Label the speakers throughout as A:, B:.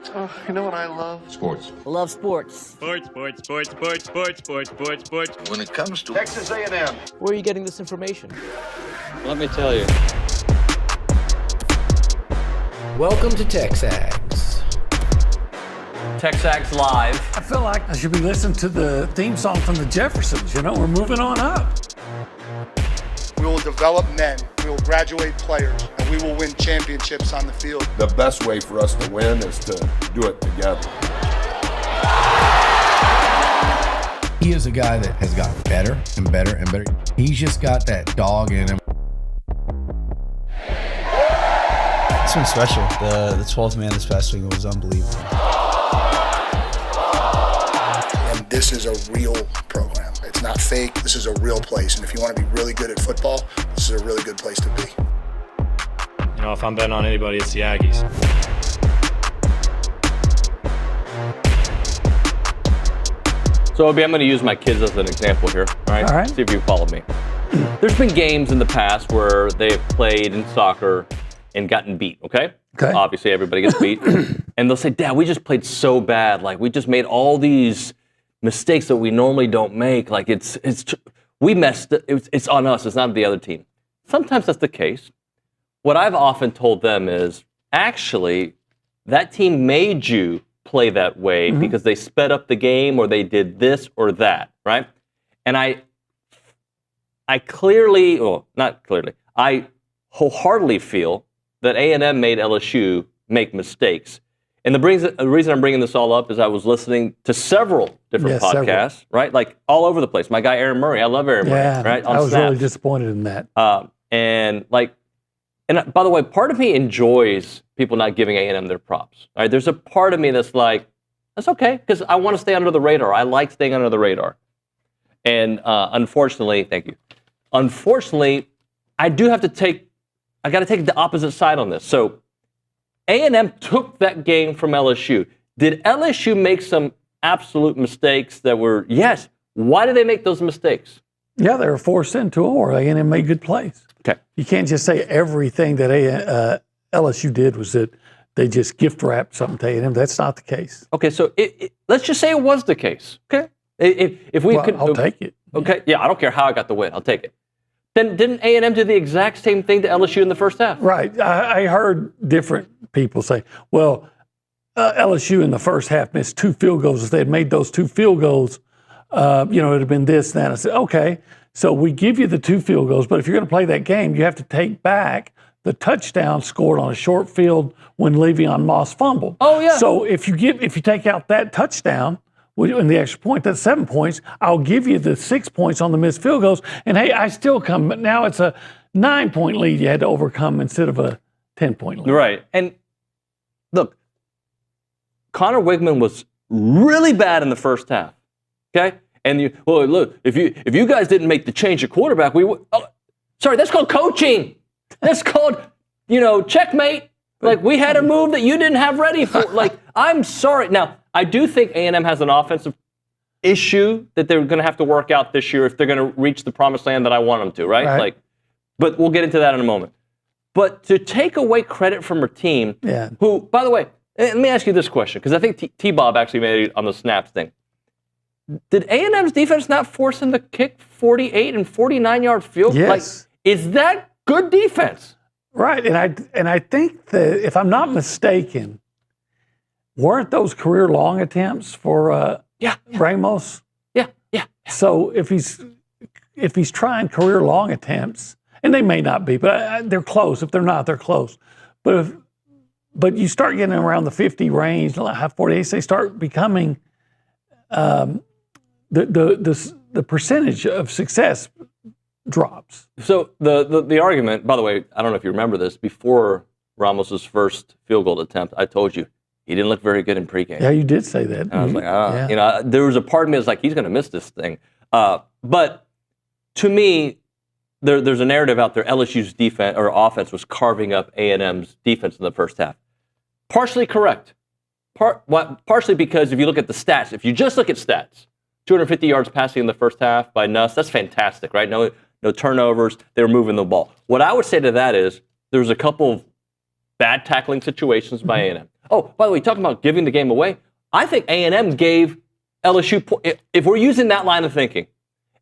A: Oh, you know what I love?
B: Sports.
C: Love sports.
D: Sports. When
A: it comes to Texas A&M.
C: Where are you getting this information?
D: Let me tell you.
E: Welcome to TexAgs.
F: TexAgs Live.
G: I feel like I should be listening to the theme song from the Jeffersons. You know, we're moving on up.
H: We will develop men, we will graduate players, and we will win championships on the field.
B: The best way for us to win is to do it together.
E: He is a guy that has gotten better and better and better. He's just got that dog in him.
I: It's been special. The 12th man this past week was unbelievable.
H: And this is a real program. It's not fake. This is a real place. And if you want to be really good at football, this is a really good place to be.
D: You know, if I'm betting on anybody, it's the Aggies.
F: So, I'm going to use my kids as an example here. All right? See if you follow me. There's been games in the past where they've played in soccer and gotten beat, okay? Obviously, everybody gets beat. And they'll say, Dad, we just played so bad. Like, we just made all these mistakes that we normally don't make. Like, we messed it. It's on us. It's not the other team. Sometimes that's the case. What I've often told them is, actually, that team made you play that way because they sped up the game or they did this or that, right? And I wholeheartedly feel that A&M made LSU make mistakes. And the reason I'm bringing this all up is I was listening to several different podcasts, right? Like all over the place. My guy Aaron Murray, I love Aaron Murray, right?
G: I was really disappointed in that.
F: And by the way, part of me enjoys people not giving A&M their props. All right, there's a part of me that's like, that's okay, because I want to stay under the radar. I like staying under the radar. And unfortunately, thank you. Unfortunately, I got to take the opposite side on this. So A&M took that game from LSU. Did LSU make some absolute mistakes that were, yes. Why did they make those mistakes?
G: Yeah, they were forced into it, or A&M made good plays.
F: Okay.
G: You can't just say everything that LSU did was that they just gift wrapped something to A&M. That's not the case.
F: Okay, so let's just say it was the case. Okay,
G: I'll take it.
F: Okay, yeah, I don't care how I got the win. I'll take it. Then didn't A&M do the exact same thing to LSU in the first half?
G: Right. I heard different people say, well, LSU in the first half missed 2 field goals. If they had made those 2 field goals, it would have been this and that. I said, okay, so we give you the 2 field goals, but if you're going to play that game, you have to take back the touchdown scored on a short field when Le'Veon Moss fumbled. Oh, yeah. So if you take out that touchdown, in the extra point, that's 7 points. I'll give you the 6 points on the missed field goals. And hey, I still come, but now it's a 9-point lead you had to overcome instead of a 10-point lead.
F: Right. And look, Connor Wigman was really bad in the first half. Okay? And look, if you guys didn't make the change at quarterback, that's called coaching. That's called, checkmate. Like, we had a move that you didn't have ready for. Like, I'm sorry. Now, I do think A&M has an offensive issue that they're going to have to work out this year if they're going to reach the promised land that I want them to, right? But we'll get into that in a moment. But to take away credit from a team who, by the way, let me ask you this question, because I think T-Bob actually made it on the snaps thing. Did A&M's defense not force them to kick 48 and 49-yard field?
G: Yes.
F: Like, is that good defense?
G: Right, and I think that, if I'm not mistaken, weren't those career-long attempts for Ramos? Yeah. So if he's trying career-long attempts, and they may not be, but they're close. If they're not, they're close. But you start getting around the 50 range, 48, they start becoming the percentage of success drops.
F: So the argument, by the way, I don't know if you remember this, before Ramos's first field goal attempt, I told you he didn't look very good in pregame.
G: Yeah, you did say that.
F: And I was like, there was a part of me that's like, he's going to miss this thing. But to me, there's a narrative out there, LSU's defense or offense was carving up A&M's defense in the first half. Partially correct. Partially because if you look at the stats, if you just look at stats, 250 yards passing in the first half by Nuss, that's fantastic, right? No turnovers, they were moving the ball. What I would say to that is there's a couple of bad tackling situations by A&M. Oh, by the way, talking about giving the game away, I think A&M gave LSU, if we're using that line of thinking,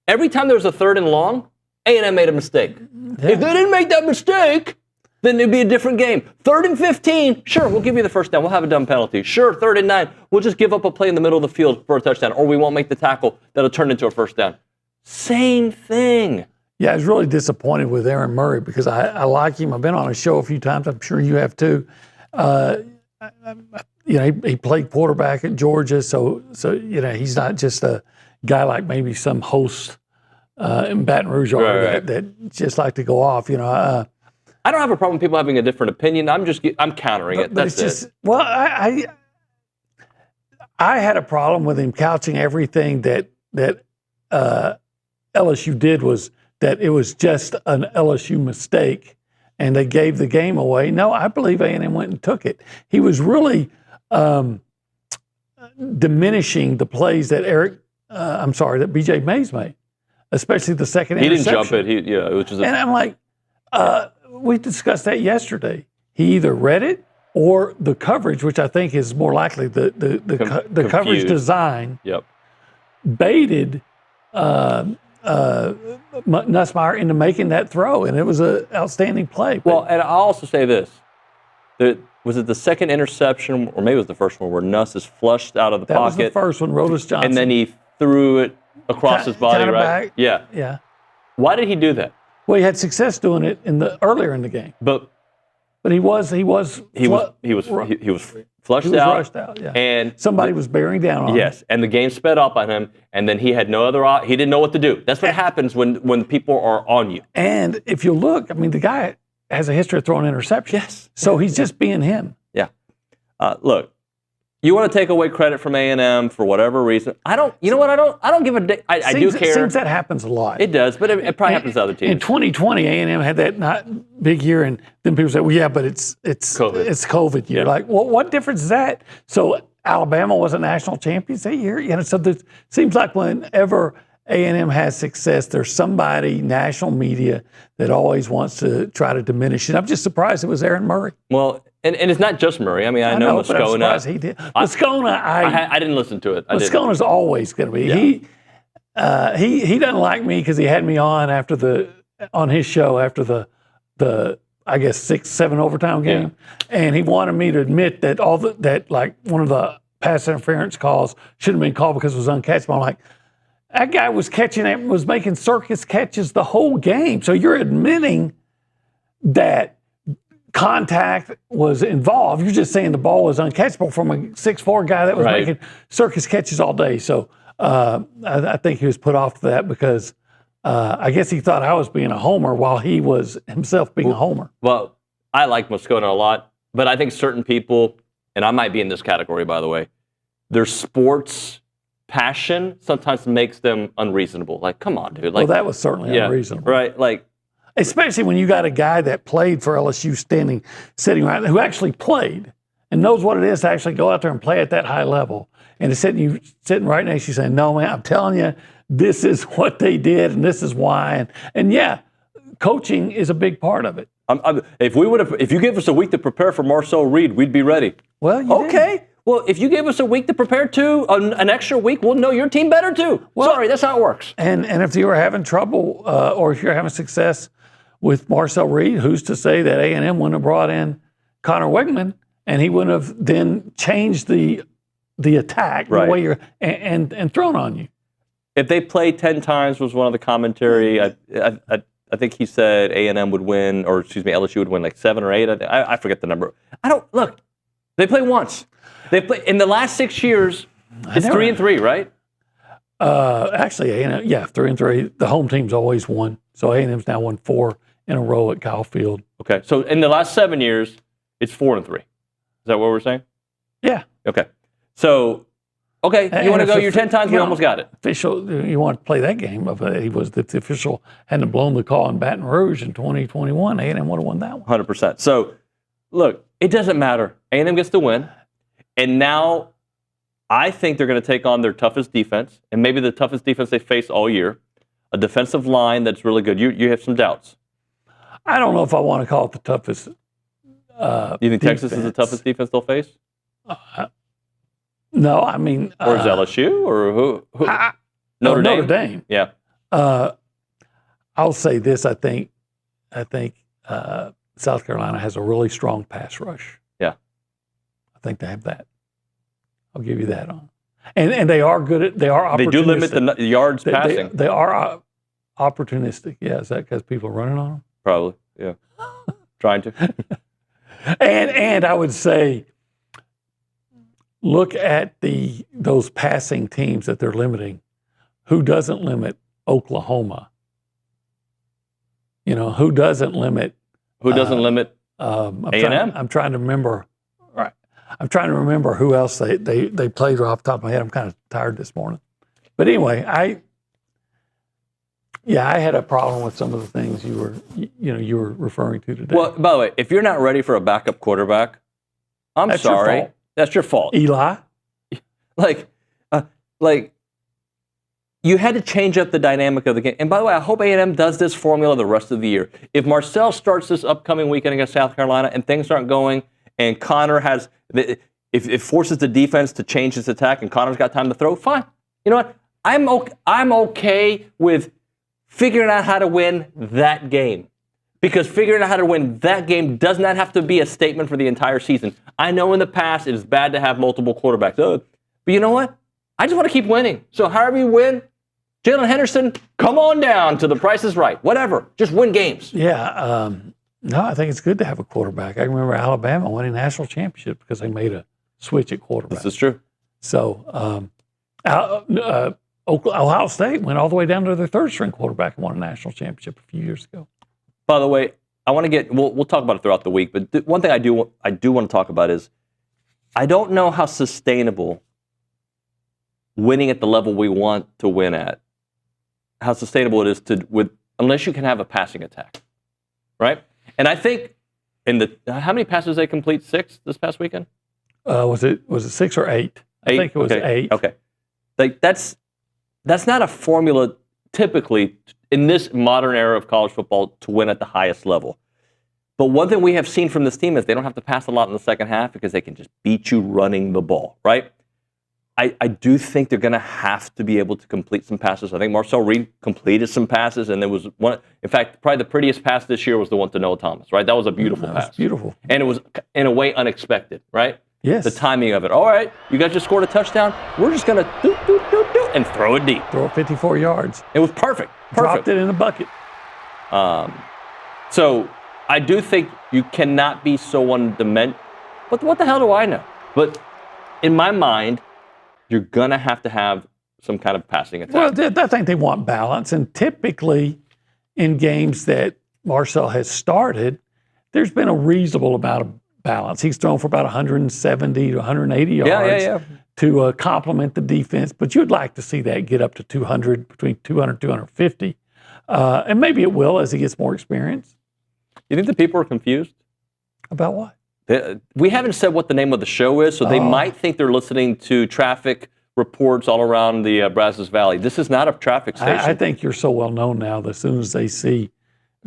F: every time there was a 3rd and long, A&M made a mistake. Yeah. If they didn't make that mistake, then it'd be a different game. 3rd and 15, sure, we'll give you the first down. We'll have a dumb penalty. Sure, 3rd and 9, we'll just give up a play in the middle of the field for a touchdown, or we won't make the tackle that'll turn into a first down. Same thing.
G: Yeah, I was really disappointed with Aaron Murray because I like him. I've been on his show a few times. I'm sure you have too. He played quarterback at Georgia, so he's not just a guy like maybe some host in Baton Rouge that just like to go off.
F: I don't have a problem with people having a different opinion. I'm countering it. That's it.
G: Well, I had a problem with him couching everything that LSU did was that it was just an LSU mistake and they gave the game away. No, I believe A&M went and took it. He was really diminishing the plays that that BJ Mays made, especially the second interception.
F: He didn't jump it.
G: And I'm like, we discussed that yesterday. He either read it or the coverage, which I think is more likely the coverage design.
F: Yep.
G: Baited Nussmeier into making that throw, and it was an outstanding play.
F: Well, and I'll also say this. Was it the second interception, or maybe it was the first one, where Nuss is flushed out of the pocket?
G: That was the first one, Rodas Johnson.
F: And then he threw it across his body, right?
G: Back.
F: Yeah.
G: Yeah.
F: Why did he do that?
G: Well, he had success doing it earlier in the game. But he was flushed out.
F: Rushed out,
G: yeah.
F: And
G: somebody was bearing down on him.
F: Yes, and the game sped up on him, and then he had no other. He didn't know what to do. That's what happens when people are on you.
G: And if you look, the guy has a history of throwing interceptions.
F: Yes.
G: So he's just being him.
F: Yeah. Look, you want to take away credit from A&M for whatever reason. I don't. You know what? I don't give a. I do care.
G: Seems that happens a lot.
F: It does, but it probably happens to other teams.
G: In 2020, A&M had that not big year, and then people say, "Well, yeah, but it's
F: COVID.
G: It's COVID year."
F: Yeah.
G: Like, well, what difference is that? So Alabama was a national champion that year. So it seems like whenever A&M has success, there's somebody, national media, that always wants to try to diminish it. I'm just surprised it was Aaron Murray.
F: Well, and it's not just Murray. I know Moscona.
G: But I'm surprised he did. Moscona,
F: I didn't listen to it.
G: Moscona's always going to be. Yeah. He doesn't like me because he had me on on his show after the I guess 6-7 overtime game, and he wanted me to admit that one of the pass interference calls shouldn't have been called because it was uncatchable. I'm like, that guy was making circus catches the whole game. So you're admitting that contact was involved. You're just saying the ball was uncatchable from a 6'4" guy that was making circus catches all day. So I think he was put off to that because I guess he thought I was being a homer while he was himself being a homer.
F: Well, I like Moscona a lot, but I think certain people, and I might be in this category, by the way, their sports passion sometimes makes them unreasonable. Like, come on, dude.
G: Well, that was certainly unreasonable.
F: Right, like.
G: Especially when you got a guy that played for LSU sitting right there, who actually played and knows what it is to actually go out there and play at that high level. And it's sitting right next to you saying, no, man, I'm telling you, this is what they did and this is why. And yeah, coaching is a big part of it.
F: If you gave us a week to prepare for Marcel Reed, we'd be ready.
G: Well, you did.
F: Well, if you gave us a week to prepare too, an extra week, we'll know your team better too. Well, sorry, that's how it works.
G: And if you were having trouble or if you're having success with Marcel Reed, who's to say that A&M wouldn't have brought in Connor Wigman and he wouldn't have then changed the attack the way you're and thrown on you.
F: If they played 10 times was one of the commentary. I think he said A&M would win, or excuse me, LSU would win like 7 or 8. I forget the number. Look. They play once. They play in the last 6 years. It's 3-3, right?
G: Actually, A&M, 3-3. The home team's always won. So A&M's now won 4 in a row at Kyle Field.
F: Okay, so in the last 7 years, it's 4-3. Is that what we're saying?
G: Yeah.
F: Okay. So, you want to go your 10 times? We almost got it.
G: Official, you want to play that game? If the official hadn't blown the call in Baton Rouge in 2021, A&M would have won that one.
F: 100%. So, look, it doesn't matter. A&M gets the win, and now I think they're going to take on their toughest defense, and maybe the toughest defense they face all year. A defensive line that's really good. You have some doubts.
G: I don't know if I want to call it the toughest
F: You think Texas is the toughest defense they'll face?
G: No, I mean,
F: or is LSU or who?
G: Notre Dame.
F: Yeah.
G: I'll say this. I think South Carolina has a really strong pass rush.
F: Yeah.
G: I think they have that. I'll give you that on. And they are good at, they are opportunistic.
F: They do limit the yards passing.
G: They are opportunistic. Yeah, is that because people are running on them?
F: Probably, yeah. Trying to.
G: And I would say, look at those passing teams that they're limiting. Who doesn't limit Oklahoma? You know, who doesn't limit?
F: Who doesn't limit A&M?
G: I'm trying to remember. Right. I'm trying to remember who else they played right off the top of my head. I'm kind of tired this morning. But anyway, I had a problem with some of the things you were referring to today.
F: Well, by the way, if you're not ready for a backup quarterback,
G: That's your
F: sorry.
G: fault.
F: That's your fault.
G: Eli?
F: Like, you had to change up the dynamic of the game. And by the way, I hope A&M does this formula the rest of the year. If Marcel starts this upcoming weekend against South Carolina and things aren't going, and Connor has, if it forces the defense to change its attack and Connor's got time to throw, fine. You know what? I'm okay with figuring out how to win that game. Because figuring out how to win that game does not have to be a statement for the entire season. I know in the past it is bad to have multiple quarterbacks. But you know what? I just want to keep winning. So however you win, Jalen Henderson, come on down to the Price is Right. Whatever. Just win games.
G: Yeah. No, I think it's good to have a quarterback. I remember Alabama winning national championship because they made a switch at quarterback.
F: This is true.
G: So Ohio State went all the way down to their third-string quarterback and won a national championship a few years ago.
F: By the way, I want to get, we'll talk about it throughout the week, but one thing I do want to talk about is I don't know how sustainable winning at the level we want to win at, how sustainable it is unless you can have a passing attack, right? And I think how many passes they complete? 6 this past weekend?
G: Was it 6 or 8? I think it was 8.
F: Okay. Like that's not a formula typically in this modern era of college football to win at the highest level. But one thing we have seen from this team is they don't have to pass a lot in the second half because they can just beat you running the ball, right? I do think they're going to have to be able to complete some passes. I think Marcel Reed completed some passes, and there was one. In fact, probably the prettiest pass this year was the one to Noah Thomas, right? That was a beautiful pass.
G: Was beautiful.
F: And it was, in a way, unexpected, right?
G: Yes.
F: The timing of it. All right, you guys just scored a touchdown. We're just going to do, and throw it deep.
G: Throw it 54 yards.
F: It was perfect.
G: Dropped it in a bucket.
F: So I do think you cannot be so one-dimensional. But what the hell do I know? But in my mind, you're going to have some kind of passing attack.
G: Well, I think they want balance. And typically in games that Marcel has started, there's been a reasonable amount of balance. He's thrown for about 170 to 180 yards to complement the defense. But you'd like to see that get up to 200, between 200 and 250. And maybe it will as he gets more experience.
F: You think the people are confused?
G: About what?
F: We haven't said what the name of the show is, so they might think they're listening to traffic reports all around the Brazos Valley. This is not a traffic station.
G: I think you're so well known now that as soon as they see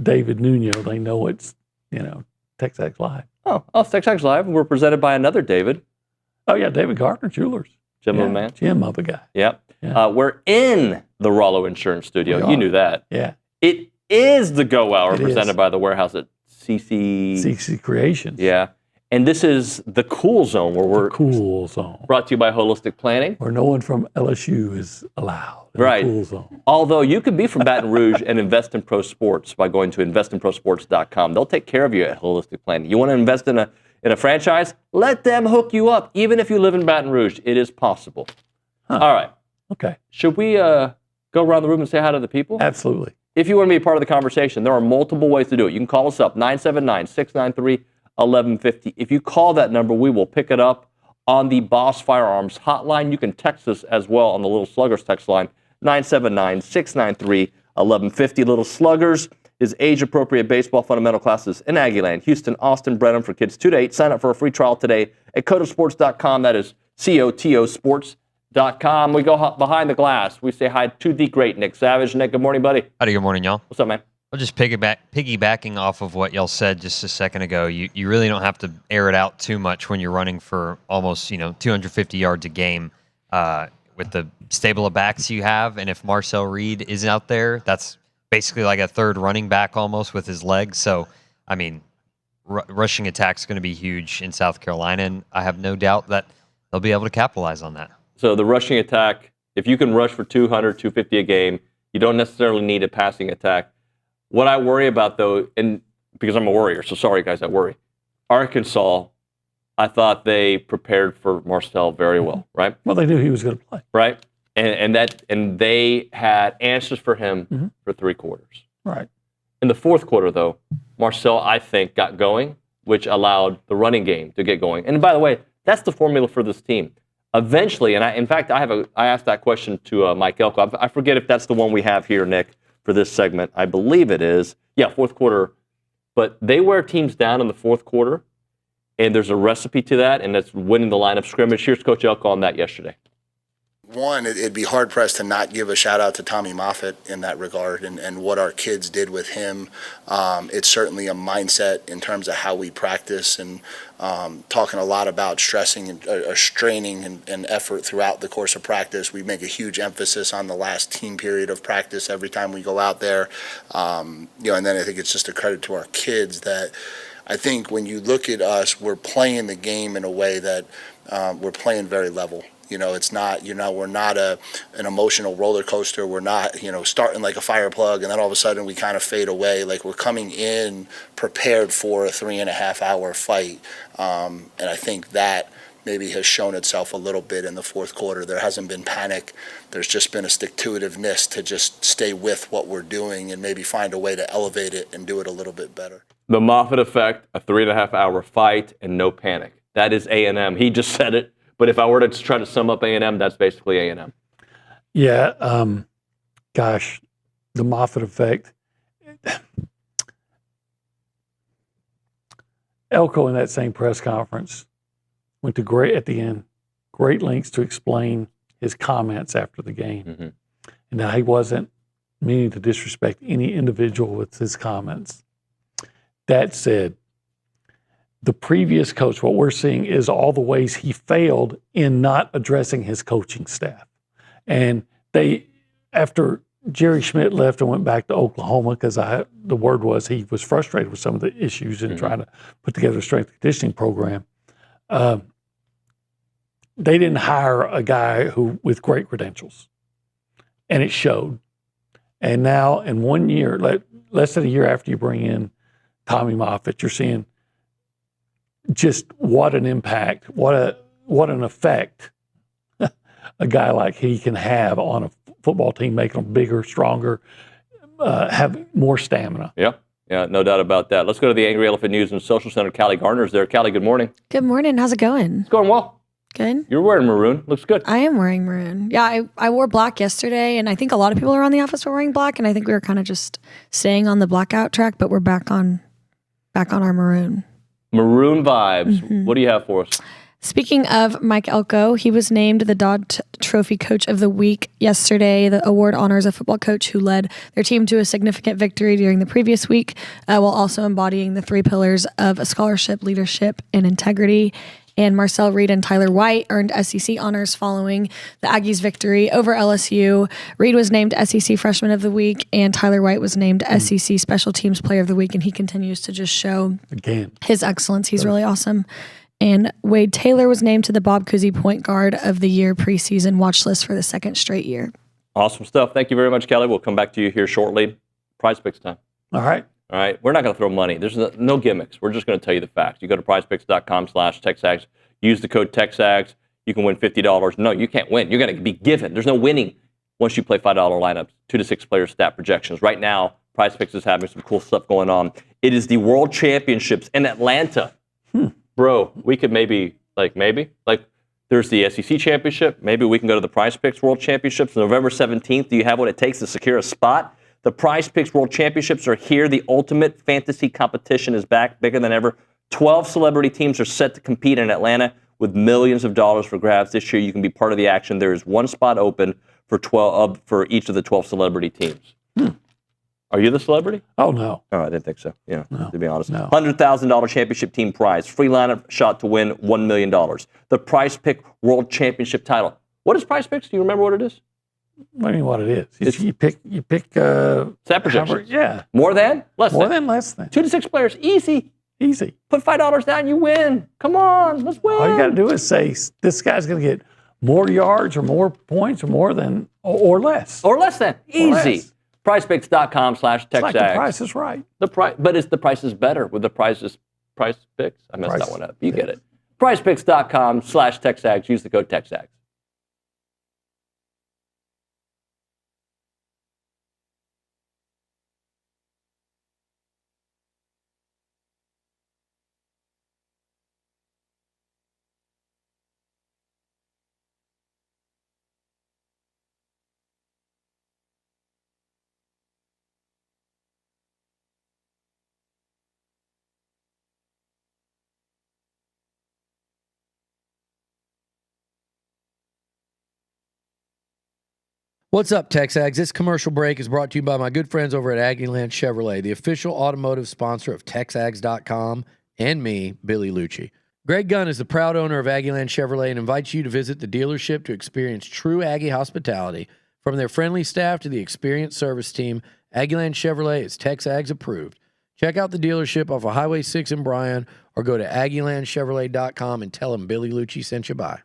G: David Nuño, they know it's, TexAgs Live.
F: Oh, it's TexAgs Live. We're presented by another David.
G: Oh, yeah, David Gardner Jewelers.
F: Jim of a man.
G: Jim of a guy.
F: Yep. Yeah. We're in the Rollo Insurance Studio. You knew that.
G: Yeah.
F: It is the Go Hour presented by the warehouse at
G: CC
F: Creations. Yeah. And this is the Cool Zone, where we're
G: Cool Zone.
F: Brought to you by Holistic Planning.
G: Where no one from LSU is allowed.
F: Right.
G: Cool Zone.
F: Although you could be from Baton Rouge and invest in pro sports by going to investinprosports.com. They'll take care of you at Holistic Planning. You want to invest in a franchise? Let them hook you up. Even if you live in Baton Rouge, it is possible. Huh. All right.
G: Okay.
F: Should we go around the room and say hi to the people?
G: Absolutely.
F: If you want to be a part of the conversation, there are multiple ways to do it. You can call us up, 979-693-1150. If you call that number, we will pick it up on the Boss Firearms hotline. You can text us as well on the Little Sluggers text line, 979-693-1150. Little Sluggers is age-appropriate baseball fundamental classes in Aggieland, Houston, Austin, Brenham for kids 2 to 8. Sign up for a free trial today at cotosports.com. That is COTOsports.com. We go behind the glass. We say hi to the great Nick Savage. Nick, good morning, buddy.
J: Howdy, good morning, y'all.
F: What's up, man?
J: I'll just piggybacking off of what y'all said just a second ago. You really don't have to air it out too much when you're running for almost 250 yards a game with the stable of backs you have. And if Marcel Reed is out there, that's basically like a third running back almost with his legs. So, I mean, rushing attack's going to be huge in South Carolina, and I have no doubt that they'll be able to capitalize on that.
F: So the rushing attack, if you can rush for 200, 250 a game, you don't necessarily need a passing attack. What I worry about, though, and because I'm a Warrior, so sorry, guys, I worry. Arkansas, I thought they prepared for Marcel very well, right?
G: Well, they knew he was going to play.
F: Right? And they had answers for him for 3 quarters.
G: Right.
F: In the 4th quarter, though, Marcel, I think, got going, which allowed the running game to get going. And by the way, that's the formula for this team. Eventually, and I asked that question to Mike Elko. I forget if that's the one we have here, Nick, for this segment. I believe it is. Yeah, 4th quarter. But they wear teams down in the 4th quarter, and there's a recipe to that, and that's winning the line of scrimmage. Here's Coach Elko on that yesterday.
H: One, it'd be hard-pressed to not give a shout-out to Tommy Moffitt in that regard and what our kids did with him. It's certainly a mindset in terms of how we practice and talking a lot about stressing and straining and effort throughout the course of practice. We make a huge emphasis on the last team period of practice every time we go out there. And then I think it's just a credit to our kids that I think when you look at us, we're playing the game in a way that we're playing very level. It's not, we're not an emotional roller coaster. We're not, starting like a fire plug and then all of a sudden we kind of fade away. Like we're coming in prepared for a 3.5-hour fight. And I think that maybe has shown itself a little bit in the 4th quarter. There hasn't been panic. There's just been a stick-to-itiveness to just stay with what we're doing and maybe find a way to elevate it and do it a little bit better.
F: The Moffitt effect, a 3.5-hour fight and no panic. That is A&M. He just said it. But if I were to try to sum up A&M, that's basically A&M.
G: Yeah, gosh, the Moffitt effect. Elko in that same press conference went to great lengths to explain his comments after the game. And that he wasn't meaning to disrespect any individual with his comments. That said, the previous coach, what we're seeing is all the ways he failed in not addressing his coaching staff. And after Jerry Schmidt left and went back to Oklahoma, because the word was he was frustrated with some of the issues in trying to put together a strength and conditioning program. They didn't hire a guy with great credentials, and it showed. And now, in 1 year, less than a year after you bring in Tommy Moffitt, you're seeing just what an impact, what an effect a guy like he can have on a football team, making them bigger, stronger, have more stamina.
F: Yeah, no doubt about that. Let's go to the Angry Elephant News and Social Center. Callie Gardner's there. Callie, good morning.
K: Good morning. How's it going?
F: It's going well.
K: Good.
F: You're wearing maroon. Looks good.
K: I am wearing maroon. Yeah, I wore black yesterday, and I think a lot of people around the office were wearing black, and I think we were kind of just staying on the blackout track, but we're back on our maroon.
F: Maroon vibes. What do you have for us?
K: Speaking of Mike Elko, he was named the Dodd Trophy Coach of the Week yesterday. The award honors a football coach who led their team to a significant victory during the previous week, while also embodying the 3 pillars of a scholarship, leadership, and integrity. And Marcel Reed and Tyler White earned SEC honors following the Aggies' victory over LSU. Reed was named SEC Freshman of the Week, and Tyler White was named SEC Special Teams Player of the Week, and he continues to just show his excellence. He's really awesome. And Wade Taylor was named to the Bob Cousy Point Guard of the Year preseason watch list for the 2nd straight year.
F: Awesome stuff. Thank you very much, Kelly. We'll come back to you here shortly. Prize picks time.
G: All right.
F: We're not going to throw money. There's no gimmicks. We're just going to tell you the facts. You go to prizepicks.com/TexAgs. Use the code TexAgs. You can win $50. No, you can't win. You're going to be given. There's no winning once you play $5 lineups, 2 to 6 player stat projections. Right now, Prize Picks is having some cool stuff going on. It is the World Championships in Atlanta. Bro, we could maybe, there's the SEC Championship. Maybe we can go to the Prize Picks World Championships. November 17th, do you have what it takes to secure a spot? The Prize Picks World Championships are here. The ultimate fantasy competition is back, bigger than ever. 12 celebrity teams are set to compete in Atlanta with millions of dollars for grabs. This year, you can be part of the action. There is 1 spot open for each of the 12 celebrity teams. Are you the celebrity?
G: Oh, no.
F: Oh, I didn't think so. Yeah, to be honest.
G: No.
F: $100,000 championship team prize. Free lineup shot to win $1 million. The Prize Pick World Championship title. What is Prize Picks? Do you remember what it is?
G: What do you mean what it is? You pick
F: set projections.
G: Yeah.
F: More than? Less
G: More
F: than?
G: than, less than.
F: 2 to 6 players. Easy.
G: Easy.
F: Put $5 down, you win. Come on, let's win.
G: All you got to do is say, this guy's going to get more yards or more points or more than, or less.
F: Or less than. Easy. PrizePicks.com/TexAgs.
G: It's like the price is right.
F: But the price is better with the Price Picks. I messed that one up. You get it. PrizePicks.com/TexAgs. Use the code TexAgs.
E: What's up, TexAgs? This commercial break is brought to you by my good friends over at Aggieland Chevrolet, the official automotive sponsor of TexAgs.com and me, Billy Lucci. Greg Gunn is the proud owner of Aggieland Chevrolet and invites you to visit the dealership to experience true Aggie hospitality. From their friendly staff to the experienced service team, Aggieland Chevrolet is TexAgs approved. Check out the dealership off of Highway 6 in Bryan or go to AggielandChevrolet.com and tell them Billy Lucci sent you by.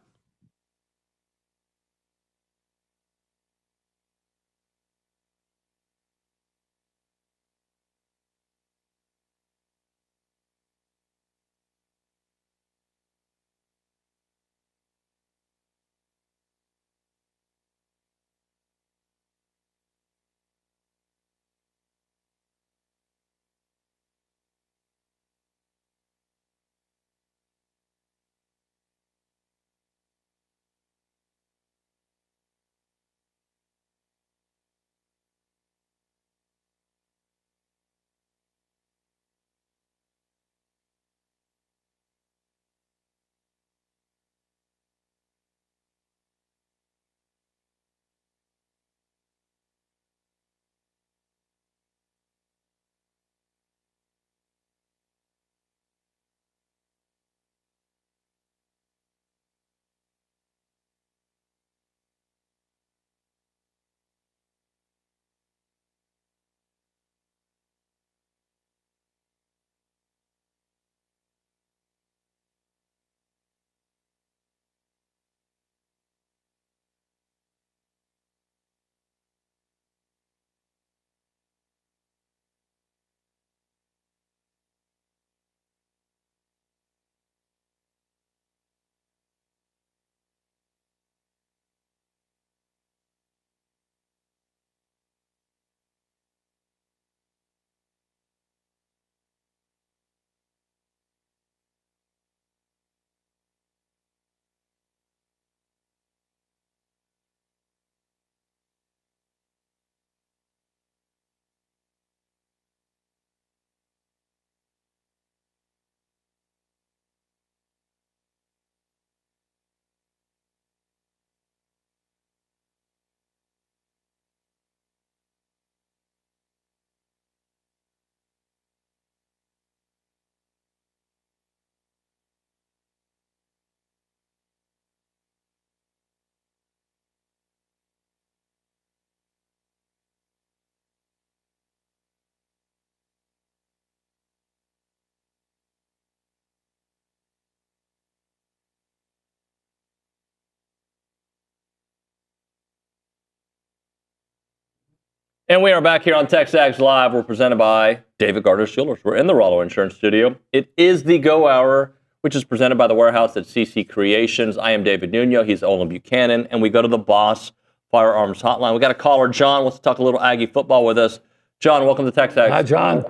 F: And we are back here on TexAgs Live. We're presented by David Gardner's Jewelers. We're in the Rollo Insurance Studio. It is the Go Hour, which is presented by the Warehouse at CC Creations. I am David Nuño. He's Olin Buchanan. And we go to the Boss Firearms Hotline. We got a caller, John, wants to talk a little Aggie football with us. John, welcome to TexAgs.
G: Hi, John.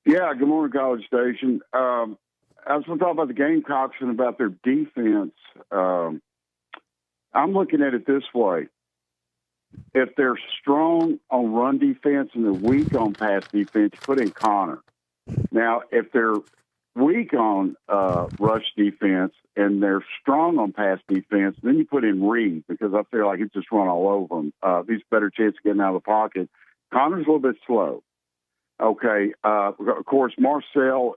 L: Yeah, good morning, College Station. I was going to talk about the Gamecocks and about their defense. I'm looking at it this way. If they're strong on run defense and they're weak on pass defense, put in Connor. Now, if they're weak on rush defense and they're strong on pass defense, then you put in Reed because I feel like it's just run all over them. He's a better chance of getting out of the pocket. Connor's a little bit slow. Okay. Of course, Marcel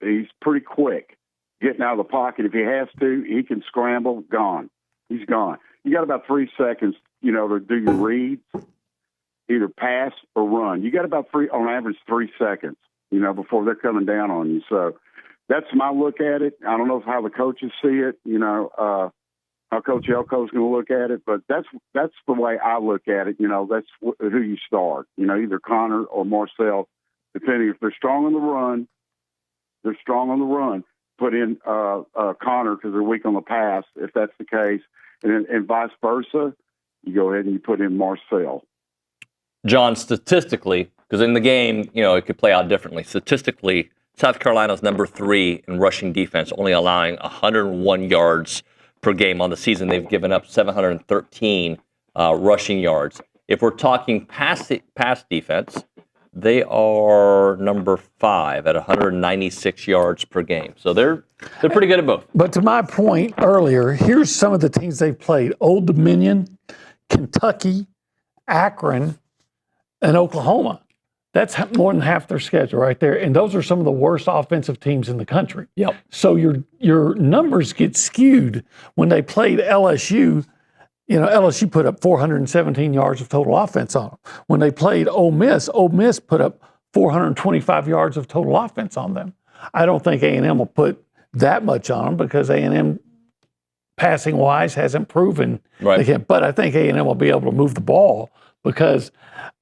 L: he's pretty quick getting out of the pocket. If he has to, he can scramble, gone. He's gone. You got about 3 seconds, to do your reads, either pass or run. You got about on average 3 seconds, before they're coming down on you. So that's my look at it. I don't know how the coaches see it, how Coach Elko's going to look at it, but that's the way I look at it. That's who you start, either Connor or Marcel, depending if they're strong on the run. They're strong on the run. Put in Connor because they're weak on the pass, if that's the case. And vice versa, you go ahead and you put in Marcel.
F: John, statistically, because in the game, it could play out differently. Statistically, South Carolina's number 3 in rushing defense, only allowing 101 yards per game on the season. They've given up 713 rushing yards. If we're talking pass defense, they are number 5 at 196 yards per game. So they're pretty good at both.
G: But to my point earlier, here's some of the teams they've played: Old Dominion, Kentucky, Akron, and Oklahoma. That's more than half their schedule right there. And those are some of the worst offensive teams in the country.
F: Yep.
G: So your numbers get skewed. When they played LSU, LSU put up 417 yards of total offense on them. When they played Ole Miss put up 425 yards of total offense on them. I don't think A&M will put that much on them because A&M, passing-wise, hasn't proven they can. But I think A&M will be able to move the ball because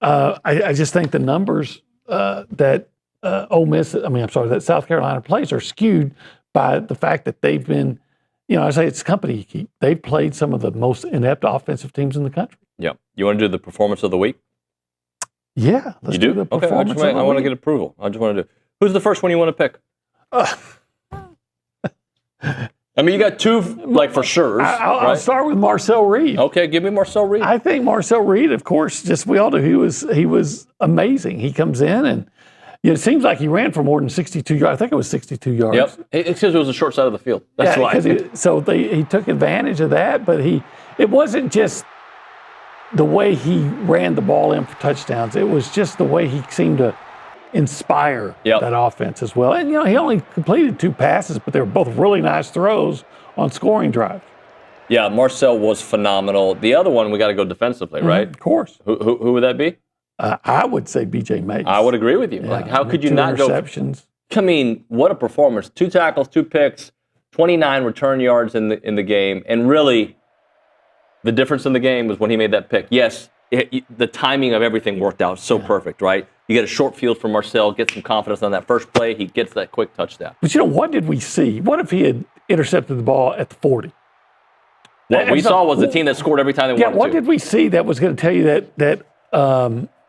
G: I just think the numbers that that South Carolina plays are skewed by the fact that they've been, I say it's company you keep. They've played some of the most inept offensive teams in the country.
F: Yeah. You want to do the performance of the week?
G: Yeah. Let's do the performance of the week.
F: I want to get approval. I just want to do. Who's the first one you want to pick? You got 2 for sure.
G: I'll start with Marcel Reed.
F: Okay, give me Marcel Reed.
G: I think Marcel Reed, of course, we all know he was amazing. He comes in and it seems like he ran for more than 62 yards. I think it was 62 yards.
F: Yep, it's because it was a short side of the field. That's why.
G: He took advantage of that, but it wasn't just the way he ran the ball in for touchdowns. It was just the way he seemed to inspire that offense as well. And, he only completed 2 passes, but they were both really nice throws on scoring drives.
F: Yeah, Marcel was phenomenal. The other one, we got to go defensively, right?
G: Of course.
F: Who would that be?
G: I would say B.J. Mays.
F: I would agree with you.
G: Yeah,
F: how could you
G: 2
F: not
G: interceptions.
F: What a performance. 2 tackles, 2 picks, 29 return yards in the game. And really, the difference in the game was when he made that pick. Yes, the timing of everything worked out so perfect, right? You get a short field from Marcel, get some confidence on that first play. He gets that quick touchdown.
G: But what did we see? What if he had intercepted the ball at the 40?
F: What we saw was a team that scored every time they wanted to.
G: What did we see that was going to tell you that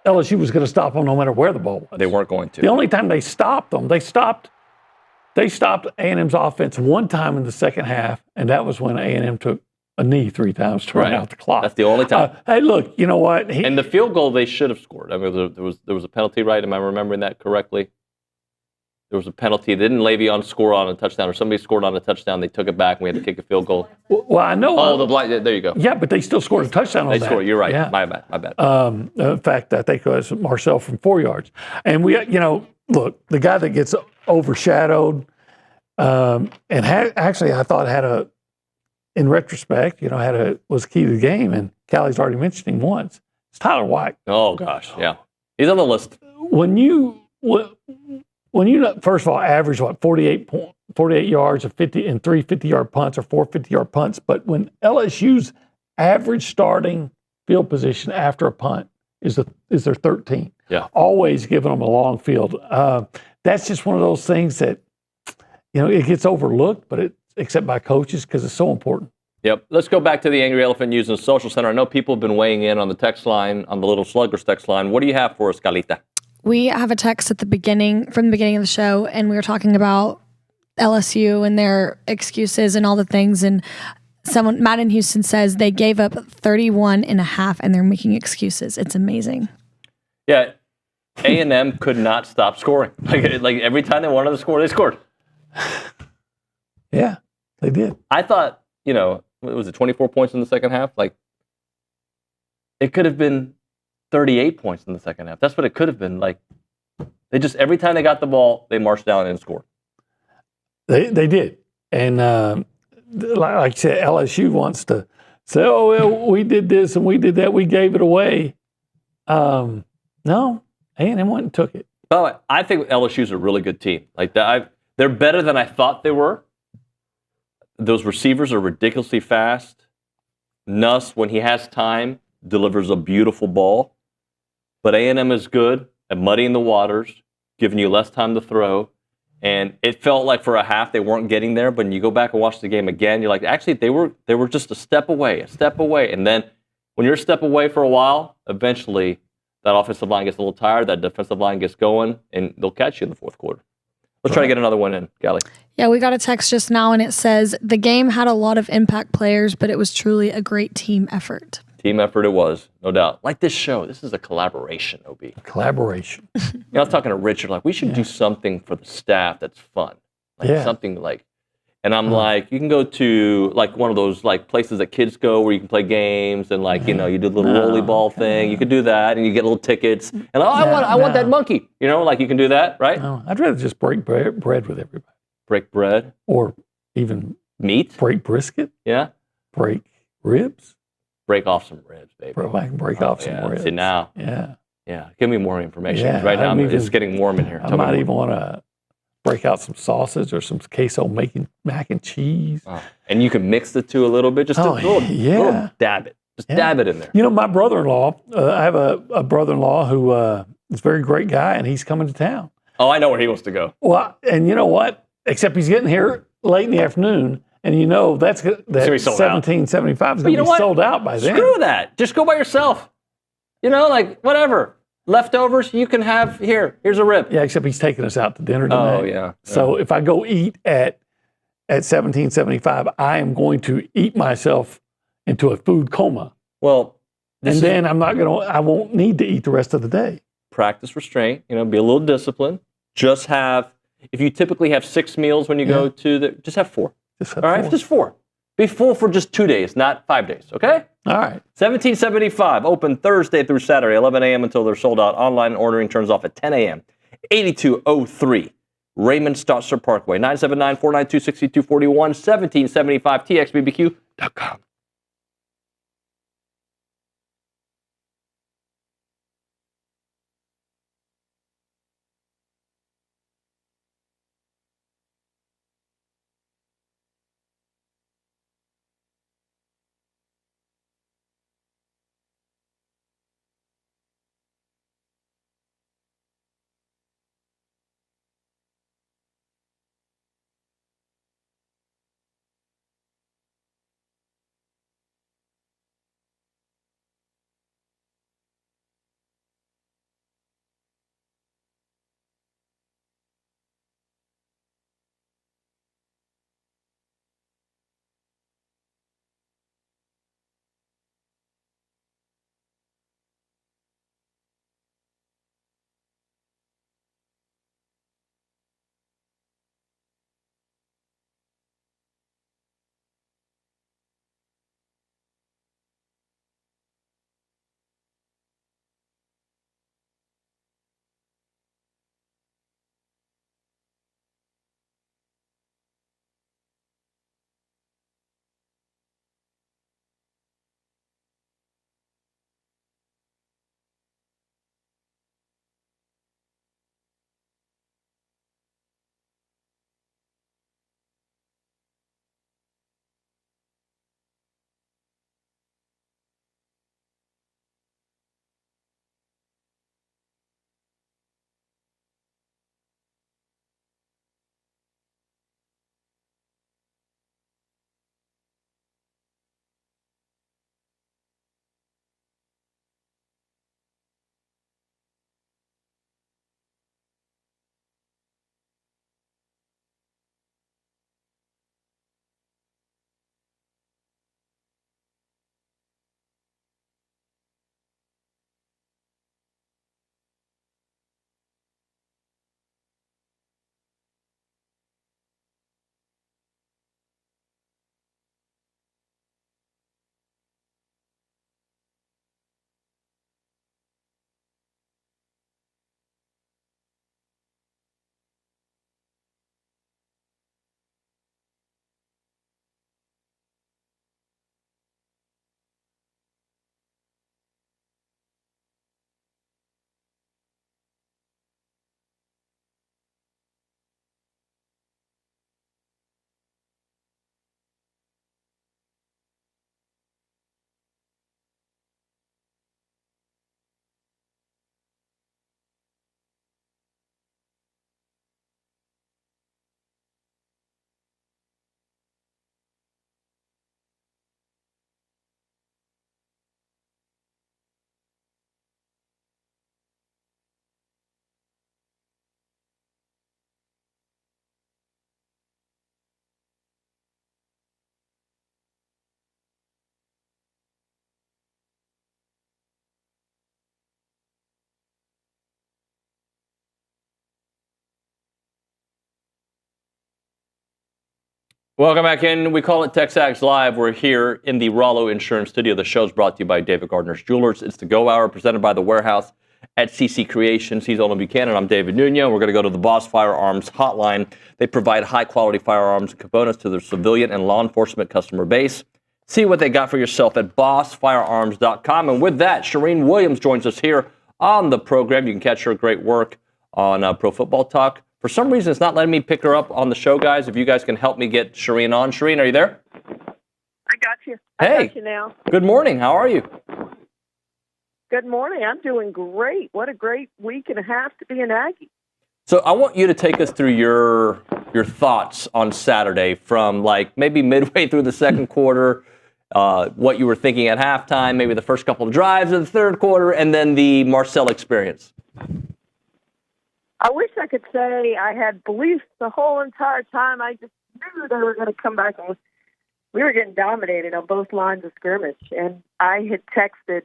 G: LSU was going to stop them no matter where the ball was?
F: They weren't going to.
G: The only time they stopped them, they stopped A&M's offense one time in the second half, and that was when A&M took a knee 3 times to run out the clock.
F: That's the only time.
G: Hey, look, you know what?
F: And the field goal they should have scored. There was a penalty, right? Am I remembering that correctly? There was a penalty. Didn't Le'Veon score on a touchdown, or somebody scored on a touchdown? They took it back, and we had to kick a field goal.
G: Well, I know.
F: Oh, the blind. There you go.
G: Yeah, but they still scored a touchdown on that.
F: They scored. You're right.
G: Yeah.
F: My bad.
G: In fact, I think it was Marcel from 4 yards. And look, the guy that gets overshadowed, actually I thought in retrospect, was key to the game, and Callie's already mentioned him once. It's Tyler White.
F: Oh gosh, yeah, he's on the list.
G: When you first of all average 48 yards of 50 and 3 50-yard punts or 4 50-yard punts, but when LSU's average starting field position after a punt is their 13.
F: Yeah,
G: always giving them a long field. That's just one of those things that it gets overlooked, but except by coaches because it's so important.
F: Yep. Let's go back to the Angry Elephant News and Social Center. I know people have been weighing in on the text line, on the little sluggers text line. What do you have for us, Calita?
K: We have a text from the beginning of the show, and we were talking about LSU and their excuses and all the things. And Matt in Houston says they gave up 31.5 and they're making excuses. It's amazing.
F: Yeah. A&M could not stop scoring. Like every time they wanted to score, they scored.
G: Yeah, they did.
F: I thought, what was it, 24 points in the second half? Like, it could have been 38 points in the second half. That's what it could have been. Like, they just, every time they got the ball, they marched down and scored.
G: They did. And like I said, LSU wants to say, oh, well, we did this and we did that. We gave it away. No, A&M went and took it.
F: By the way, I think LSU's a really good team. Like they're better than I thought they were. Those receivers are ridiculously fast. Nuss, when he has time, delivers a beautiful ball. But A&M is good at muddying the waters, giving you less time to throw. And it felt like for a half they weren't getting there. But when you go back and watch the game again, you're like, actually, they were just a step away. And then when you're a step away for a while, eventually that offensive line gets a little tired, that defensive line gets going, and they'll catch you in the fourth quarter. Let's try to get another one in, Gallie.
K: Yeah, we got a text just now, and it says, the game had a lot of impact players, but it was truly a great team effort.
F: Team effort it was, no doubt. Like this show, this is a collaboration, OB.
G: Collaboration.
F: I was talking to Richard, like, we should do something for the staff that's fun. Like something like, and I'm like, you can go to like one of those like places that kids go where you can play games and like, you know, you do the little volleyball thing. You could do that and you get little tickets. And I want that monkey. You know, like you can do that, right?
G: No, I'd rather just break bread with everybody.
F: Break bread?
G: Or even
F: meat?
G: Break brisket?
F: Yeah.
G: Break ribs?
F: Break off some ribs, baby.
G: I can break off some ribs.
F: See now.
G: Yeah.
F: Yeah. Give me more information.
G: Yeah,
F: Right now it's getting warm in here.
G: I might even want to break out some sausage or some queso mac and cheese.
F: Oh. And you can mix the two a little bit. Just a little dab it. Just dab it in there.
G: You know, my brother-in-law, I have a brother-in-law who is a very great guy, and he's coming to town.
F: Oh, I know where he wants to go.
G: Well, and you know what? Except he's getting here late in the afternoon, and you know that 1775 is going to be sold out by then.
F: Screw that. Just go by yourself. You know, like whatever. Leftovers, you can have here's a rib.
G: Yeah, except he's taking us out to dinner tonight.
F: Oh, yeah.
G: So if I go eat at 1775, I am going to eat myself into a food coma.
F: Well,
G: then I won't need to eat the rest of the day.
F: Practice restraint, you know, be a little disciplined. Just if you typically have 6 meals when you go to just have 4. All right, just 4. Be full for just 2 days, not 5 days, okay?
G: All right.
F: 1775, open Thursday through Saturday, 11 a.m. until they're sold out. Online ordering turns off at 10 a.m. 8203 Raymond Stotzer Parkway, 979-492-6241, 1775txbbq.com. Welcome back in. We call it TexAgs Live. We're here in the Rollo Insurance Studio. The show's brought to you by David Gardner's Jewelers. It's the Go Hour presented by The Warehouse at CC Creations. He's Olin Buchanan. I'm David Nuño. We're going to go to the Boss Firearms Hotline. They provide high-quality firearms and components to their civilian and law enforcement customer base. See what they got for yourself at bossfirearms.com. And with that, Charean Williams joins us here on the program. You can catch her great work on Pro Football Talk. For some reason, it's not letting me pick her up on the show, guys. If you guys can help me get Charean on. Charean, are you there?
M: I got you.
F: Hey.
M: I got you now.
F: Good morning. How are you?
M: Good morning. I'm doing great. What a great week and a half to be an Aggie.
F: So I want you to take us through your thoughts on Saturday from like maybe midway through the second quarter, what you were thinking at halftime, maybe the first couple of drives of the third quarter, and then the Marcel experience.
M: I wish I could say I had belief the whole entire time. I just knew they were going to come back. And we were getting dominated on both lines of scrimmage. And I had texted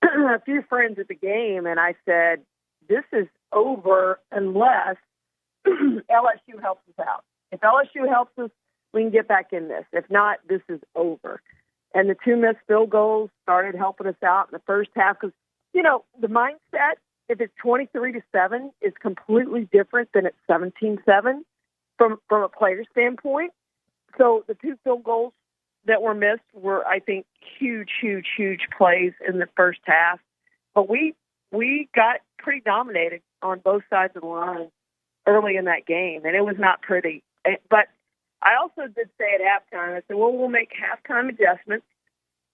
M: a few friends at the game, and I said, this is over unless LSU helps us out. If LSU helps us, we can get back in this. If not, this is over. And the 2 missed field goals started helping us out in the first half because, you know, the mindset, if it's 23-7, is completely different than it's 17-7 from a player standpoint. So the 2 field goals that were missed were, I think, huge plays in the first half. But we got pretty dominated on both sides of the line early in that game, and it was not pretty. But I also did say at halftime, I said, well, we'll make halftime adjustments,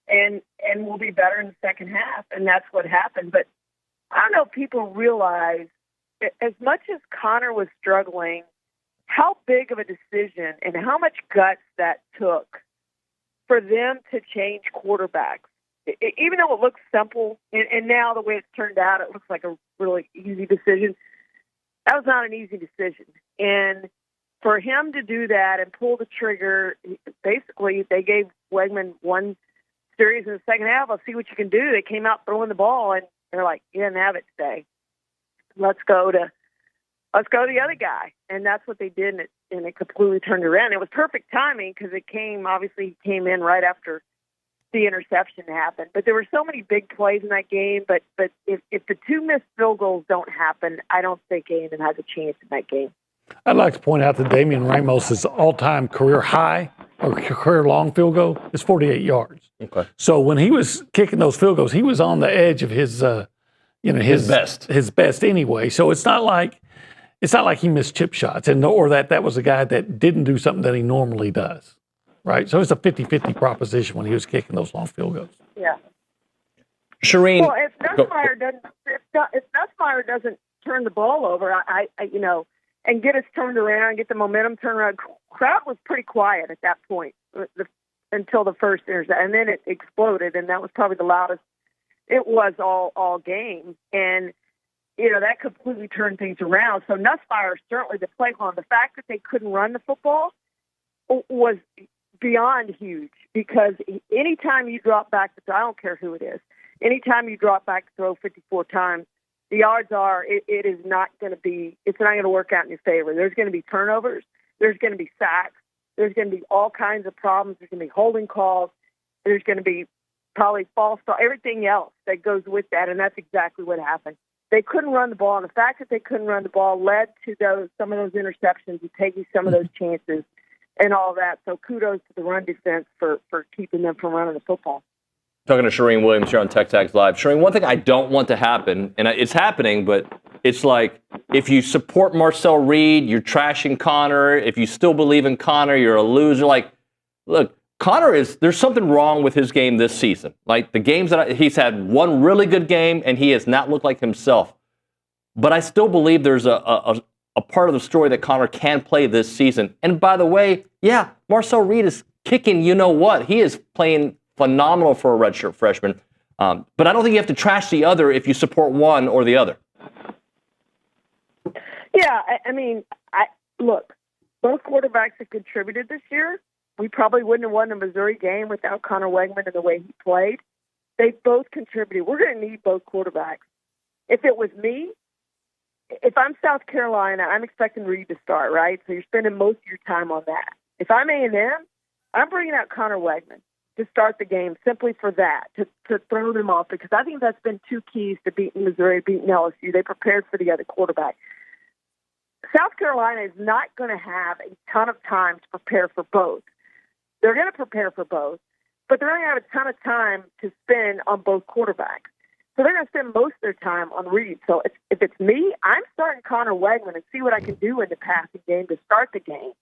M: and we'll be better in the second half, and that's what happened. But I don't know if people realize, as much as Connor was struggling, how big of a decision and how much guts that took for them to change quarterbacks. Even though it looks simple, and now the way it's turned out, it looks like a really easy decision. That was not an easy decision. And for him to do that and pull the trigger, basically they gave Wegman one series in the second half. I'll see what you can do. They came out throwing the ball, and they're like, you didn't have it today. Let's go to the other guy. And that's what they did, and it completely turned around. It was perfect timing because he came in right after the interception happened. But there were so many big plays in that game. But if the 2 missed field goals don't happen, I don't think A&M has a chance in that game.
G: I'd like to point out that Damian Ramos' all-time career high or career long field goal is 48 yards.
F: Okay.
G: So when he was kicking those field goals, he was on the edge of his best anyway. So it's not like he missed chip shots, or that was a guy that didn't do something that he normally does, right? So it's a 50-50 proposition when he was kicking those long field goals.
M: Yeah.
F: Charean,
M: well, if Nussmeier doesn't turn the ball over, and get us turned around, get the momentum turned around. Crowd was pretty quiet at that point until the first interception, and then it exploded, and that was probably the loudest it was all game. And that completely turned things around. So Nussmeier certainly the play on. The fact that they couldn't run the football was beyond huge because anytime you drop back to throw, I don't care who it is, anytime you drop back to throw 54 times, the odds are it's not going to work out in your favor. There's going to be turnovers. There's going to be sacks. There's going to be all kinds of problems. There's going to be holding calls. There's going to be probably false start, everything else that goes with that, and that's exactly what happened. They couldn't run the ball, and the fact that they couldn't run the ball led to some of those interceptions and taking some of those chances and all that. So kudos to the run defense for keeping them from running the football.
F: Talking to Charean Williams here on TexAgs Live. Charean, one thing I don't want to happen, and it's happening, but it's like if you support Marcel Reed, you're trashing Connor. If you still believe in Connor, you're a loser. Like, look, there's something wrong with his game this season. Like the games he's had one really good game, and he has not looked like himself. But I still believe there's a part of the story that Connor can play this season. And by the way, yeah, Marcel Reed is kicking you know what. He is playing phenomenal for a redshirt freshman. But I don't think you have to trash the other if you support one or the other.
M: Yeah, look, both quarterbacks have contributed this year. We probably wouldn't have won the Missouri game without Connor Wegman and the way he played. They both contributed. We're going to need both quarterbacks. If it was me, if I'm South Carolina, I'm expecting Reed to start, right? So you're spending most of your time on that. If I'm A&M, I'm bringing out Connor Wegman to start the game simply for that, to throw them off, because I think that's been two keys to beating Missouri, beating LSU. They prepared for the other quarterback. South Carolina is not going to have a ton of time to prepare for both. They're going to prepare for both, but they're going to have a ton of time to spend on both quarterbacks. So they're going to spend most of their time on Reed. So if it's me, I'm starting Connor Wegman and see what I can do in the passing game to start the game.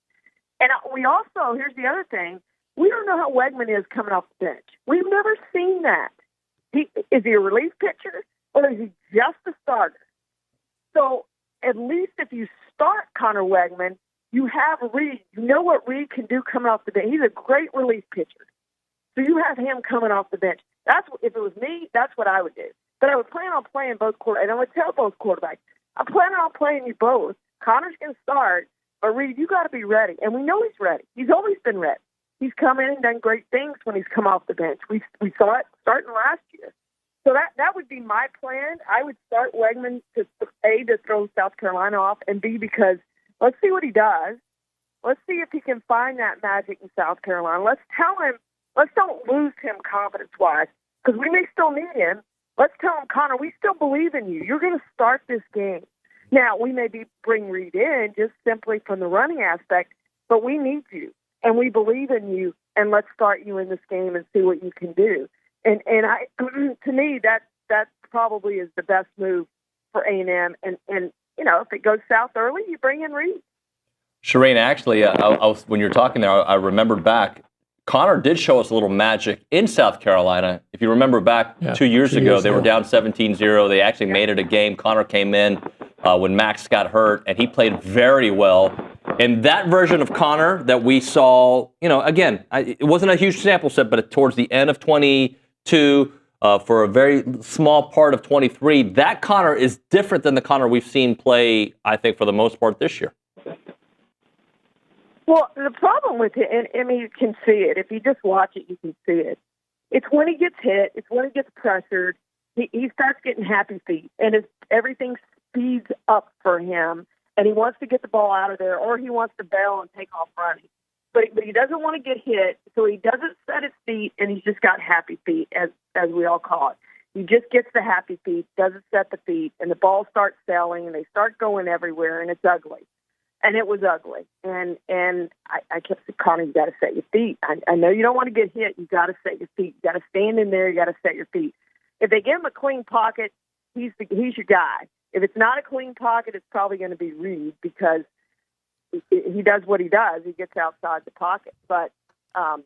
M: And we also, here's the other thing, we don't know how Wegman is coming off the bench. We've never seen that. Is he a relief pitcher or is he just a starter? So at least if you start Connor Wegman, you have Reed. You know what Reed can do coming off the bench. He's a great relief pitcher. So you have him coming off the bench. If it was me, that's what I would do. But I would plan on playing both quarterbacks. And I would tell both quarterbacks, I'm planning on playing you both. Connor's going to start, but Reed, you got to be ready. And we know he's ready. He's always been ready. He's come in and done great things when he's come off the bench. We saw it starting last year. So that would be my plan. I would start Wegman to throw South Carolina off, and B, because let's see what he does. Let's see if he can find that magic in South Carolina. Let's don't lose him confidence-wise, because we may still need him. Let's tell him, Connor, we still believe in you. You're going to start this game. Now, we may bring Reed in just simply from the running aspect, but we need you, and we believe in you, and let's start you in this game and see what you can do. And I, to me, that probably is the best move for A&M. And you know, if it goes south early, you bring in Reed.
F: Charean, actually, when you're talking there, I remembered back. Connor did show us a little magic in South Carolina. If you remember back 2 years ago, they were down 17-0. They actually made it a game. Connor came in when Max got hurt, and he played very well. And that version of Connor that we saw, you know, again, it wasn't a huge sample set, but towards the end of 22, for a very small part of 23, that Connor is different than the Connor we've seen play, I think, for the most part this year.
M: Well, the problem with it, and I mean, you can see it. If you just watch it, you can see it. It's when he gets hit. It's when he gets pressured. He starts getting happy feet, and everything speeds up for him, and he wants to get the ball out of there, or he wants to bail and take off running. But he doesn't want to get hit, so he doesn't set his feet, and he's just got happy feet, as we all call it. He just gets the happy feet, doesn't set the feet, and the ball starts sailing, and they start going everywhere, and it's ugly. And it was ugly. And I kept saying, Connor, you got to set your feet. I know you don't want to get hit. You got to set your feet. You got to stand in there. You got to set your feet. If they give him a clean pocket, he's your guy. If it's not a clean pocket, it's probably going to be Reed, because he does what he does. He gets outside the pocket. But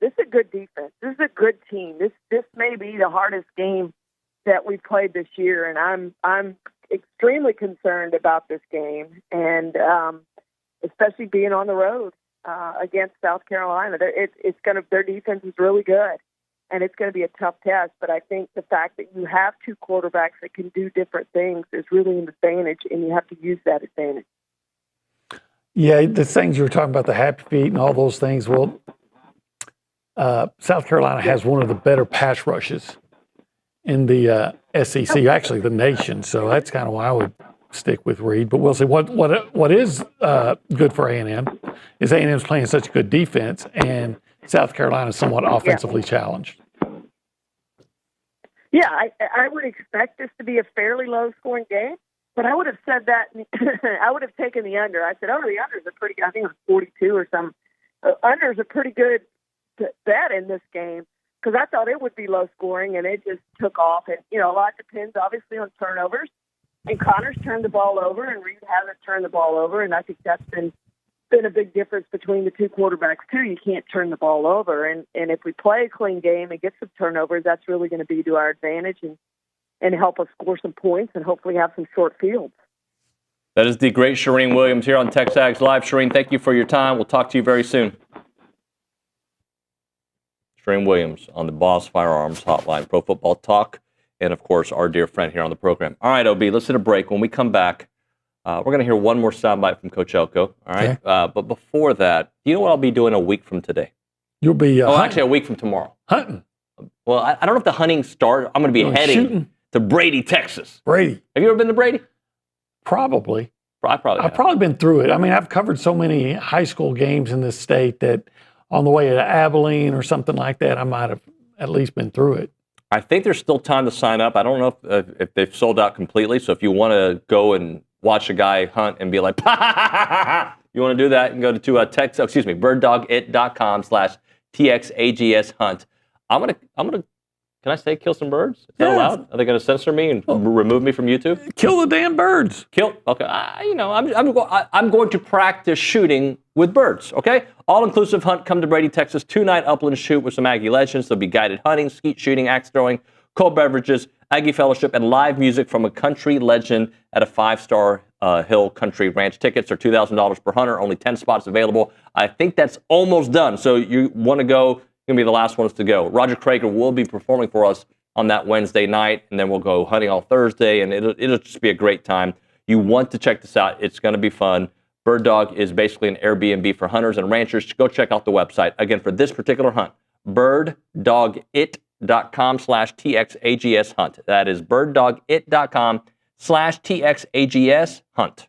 M: this is a good defense. This is a good team. This may be the hardest game that we've played this year, and I'm extremely concerned about this game. And especially being on the road against South Carolina. Their defense is really good, and it's going to be a tough test. But I think the fact that you have two quarterbacks that can do different things is really an advantage, and you have to use that advantage.
G: Yeah, the things you were talking about, the happy feet and all those things. Well, South Carolina has one of the better pass rushes in the SEC, actually the nation. So that's kind of why I would stick with Reed, but we'll see. What is good for A&M is A&M's playing such good defense, and South Carolina is somewhat offensively challenged.
M: Yeah, I would expect this to be a fairly low-scoring game, but I would have said that. I would have taken the under. I said, the unders are pretty. I think it was 42 or something. Unders are pretty good bet in this game, because I thought it would be low-scoring, and it just took off. And a lot depends, obviously, on turnovers. And Connor's turned the ball over, and Reed hasn't turned the ball over, and I think that's been a big difference between the two quarterbacks, too. You can't turn the ball over, and if we play a clean game and get some turnovers, that's really going to be to our advantage and help us score some points and hopefully have some short fields.
F: That is the great Charean Williams here on TexAgs Live. Charean, thank you for your time. We'll talk to you very soon. Charean Williams on the Boss Firearms Hotline, Pro Football Talk. And, of course, our dear friend here on the program. All right, OB, let's hit a break. When we come back, we're going to hear one more soundbite from Coach Elko. All right? Okay. But before that, do you know what I'll be doing a week from today?
G: You'll be
F: actually a week from tomorrow.
G: Hunting.
F: Well, I don't know if the hunting starts. I'm going to be heading to Brady, Texas.
G: Brady.
F: Have you ever been to Brady?
G: Probably.
F: I've
G: probably been through it. I mean, I've covered so many high school games in this state that on the way to Abilene or something like that, I might have at least been through it.
F: I think there's still time to sign up. I don't know if they've sold out completely. So if you want to go and watch a guy hunt and be like, you want to do that, you can go to birddogit.com/TXAGS hunt. I'm gonna. Can I say kill some birds? Is that allowed? Are they going to censor me and remove me from YouTube?
G: Kill the damn birds.
F: Okay. I'm going to practice shooting with birds. Okay. All-inclusive hunt. Come to Brady, Texas. 2-night upland shoot with some Aggie legends. There'll be guided hunting, skeet shooting, axe throwing, cold beverages, Aggie fellowship, and live music from a country legend at a 5-star Hill Country Ranch. Tickets are $2,000 per hunter. Only 10 spots available. I think that's almost done. So you want to go. Going to be the last ones to go. Roger Crager will be performing for us on that Wednesday night, and then we'll go hunting all Thursday, and it'll just be a great time. You want to check this out. It's going to be fun. Bird Dog is basically an Airbnb for hunters and ranchers. Go check out the website. Again, for this particular hunt, birddogit.com/TXAGS hunt. That is birddogit.com/TXAGS hunt.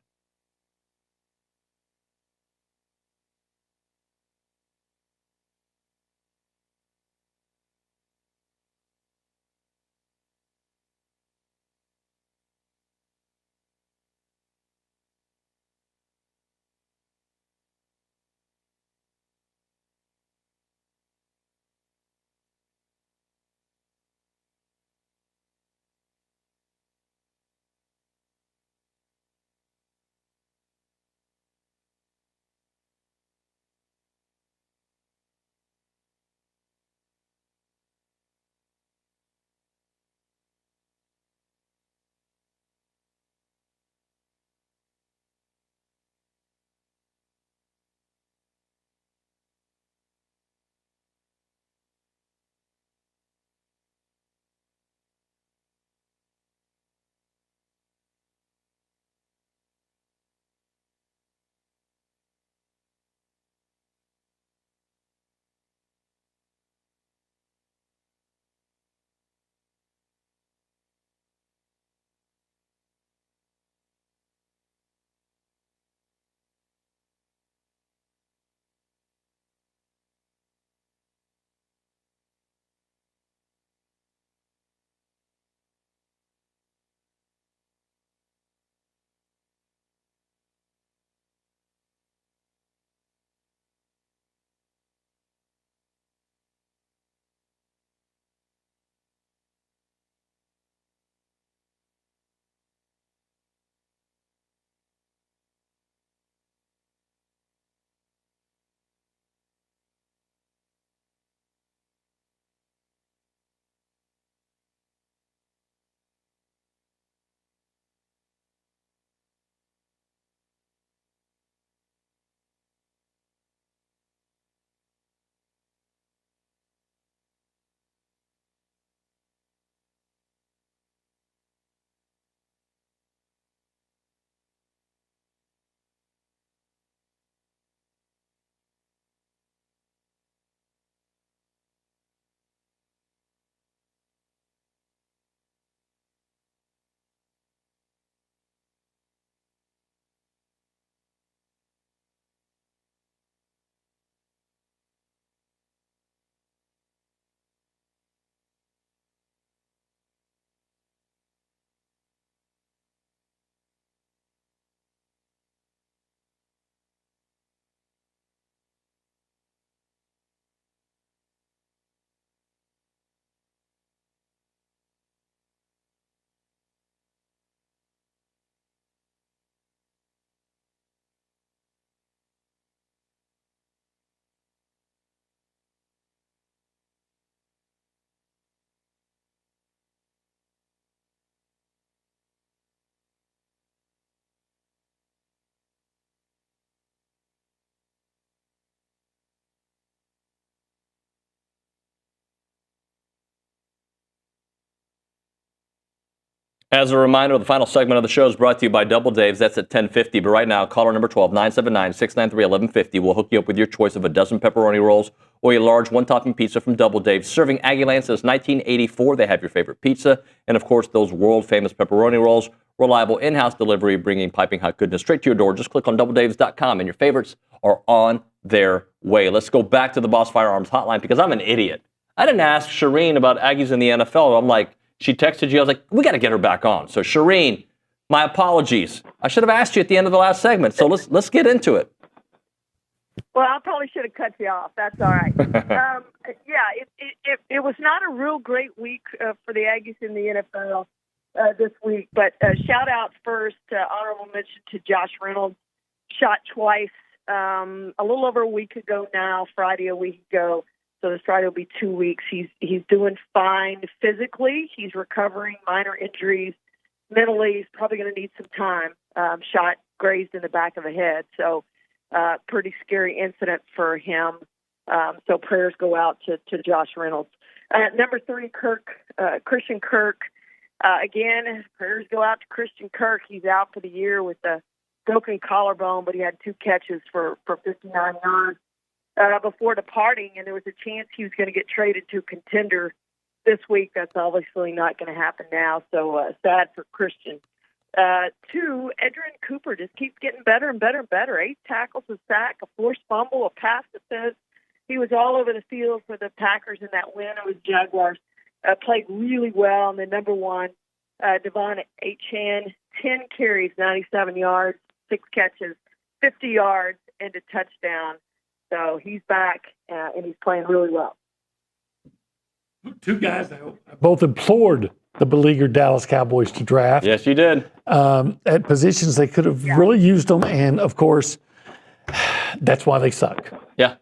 F: As a reminder, the final segment of the show is brought to you by Double Dave's. That's at 10:50. But right now, caller number 12, 979-693-1150. We'll hook you up with your choice of a dozen pepperoni rolls or a large one-topping pizza from Double Dave's. Serving Aggie Land since 1984. They have your favorite pizza and, of course, those world-famous pepperoni rolls reliable in-house delivery, bringing piping hot goodness straight to your door. Just click on doubledaves.com and your favorites are on their way. Let's go back to the Boss Firearms hotline because I'm an idiot. I didn't ask Charean about Aggies in the NFL. I'm like, she texted you. I was like, we got to get her back on. So Charean, my apologies. I should have asked you at the end of the last segment. So let's get into it.
M: Well, I probably should have cut you off. That's all right. It was not a real great week for the Aggies in the NFL this week. But shout out first, honorable mention to Josh Reynolds. Shot twice a little over a week ago now, Friday a week ago. So this Friday will be 2 weeks. He's doing fine physically. He's recovering minor injuries. Mentally, he's probably going to need some time. Shot grazed in the back of the head. So pretty scary incident for him. So prayers go out to Josh Reynolds. Number 3, Christian Kirk. Again, prayers go out to Christian Kirk. He's out for the year with a broken collarbone, but he had 2 catches for 59 yards before departing, and there was a chance he was going to get traded to a contender this week. That's obviously not going to happen now, so sad for Christian. 2, Edgerrin Cooper just keeps getting better and better and better. 8 tackles, a sack, a forced fumble, a pass defense. He was all over the field for the Packers in that win over the Jaguars. Played really well. And then number 1, Devon Achane, 10 carries, 97 yards, 6 catches, 50 yards, and a touchdown. So he's back, and he's playing really well.
G: 2 guys that both implored the beleaguered Dallas Cowboys to draft.
F: Yes, you did.
G: At positions they could have really used them, and, of course, that's why they suck.
F: Yeah.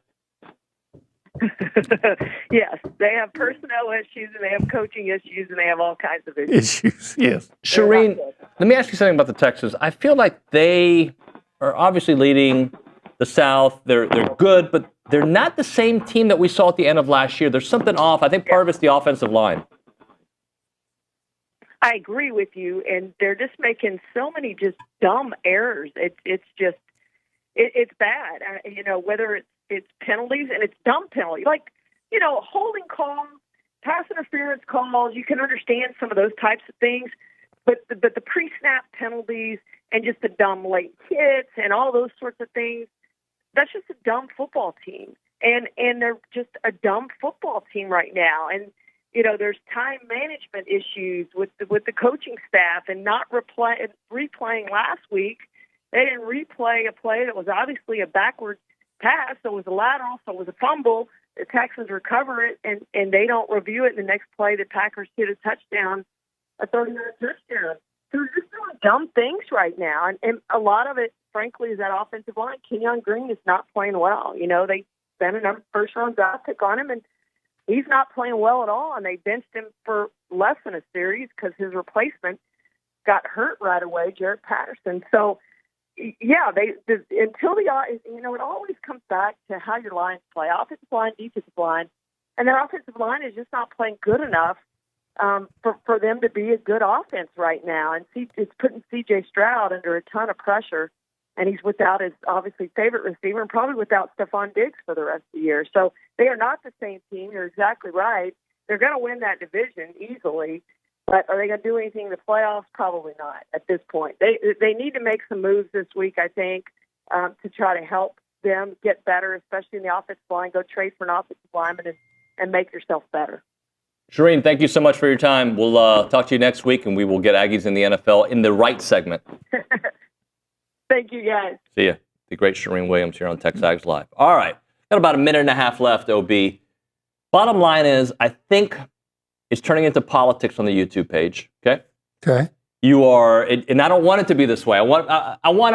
M: Yes, they have personnel issues, and they have coaching issues, and they have all kinds of issues.
G: Yes.
F: Charean, let me ask you something about the Texans. I feel like they are obviously leading the South. They're good, but they're not the same team that we saw at the end of last year. There's something off. I think part of it's the offensive line.
M: I agree with you, and they're just making so many just dumb errors. It's bad. Whether it's penalties, and it's dumb penalties. Like, holding calls, pass interference calls, you can understand some of those types of things, but the pre-snap penalties and just the dumb late hits and all those sorts of things, that's just a dumb football team. And they're just a dumb football team right now. And, there's time management issues with the coaching staff and not replaying last week. They didn't replay a play that was obviously a backward pass, so it was a lateral, so it was a fumble. The Texans recover it, and they don't review it. In the next play, the Packers hit a touchdown, a 30-yard touchdown. So they're just doing dumb things right now, and a lot of it, frankly, is that offensive line. Kenyon Green is not playing well. They spent a first-round draft pick on him, and he's not playing well at all, and they benched him for less than a series because his replacement got hurt right away, Jared Patterson. So, yeah, it always comes back to how your lines play, offensive line, defensive line, and their offensive line is just not playing good enough for them to be a good offense right now. And it's putting C.J. Stroud under a ton of pressure, and he's without his obviously favorite receiver and probably without Stephon Diggs for the rest of the year. So they are not the same team. You're exactly right. They're going to win that division easily. But are they going to do anything in the playoffs? Probably not at this point. They need to make some moves this week, I think, to try to help them get better, especially in the offensive line. Go trade for an offensive lineman and make yourself better.
F: Charean, thank you so much for your time. We'll talk to you next week, and we will get Aggies in the NFL in the right segment.
M: Thank you, guys.
F: See ya. The great Charean Williams here on TexAgs Live. All right. Got about a minute and a half left, OB. Bottom line is, I think it's turning into politics on the YouTube page, okay?
G: Okay.
F: You are, and I don't want it to be this way. I want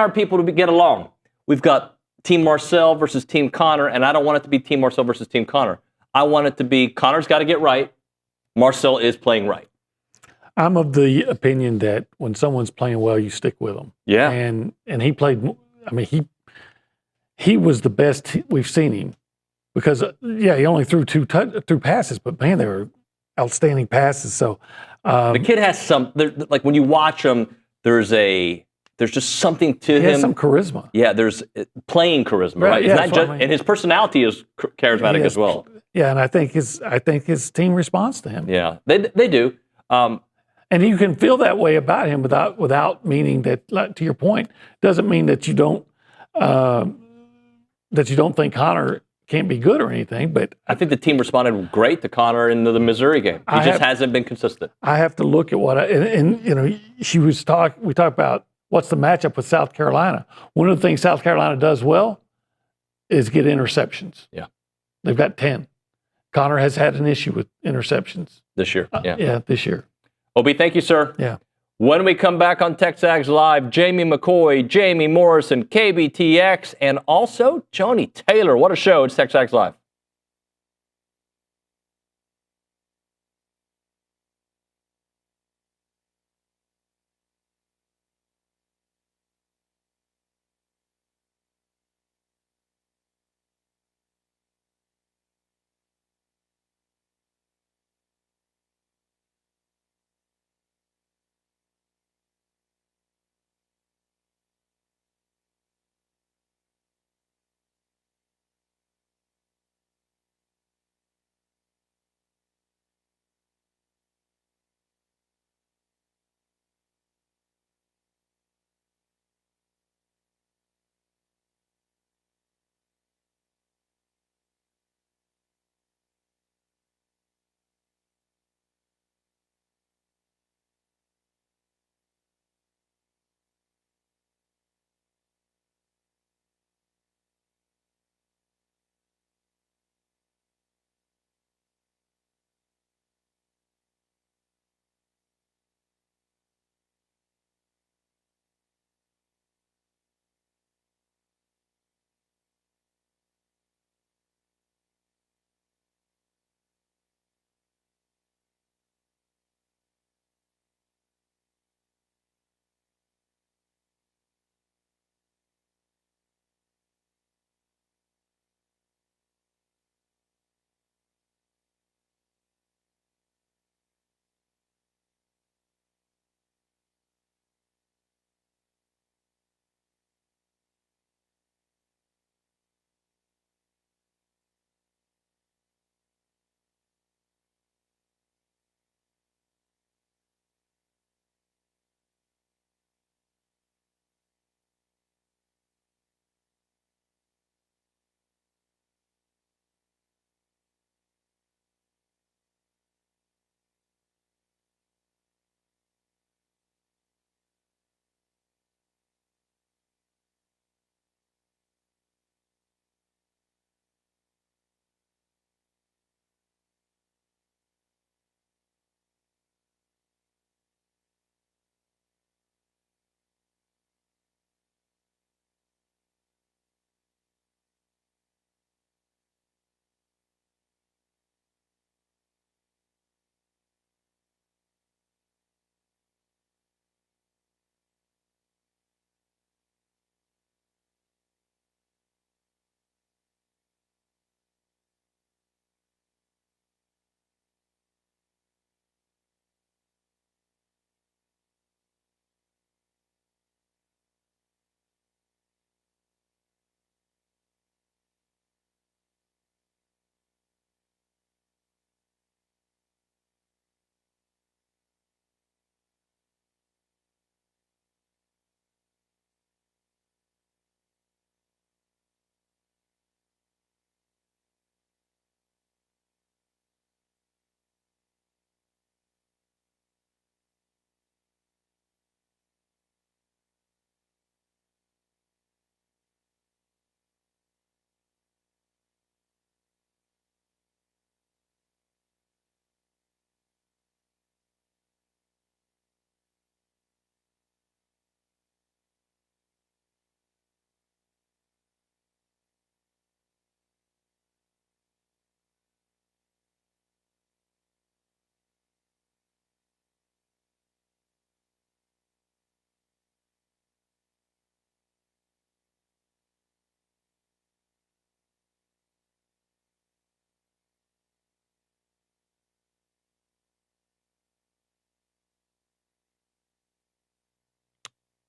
F: our people to get along. We've got Team Marcel versus Team Connor, and I don't want it to be Team Marcel versus Team Connor. I want it to be Connor's got to get right. Marcel is playing right.
G: I'm of the opinion that when someone's playing well, you stick with them.
F: Yeah.
G: And he played, he was the best we've seen him because, he only threw two passes, but man, they were outstanding passes. So
F: the kid has like when you watch him, there's just something to him.
G: He has some charisma.
F: Yeah, there's playing charisma, right?
G: Yeah,
F: and his personality is charismatic as well.
G: Yeah, and I think his team responds to him.
F: Yeah, they do.
G: And you can feel that way about him without meaning that, like, to your point, doesn't mean that you don't think Connor can't be good or anything. But
F: I think the team responded great to Connor in the Missouri game. He just hasn't been consistent.
G: I have to look at what we talked about what's the matchup with South Carolina. One of the things South Carolina does well is get interceptions.
F: Yeah.
G: They've got 10. Connor has had an issue with interceptions.
F: This year.
G: Yeah, this year.
F: Obi, thank you, sir.
G: Yeah.
F: When we come back on TexAgs Live, Jamie McCoy, Jamie Morrison, KBTX, and also Joni Taylor. What a show. It's TexAgs Live.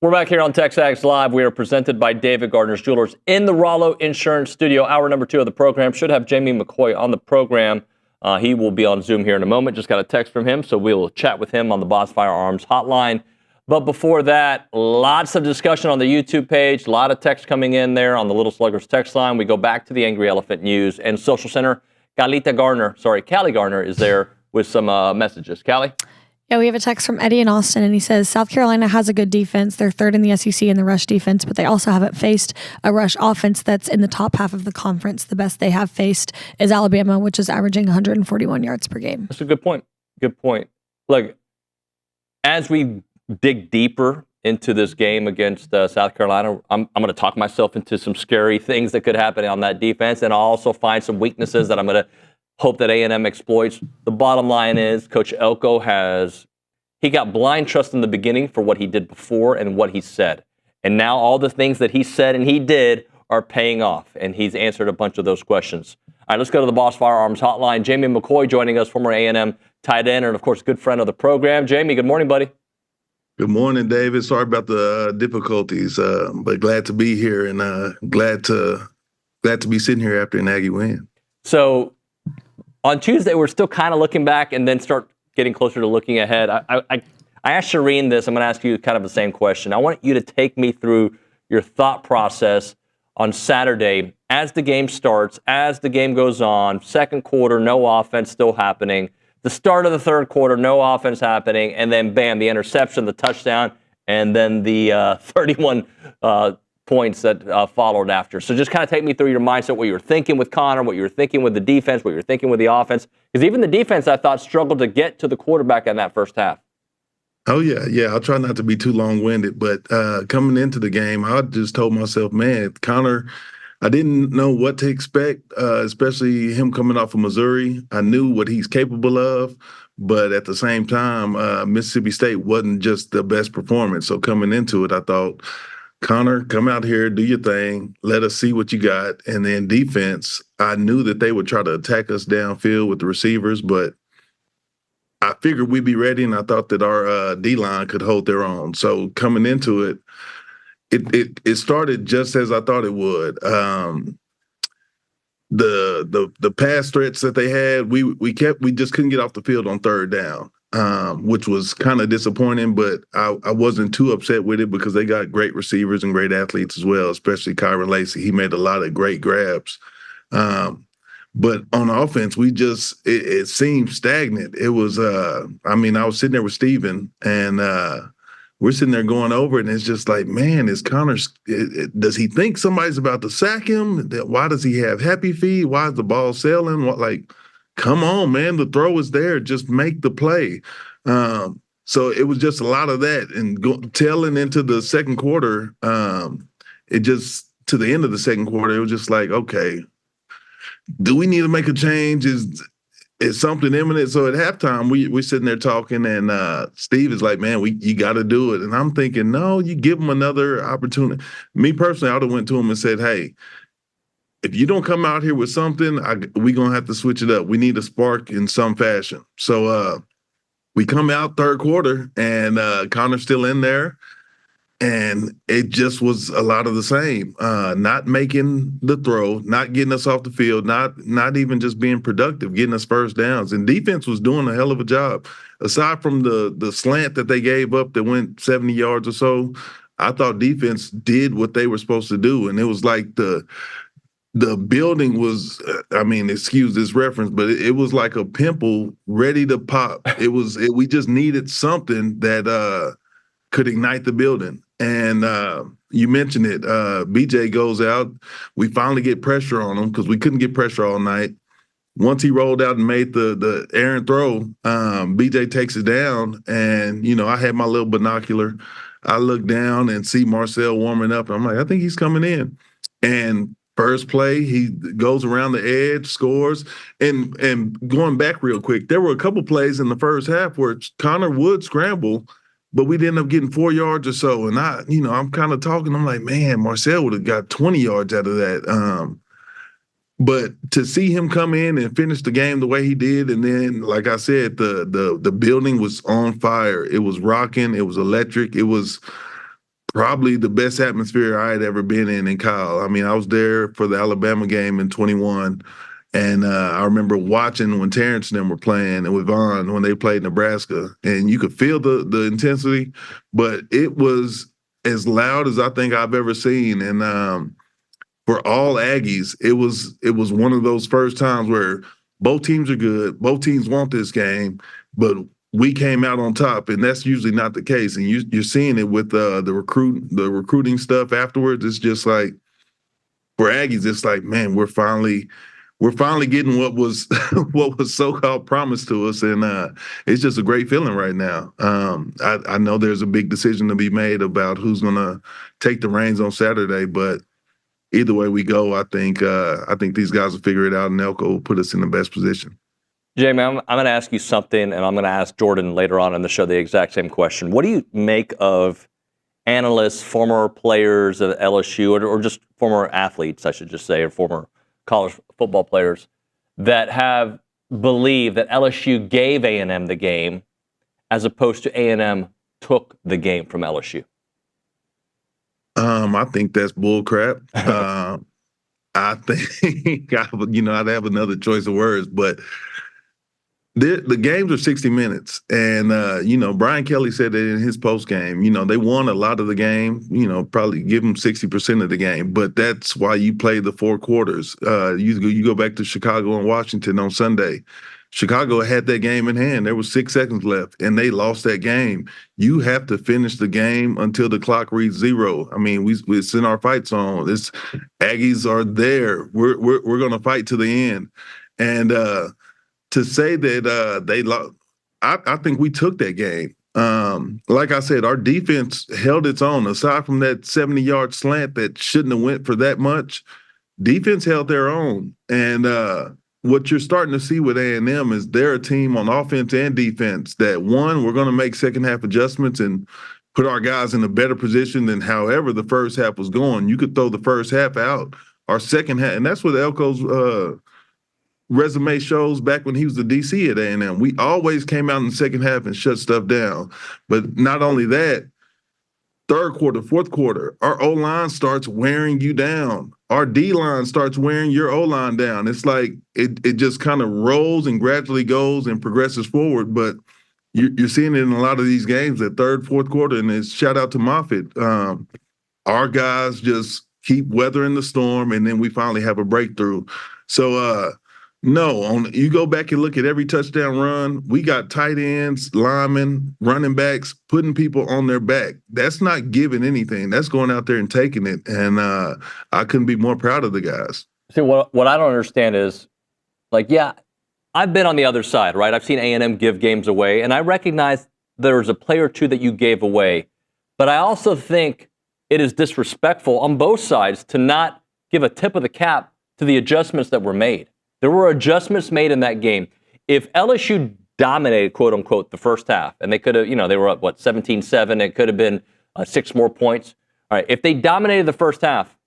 F: We're back here on TexAgs Live. We are presented by David Gardner's Jewelers in the Rollo Insurance Studio. Hour number 2 of the program should have Jamie McCoy on the program He will be on Zoom here in a moment. Just got a text from him, so we will chat with him on the Boss Firearms hotline. But before that, lots of discussion on the YouTube page, a lot of text coming in there on the Little Sluggers text line. We go back to the Angry Elephant News and Social Center. Callie Garner is there with some messages. Callie?
K: Yeah, we have a text from Eddie in Austin, and he says, South Carolina has a good defense. They're third in the SEC in the rush defense, but they also haven't faced a rush offense that's in the top half of the conference. The best they have faced is Alabama, which is averaging 141 yards per game.
F: That's a good point. Good point. Look, as we dig deeper into this game against South Carolina, I'm going to talk myself into some scary things that could happen on that defense, and I'll also find some weaknesses that I'm going to hope that A&M exploits. The bottom line is Coach Elko he got blind trust in the beginning for what he did before and what he said. And now all the things that he said and he did are paying off, and he's answered a bunch of those questions. All right, let's go to the Boss Firearms hotline. Jamie McCoy joining us, former A&M tight end and, of course, good friend of the program. Jamie, good morning, buddy.
N: Good morning, David. Sorry about the difficulties, but glad to be here and glad to be sitting here after an Aggie win.
F: So on Tuesday, we're still kind of looking back and then start getting closer to looking ahead. I asked Charean this. I'm going to ask you kind of the same question. I want you to take me through your thought process on Saturday as the game starts, as the game goes on, second quarter, no offense still happening. The start of the third quarter, no offense happening, and then bam, the interception, the touchdown, and then the 31 points that followed after. So just kind of take me through your mindset, what you were thinking with Connor, what you were thinking with the defense, what you were thinking with the offense. Because even the defense, I thought, struggled to get to the quarterback in that first half.
N: Oh, yeah. I'll try not to be too long-winded, but coming into the game, I just told myself, man, Connor, I didn't know what to expect, especially him coming off of Missouri. I knew what he's capable of, but at the same time, Mississippi State wasn't just the best performance. So coming into it, I thought, Connor, come out here, do your thing, let us see what you got. And then defense, I knew that they would try to attack us downfield with the receivers, but I figured we'd be ready, and I thought that our D-line could hold their own. So coming into it, it started just as I thought it would. The pass threats that they had, we just couldn't get off the field on third down, which was kind of disappointing, but I wasn't too upset with it because they got great receivers and great athletes as well, especially Kyron Lacey. He made a lot of great grabs. But on offense, it seemed stagnant. It was, I was sitting there with Steven, and we're sitting there going over it, and it's just like, man, is Connor, does he think somebody's about to sack him? Why does he have happy feet? Why is the ball sailing? Come on, man, the throw is there. Just make the play. So it was just a lot of that. And tailing into the second quarter, to the end of the second quarter, it was just like, okay, do we need to make a change? Is something imminent? So at halftime, we're sitting there talking, and Steve is like, man, you got to do it. And I'm thinking, no, you give him another opportunity. Me personally, I would have went to him and said, hey, if you don't come out here with something, we're going to have to switch it up. We need a spark in some fashion. So we come out third quarter, and Connor's still in there. And it just was a lot of the same, not making the throw, not getting us off the field, not even just being productive, getting us first downs. And defense was doing a hell of a job. Aside from the slant that they gave up that went 70 yards or so, I thought defense did what they were supposed to do. And it was like the building was, excuse this reference, but it was like a pimple ready to pop. We just needed something that could ignite the building. And you mentioned it. BJ goes out. We finally get pressure on him because we couldn't get pressure all night. Once he rolled out and made the errant throw, BJ takes it down. And, I had my little binocular. I look down and see Marcel warming up. I'm like, I think he's coming in. And first play, he goes around the edge, scores. And going back real quick, there were a couple plays in the first half where Connor would scramble, but we'd end up getting 4 yards or so. And I'm kind of talking. I'm like, man, Marcel would have got 20 yards out of that. But to see him come in and finish the game the way he did, and then, like I said, the building was on fire. It was rocking. It was electric. It was probably the best atmosphere I had ever been in Kyle. I was there for the Alabama game in 21. And I remember watching when Terrence and them were playing and with Vaughn when they played Nebraska, and you could feel the intensity, but it was as loud as I think I've ever seen. And for all Aggies, it was one of those first times where both teams are good, both teams want this game, but we came out on top, and that's usually not the case. And you're seeing it with the recruiting stuff afterwards. It's just like for Aggies, it's like, man, we're finally getting what was what was so-called promised to us, and it's just a great feeling right now. I know there's a big decision to be made about who's going to take the reins on Saturday, but either way we go, I think these guys will figure it out, and Elko will put us in the best position.
F: Jamie, I'm going to ask you something, and I'm going to ask Jordan later on in the show the exact same question. What do you make of analysts, former players at LSU, or just former athletes, I should just say, or former college football players that have believed that LSU gave A&M the game as opposed to A&M took the game from LSU?
N: I think that's bull crap. I think I'd have another choice of words, but the games are 60 minutes. And, Brian Kelly said that in his post game, they won a lot of the game, probably give them 60% of the game. But that's why you play the 4 quarters. You go back to Chicago and Washington on Sunday. Chicago had that game in hand. There was 6 seconds left, and they lost that game. You have to finish the game until the clock reads 0. I mean, we send our fights on. Aggies are there. We're going to fight to the end. And to say that they lost, I think we took that game. Like I said, our defense held its own. Aside from that 70-yard slant that shouldn't have went for that much, defense held their own. And what you're starting to see with A&M is they're a team on offense and defense that, one, we're going to make second-half adjustments and put our guys in a better position than however the first half was going. You could throw the first half out. Our second half, and that's what Elko's resume shows back when he was the DC at A&M. We always came out in the second half and shut stuff down. But not only that, third quarter, fourth quarter, our O-line starts wearing you down. Our D-line starts wearing your O-line down. It's like it just kind of rolls and gradually goes and progresses forward. But you're seeing it in a lot of these games, that third, fourth quarter, and it's shout out to Moffitt. Our guys just keep weathering the storm, and then we finally have a breakthrough. So, no, you go back and look at every touchdown run, we got tight ends, linemen, running backs, putting people on their back. That's not giving anything. That's going out there and taking it. And I couldn't be more proud of the guys.
F: See, what I don't understand is, I've been on the other side, right? I've seen A&M give games away, and I recognize there's a play or two that you gave away. But I also think it is disrespectful on both sides to not give a tip of the cap to the adjustments that were made. There were adjustments made in that game. If LSU dominated, quote unquote, the first half, and they could have, they were up, 17-7, it could have been 6 more points. All right, if they dominated the first half,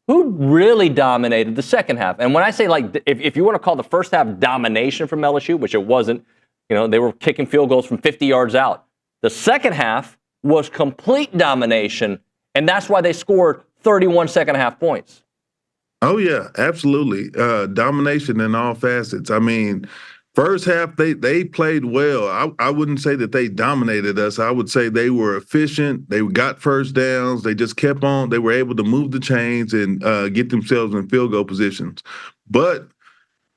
F: who really dominated the second half? And when I say, if you want to call the first half domination from LSU, which it wasn't, they were kicking field goals from 50 yards out. The second half was complete domination, and that's why they scored 31 second half points.
N: Oh, yeah, absolutely. Domination in all facets. I mean, first half, they played well. I wouldn't say that they dominated us. I would say they were efficient. They got first downs. They just kept on. They were able to move the chains and get themselves in field goal positions. But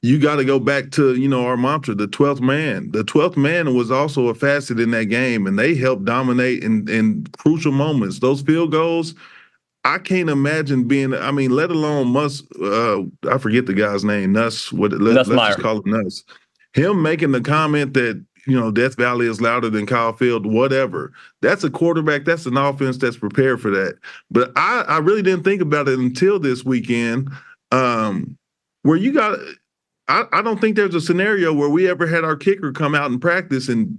N: you got to go back to, our mantra, the 12th man. The 12th man was also a facet in that game, and they helped dominate in crucial moments. Those field goals, I can't imagine being, let alone I forget the guy's name, let's just call him Nuss. Him making the comment that, Death Valley is louder than Kyle Field, whatever. That's a quarterback, that's an offense that's prepared for that. But I really didn't think about it until this weekend, where you got, I don't think there's a scenario where we ever had our kicker come out in practice and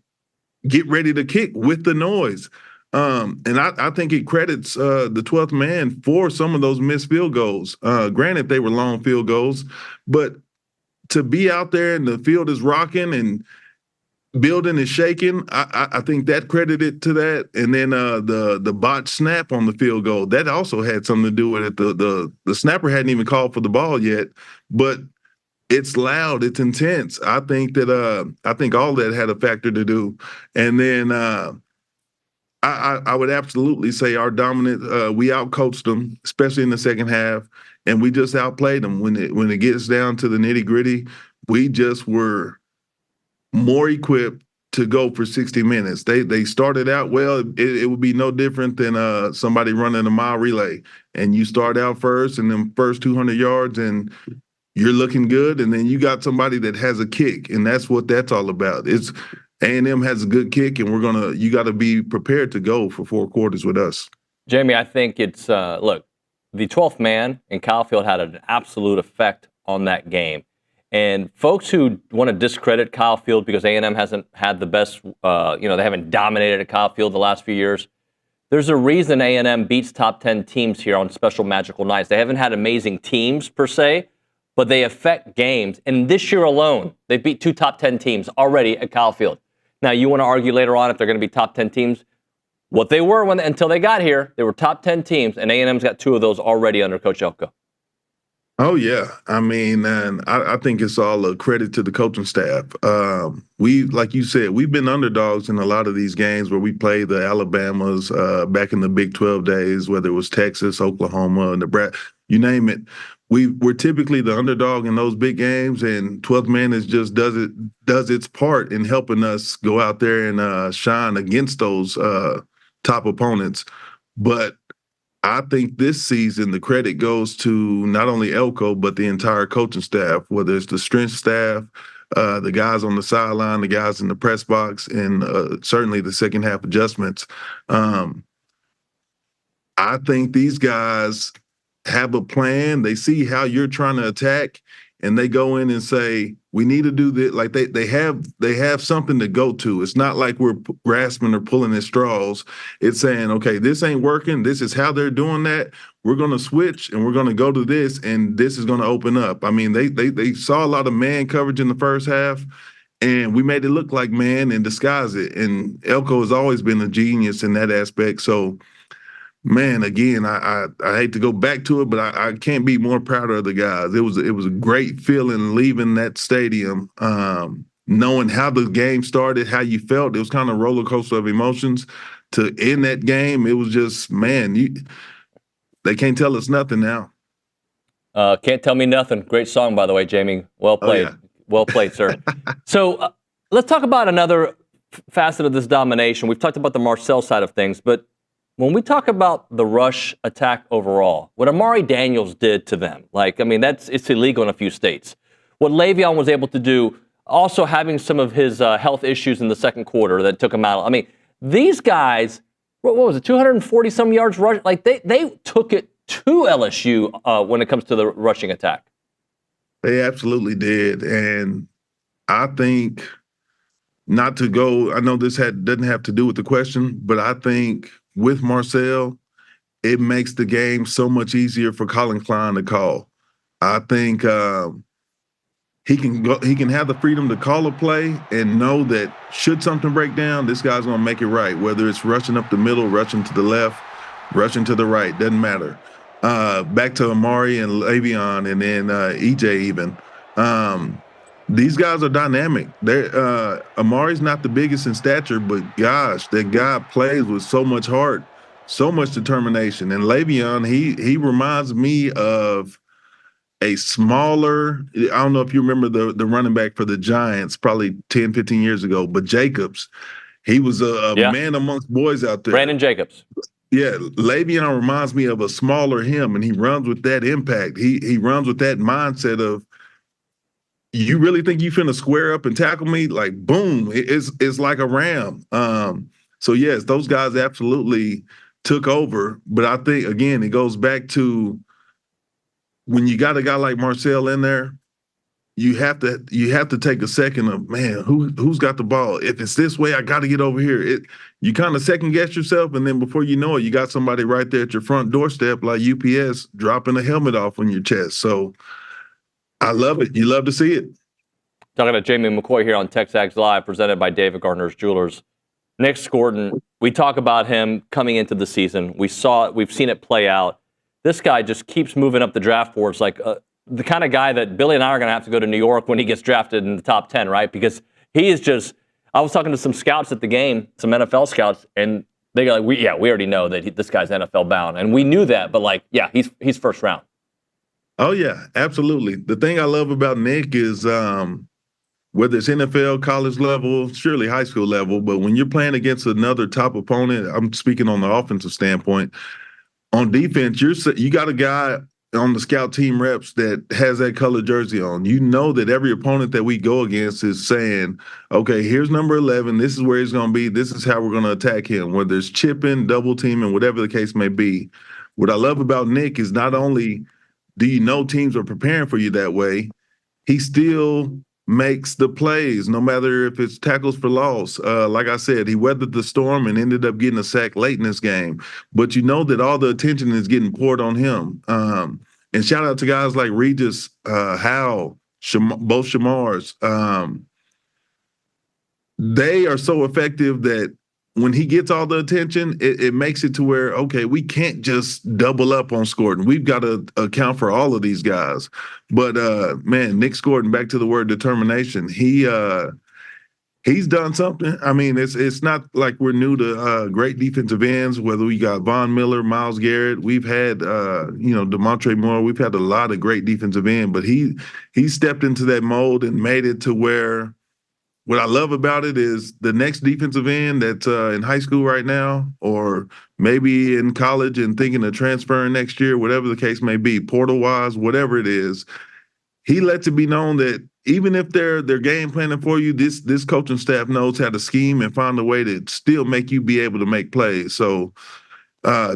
N: get ready to kick with the noise. And I think it credits the 12th man for some of those missed field goals. Granted, they were long field goals, but to be out there and the field is rocking and building is shaking, I think that credited to that. And then the botched snap on the field goal, that also had something to do with it. The snapper hadn't even called for the ball yet, but it's loud, it's intense. I think all that had a factor to do. And then I would absolutely say our dominant, we outcoached them, especially in the second half, and we just outplayed them. When it gets down to the nitty-gritty, we just were more equipped to go for 60 minutes. They started out well. It would be no different than somebody running a mile relay. And you start out first and then first 200 yards and you're looking good, and then you got somebody that has a kick, and that's what that's all about. It's A&M has a good kick, and you got to be prepared to go for 4 quarters with us.
F: Jamie, I think it's look, the 12th man in Kyle Field had an absolute effect on that game. And folks who want to discredit Kyle Field because A&M hasn't had the best, they haven't dominated at Kyle Field the last few years. There's a reason A&M beats top 10 teams here on special magical nights. They haven't had amazing teams per se, but they affect games. And this year alone, they beat 2 top 10 teams already at Kyle Field. Now, you want to argue later on if they're going to be top 10 teams. What they were until they got here, they were top 10 teams, and A&M's got 2 of those already under Coach Elko.
N: Oh, yeah. I mean, and I think it's all a credit to the coaching staff. Like you said, we've been underdogs in a lot of these games where we play the Alabamas back in the Big 12 days, whether it was Texas, Oklahoma, Nebraska, you name it. We're typically the underdog in those big games, and 12th man does its part in helping us go out there and shine against those top opponents. But I think this season the credit goes to not only Elko but the entire coaching staff, whether it's the strength staff, the guys on the sideline, the guys in the press box, and certainly the second half adjustments. I think these guys have a plan. They see how you're trying to attack, and they go in and say, we need to do this. Like they have something to go to. It's not like we're grasping or pulling at straws. It's saying, okay, this ain't working. This is how they're doing that. We're going to switch and we're going to go to this, and this is going to open up. I mean, they saw a lot of man coverage in the first half, and we made it look like man and disguise it. And Elko has always been a genius in that aspect. So, man, again, I hate to go back to it, but I can't be more proud of the guys. It was a great feeling leaving that stadium, knowing how the game started, how you felt. It was kind of a roller coaster of emotions. To end that game, it was just, man, they can't tell us nothing now.
F: Can't Tell Me Nothing. Great song, by the way, Jamie. Well played.
N: Oh, yeah.
F: Well played, sir. So let's talk about another facet of this domination. We've talked about the Marcel side of things, but when we talk about the rush attack overall, what Amari Daniels did to them, it's illegal in a few states. What Le'Veon was able to do, also having some of his health issues in the second quarter that took him out. I mean, these guys, what was it, 240-some yards rush? Like, they took it to LSU when it comes to the rushing attack.
N: They absolutely did. And I think, not to go, I know this doesn't have to do with the question, but I think with Marcel, it makes the game so much easier for Colin Klein to call. I think he can have the freedom to call a play and know that should something break down, this guy's going to make it right, whether it's rushing up the middle, rushing to the left, rushing to the right, doesn't matter. Back to Amari and Le'Veon and then EJ even. These guys are dynamic. Amari's not the biggest in stature, but gosh, that guy plays with so much heart, so much determination. And Le'Veon, he reminds me of a smaller, I don't know if you remember the running back for the Giants probably 10, 15 years ago, but Jacobs, he was a man amongst boys out there.
F: Brandon Jacobs.
N: Yeah, Le'Veon reminds me of a smaller him, and he runs with that impact. He runs with that mindset of, you really think you finna square up and tackle me? Like, boom, it's like a ram. So, yes, those guys absolutely took over. But I think, again, it goes back to when you got a guy like Marcel in there, you have to take a second of, man, who's got the ball? If it's this way, I got to get over here. You kind of second guess yourself, and then before you know it, you got somebody right there at your front doorstep like UPS dropping a helmet off on your chest. So, I love it. You love to see it.
F: Talking about Jamie McCoy here on TexAgs Live, presented by David Gardner's Jewelers. Nick Scorton, we talk about him coming into the season. We've seen it play out. This guy just keeps moving up the draft boards like the kind of guy that Billy and I are going to have to go to New York when he gets drafted in the top 10, right? Because he is just, I was talking to some scouts at the game, some NFL scouts, and they go like, we already know that this guy's NFL bound. And we knew that, but like, yeah, he's first round.
N: Oh, yeah, absolutely. The thing I love about Nick is whether it's NFL, college level, surely high school level, but when you're playing against another top opponent, I'm speaking on the offensive standpoint, on defense, you got a guy on the scout team reps that has that color jersey on. You know that every opponent that we go against is saying, okay, here's number 11. This is where he's going to be. This is how we're going to attack him, whether it's chipping, double teaming, whatever the case may be. What I love about Nick is not only do you know teams are preparing for you that way, he still makes the plays, no matter if it's tackles for loss. Like I said, he weathered the storm and ended up getting a sack late in this game. But you know that all the attention is getting poured on him. And shout out to guys like Regis, Howell, both Shamars. They are so effective that when he gets all the attention, it makes it to where, okay, we can't just double up on Scourton. We've got to account for all of these guys. But, man, Nick Scourton, back to the word determination, he's done something. I mean, it's not like we're new to great defensive ends, whether we got Von Miller, Myles Garrett. We've had, DeMontre Moore. We've had a lot of great defensive ends. But he stepped into that mold and made it to where what I love about it is the next defensive end that's in high school right now, or maybe in college and thinking of transferring next year, whatever the case may be, portal-wise, whatever it is, he lets it be known that even if they're game planning for you, this coaching staff knows how to scheme and find a way to still make you be able to make plays. So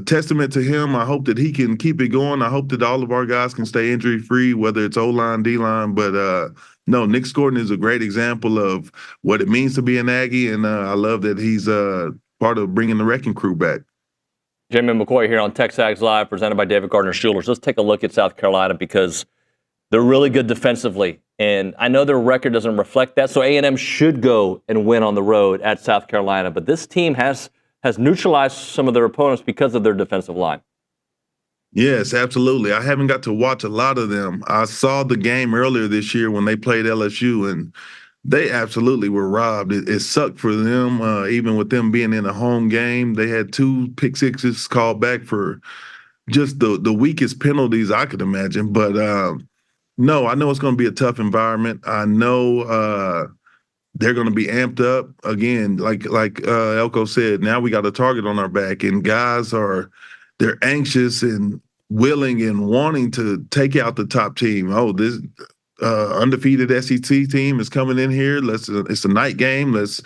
N: testament to him. I hope that he can keep it going. I hope that all of our guys can stay injury-free, whether it's O-line, D-line, but no, Nick Scourton is a great example of what it means to be an Aggie, and I love that he's part of bringing the wrecking crew back.
F: Jamie McCoy here on TexAgs Live, presented by David Gardner Schulers. Let's take a look at South Carolina because they're really good defensively, and I know their record doesn't reflect that, so A&M should go and win on the road at South Carolina, but this team has neutralized some of their opponents because of their defensive line.
N: Yes, absolutely. I haven't got to watch a lot of them. I saw the game earlier this year when they played LSU, and they absolutely were robbed. It sucked for them, even with them being in a home game. They had 2 pick sixes called back for just the weakest penalties I could imagine. But, no, I know it's going to be a tough environment. I know they're going to be amped up. Again, like Elko said, now we got a target on our back, and guys they're anxious and willing and wanting to take out the top team. Oh, this undefeated SEC team is coming in here. It's a night game. Let's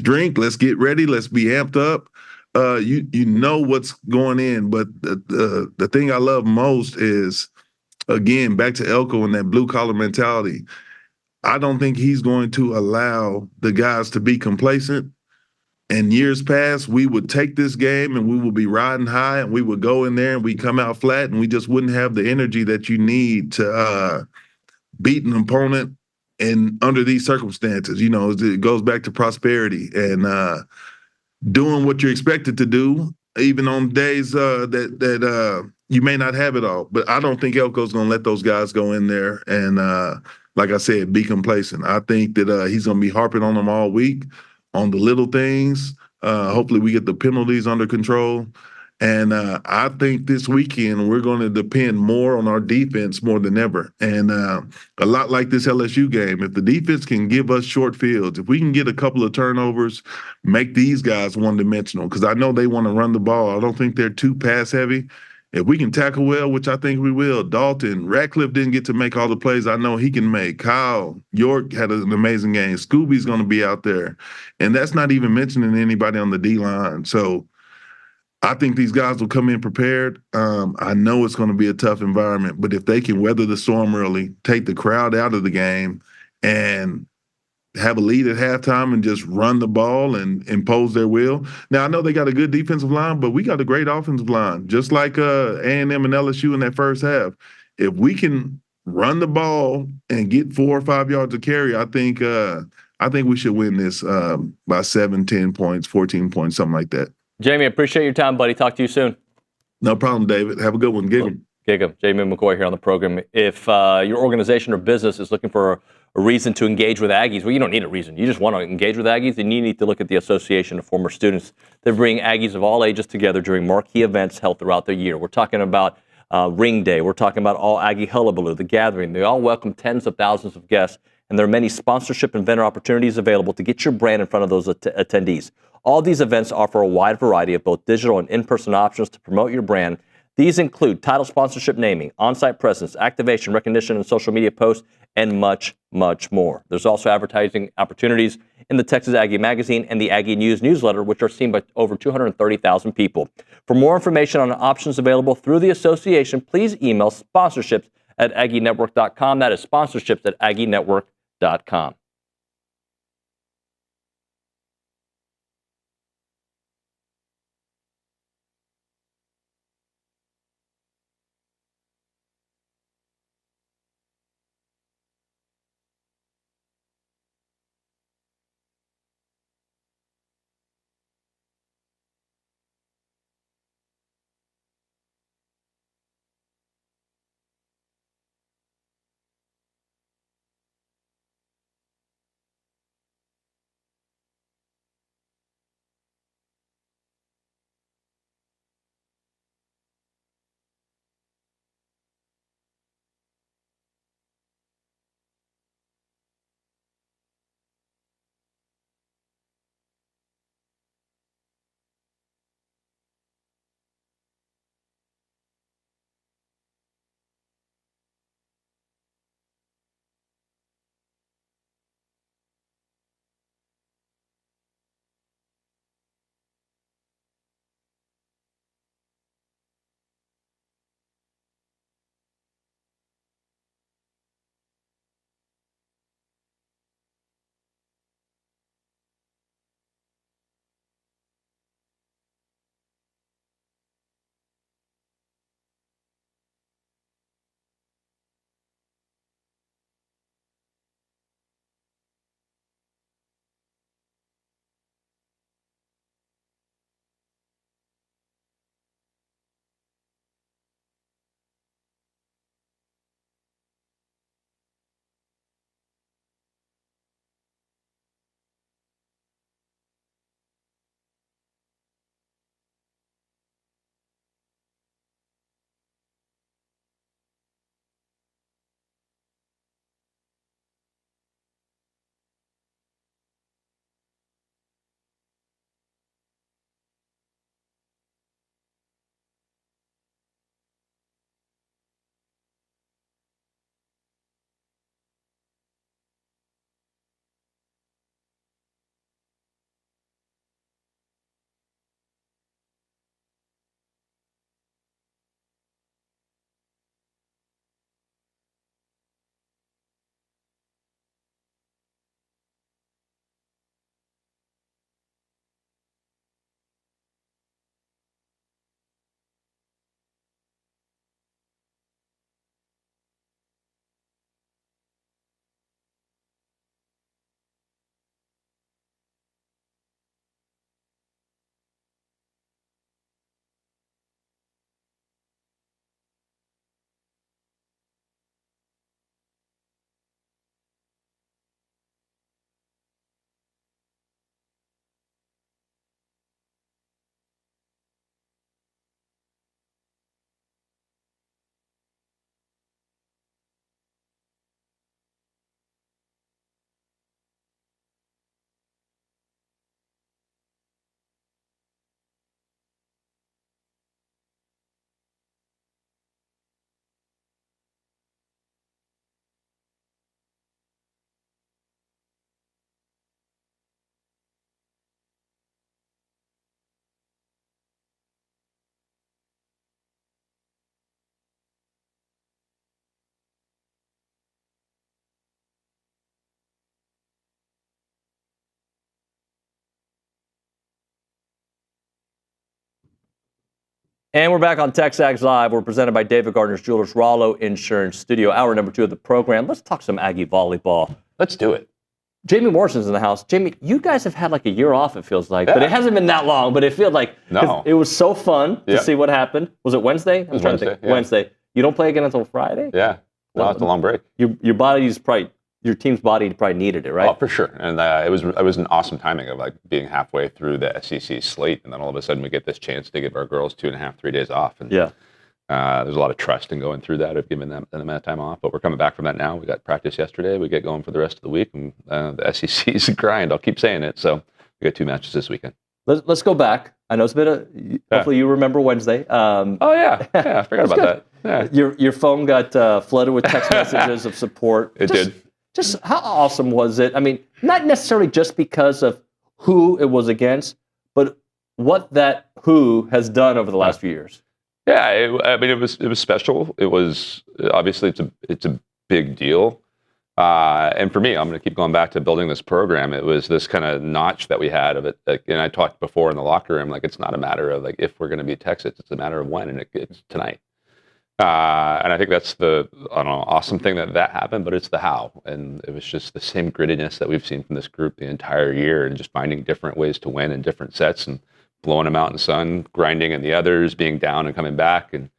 N: drink. Let's get ready. Let's be amped up. You know what's going in. But the thing I love most is, again, back to Elko and that blue collar mentality. I don't think he's going to allow the guys to be complacent. In years past, we would take this game and we would be riding high and we would go in there and we come out flat and we just wouldn't have the energy that you need to beat an opponent under these circumstances. You know, it goes back to prosperity and doing what you're expected to do, even on days that you may not have it all. But I don't think Elko's going to let those guys go in there and, like I said, be complacent. I think that he's going to be harping on them all week, on the little things. Hopefully we get the penalties under control. And I think this weekend we're going to depend more on our defense more than ever. And a lot like this LSU game, if the defense can give us short fields, if we can get a couple of turnovers, make these guys one-dimensional, because I know they want to run the ball. I don't think they're too pass-heavy. If we can tackle well, which I think we will, Dalton, Ratcliffe didn't get to make all the plays I know he can make. Kyle, York had an amazing game. Scooby's going to be out there. And that's not even mentioning anybody on the D-line. So I think these guys will come in prepared. I know it's going to be a tough environment, but if they can weather the storm early, take the crowd out of the game, and have a lead at halftime and just run the ball and impose their will. Now, I know they got a good defensive line, but we got a great offensive line, just like A&M and LSU in that first half. If we can run the ball and get 4 or 5 yards of carry, I think we should win this by 7, 10 points, 14 points, something like that.
F: Jamie, appreciate your time, buddy. Talk to you soon.
N: No problem, David. Have a good one. Gig 'em.
F: Giga, Jamie McCoy here on the program. If your organization or business is looking for a reason to engage with Aggies, well, you don't need a reason. You just want to engage with Aggies, then you need to look at the Association of Former Students. They bring Aggies of all ages together during marquee events held throughout the year. We're talking about Ring Day. We're talking about All Aggie Hullabaloo, The Gathering. They all welcome tens of thousands of guests, and there are many sponsorship and vendor opportunities available to get your brand in front of those attendees. All these events offer a wide variety of both digital and in-person options to promote your brand. These include title sponsorship naming, on-site presence, activation, recognition, and social media posts, and much, much more. There's also advertising opportunities in the Texas Aggie Magazine and the Aggie News newsletter, which are seen by over 230,000 people. For more information on options available through the association, please email sponsorships@aggienetwork.com. That is sponsorships@aggienetwork.com. And we're back on TexAgs Live. We're presented by David Gardner's Jewelers, Rollo Insurance Studio. Hour number 2 of the program. Let's talk some Aggie volleyball.
O: Let's do it.
F: Jamie Morrison's in the house. Jamie, you guys have had like a year off, it feels like. Yeah. But it hasn't been that long, but it feels like it was so fun to see what happened. Was it Wednesday? I'm trying to think. Yeah. Wednesday. You don't play again until Friday?
O: Yeah. Well, it's a long break.
F: Your team's body probably needed it, right?
O: Oh, for sure. And it was an awesome timing of like being halfway through the SEC slate, and then all of a sudden we get this chance to give our girls 2.5, 3 days off. And there's a lot of trust in going through that of giving them an amount of time off. But we're coming back from that now. We got practice yesterday. We get going for the rest of the week, and the SEC is a grind. I'll keep saying it. So we got 2 matches this weekend.
F: Let's go back. I know it's been hopefully you remember Wednesday.
O: I forgot about that. Yeah.
F: Your phone got flooded with text messages of support.
O: It did.
F: Just how awesome was it? I mean, not necessarily just because of who it was against, but what that who has done over the last few years.
O: Yeah, it was special. It was obviously it's a big deal. And for me, I'm going to keep going back to building this program. It was this kind of notch that we had of it. Like, and I talked before in the locker room, like it's not a matter of like if we're going to beat Texas, it's a matter of when, and it's tonight. And I think that's the awesome thing that happened, but it's the how. And it was just the same grittiness that we've seen from this group the entire year, and just finding different ways to win in different sets and blowing them out in the sun, grinding in the others, being down and coming back. And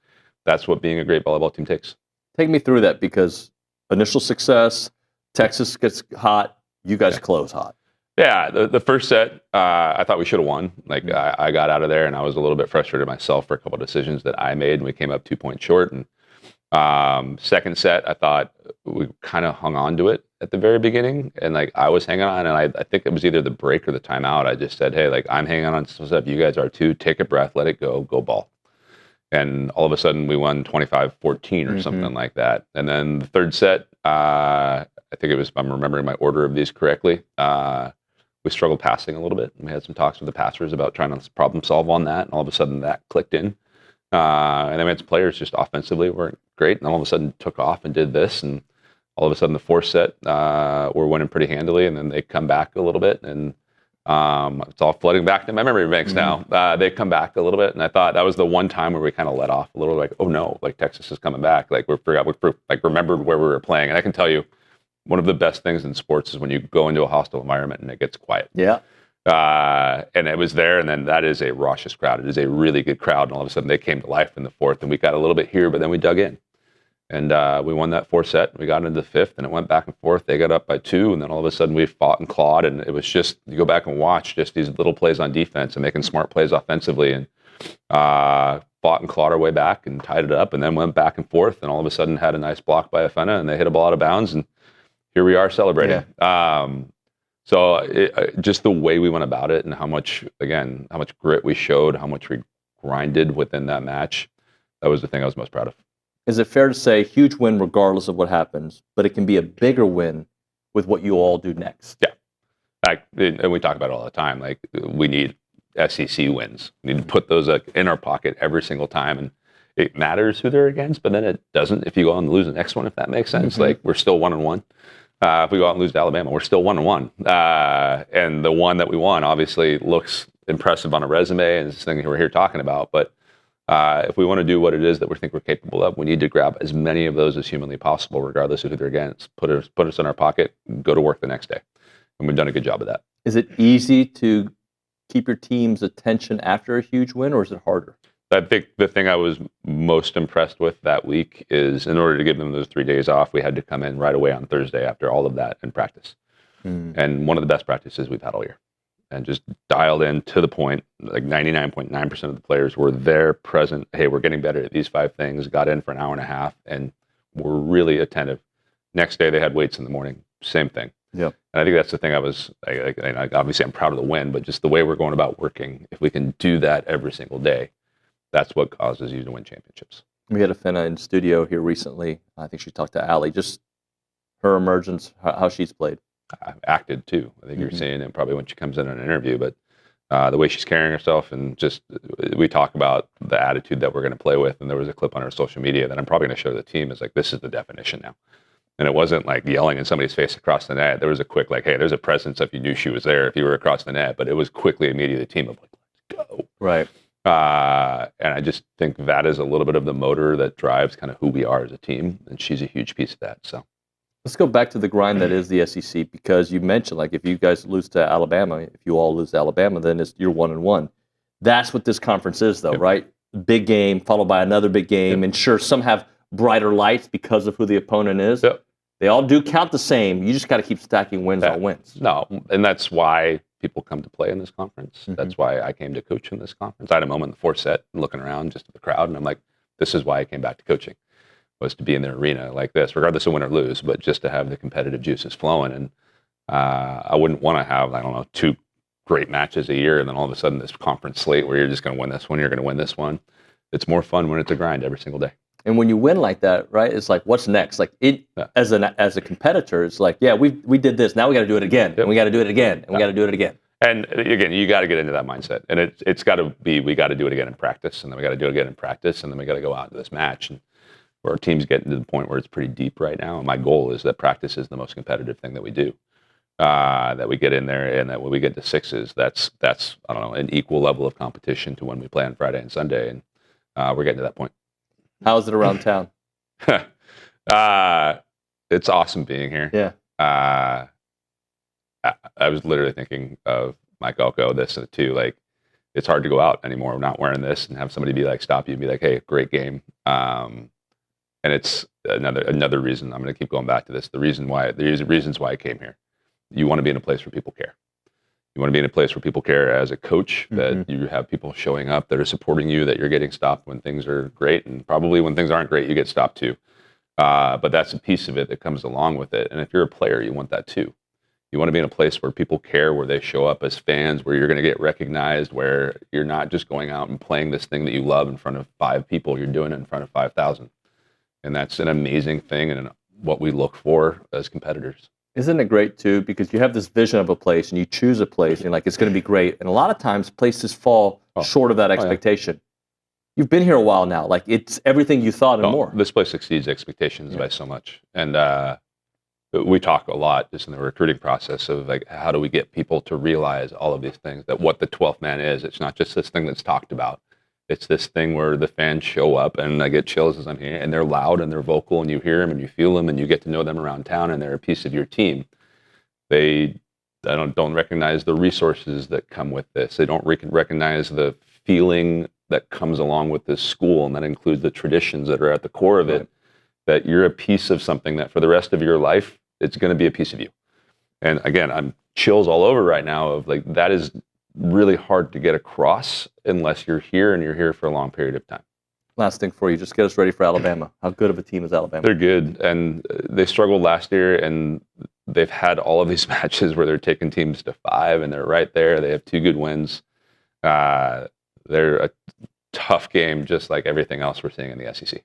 O: that's what being a great volleyball team takes.
F: Take me through that, because initial success, Texas gets hot, you guys close hot.
O: Yeah, the first set, I thought we should have won. Like, I got out of there, and I was a little bit frustrated myself for a couple of decisions that I made, and we came up 2 points short. And second set, I thought we kind of hung on to it at the very beginning, and like I was hanging on, and I think it was either the break or the timeout. I just said, hey, like I'm hanging on to some stuff. You guys are too. Take a breath, let it go ball. And all of a sudden, we won 25-14 or something like that. And then the third set, I think it was, if I'm remembering my order of these correctly, we struggled passing a little bit. We had some talks with the passers about trying to problem solve on that, and all of a sudden that clicked in. And then we had some players just offensively weren't great, and all of a sudden took off and did this, and all of a sudden the fourth set, we're winning pretty handily, and then they come back a little bit, and it's all flooding back to my memory banks now. They come back a little bit, and I thought that was the one time where we kind of let off a little, like, oh no, like Texas is coming back. Like we remembered where we were playing, and I can tell you, one of the best things in sports is when you go into a hostile environment and it gets quiet.
F: Yeah.
O: And it was there, and then that is a raucous crowd. It is a really good crowd, and all of a sudden they came to life in the fourth, and we got a little bit here, but then we dug in. And we won that fourth set. We got into the fifth, and it went back and forth. They got up by 2, and then all of a sudden we fought and clawed, and it was just, you go back and watch just these little plays on defense and making smart plays offensively, and fought and clawed our way back and tied it up, and then went back and forth, and all of a sudden had a nice block by Afena, and they hit a ball out of bounds, and here we are celebrating. Yeah. So just the way we went about it, and how much grit we showed, how much we grinded within that match, that was the thing I was most proud of.
F: Is it fair to say huge win regardless of what happens, but it can be a bigger win with what you all do next?
O: Yeah. And we talk about it all the time. Like, we need SEC wins. We need to put those in our pocket every single time. And it matters who they're against, but then it doesn't if you go out and lose the next one, if that makes sense. Like, we're still 1-1. If we go out and lose to Alabama, we're still 1-1. And the one that we won obviously looks impressive on a resume, and it's this thing we're here talking about. But if we want to do what it is that we think we're capable of, we need to grab as many of those as humanly possible, regardless of who they're against. Put us in our pocket, go to work the next day. And we've done a good job of that.
F: Is it easy to keep your team's attention after a huge win, or is it harder?
O: I think the thing I was most impressed with that week is, in order to give them those 3 days off, we had to come in right away on Thursday after all of that and practice. And one of the best practices we've had all year. And just dialed in to the point, like 99.9% of the players were there, present. Hey, we're getting better at these 5 things. Got in for an hour and a half, and were really attentive. Next day, they had weights in the morning. Same thing.
F: Yeah.
O: And I think that's the thing obviously I'm proud of the win, but just the way we're going about working, if we can do that every single day, that's what causes you to win championships.
F: We had Afena in studio here recently. I think she talked to Allie, just her emergence, how she's played.
O: Acted too. I think you're seeing it probably when she comes in an interview, but the way she's carrying herself, and just, we talk about the attitude that we're going to play with. And there was a clip on her social media that I'm probably going to show the team, is like, this is the definition now. And it wasn't like yelling in somebody's face across the net. There was a quick, like, hey, there's a presence if you knew she was there, if you were across the net, but it was quickly immediately the team of like, let's go.
F: Right.
O: And I just think that is a little bit of the motor that drives kind of who we are as a team. And she's a huge piece of that. So
F: let's go back to the grind that is the SEC, because you mentioned, like, if you guys lose to Alabama, if you all lose to Alabama, then you're 1-1. That's what this conference is, though, right? Big game followed by another big game. And sure, some have brighter lights because of who the opponent is.
O: Yep.
F: They all do count the same. You just got to keep stacking wins on wins.
O: No, and that's why people come to play in this conference. That's why I came to coach in this conference. I had a moment in the fourth set, looking around just at the crowd, and I'm like, this is why I came back to coaching, was to be in the arena like this, regardless of win or lose, but just to have the competitive juices flowing. And I wouldn't want to have, I don't know, 2 great matches a year, and then all of a sudden this conference slate where you're just going to win this one, you're going to win this one. It's more fun when it's a grind every single day.
F: And when you win like that, right, it's like, what's next? Like as a competitor, it's like, yeah, we did this. Now we got to do it again, and we got to do it again, and we got to do it again.
O: And again, you got to get into that mindset, and it's got to be, we got to do it again in practice, and then we got to do it again in practice, and then we got to go out to this match. And where our team's getting to the point where it's pretty deep right now. And my goal is that practice is the most competitive thing that we do. That we get in there, and that when we get to sixes, that's I don't know, an equal level of competition to when we play on Friday and Sunday, and we're getting to that point.
F: How is it around town?
O: It's awesome being here.
F: Yeah.
O: I was literally thinking of Mike Elko, this too. Like, it's hard to go out anymore not wearing this and have somebody be like, stop you and be like, hey, great game. And it's another reason I'm going to keep going back to this. There's reasons why I came here. You want to be in a place where people care. You want to be in a place where people care as a coach, that you have people showing up that are supporting you, that you're getting stopped when things are great, and probably when things aren't great, you get stopped too. But that's a piece of it that comes along with it. And if you're a player, you want that too. You want to be in a place where people care, where they show up as fans, where you're going to get recognized, where you're not just going out and playing this thing that you love in front of 5 people, you're doing it in front of 5,000. And that's an amazing thing, and what we look for as competitors.
F: Isn't it great, too, because you have this vision of a place, and you choose a place, and you're like, it's going to be great. And a lot of times, places fall short of that expectation. You've been here a while now. Like, it's everything you thought and more.
O: This place exceeds expectations by so much. And we talk a lot just in the recruiting process of, like, how do we get people to realize all of these things, that what the 12th man is. It's not just this thing that's talked about. It's this thing where the fans show up, and I get chills as I'm here, and they're loud and they're vocal, and you hear them and you feel them, and you get to know them around town, and they're a piece of your team. They don't recognize the resources that come with this. They don't recognize the feeling that comes along with this school, and that includes the traditions that are at the core of it, that you're a piece of something that for the rest of your life, it's going to be a piece of you. And again, I'm chills all over right now of, like, that is really hard to get across unless you're here and you're here for a long period of time.
F: Last thing for you, just get us ready for Alabama. How good of a team is Alabama?
O: They're good, and they struggled last year, and they've had all of these matches where they're taking teams to 5, and they're right there. They have 2 good wins. They're a tough game, just like everything else we're seeing in the SEC.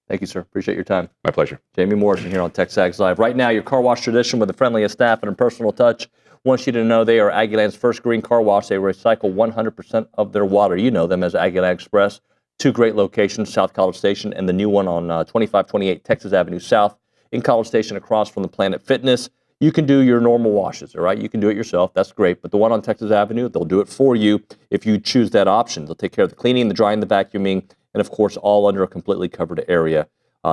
F: Thank you, sir. Appreciate your time.
O: My pleasure.
F: Jamie Morrison here on TexAgs Live. Right now, your car wash tradition with the friendliest staff and a personal touch. Want you to know they are Aggieland's first green car wash. They recycle 100% of their water. You know them as Aggieland Express. 2 great locations, South College Station and the new one on 2528 Texas Avenue South in College Station across from the Planet Fitness. You can do your normal washes, all right? You can do it yourself. That's great. But the one on Texas Avenue, they'll do it for you if you choose that option. They'll take care of the cleaning, the drying, the vacuuming, and, of course, all under a completely covered area.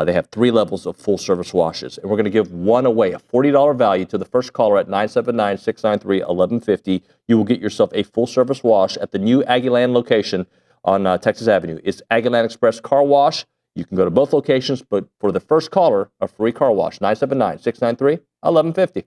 F: They have 3 levels of full-service washes. And we're going to give one away, a $40 value to the first caller at 979-693-1150. You will get yourself a full-service wash at the new Aggieland location on Texas Avenue. It's Aggieland Express Car Wash. You can go to both locations, but for the first caller, a free car wash, 979-693-1150.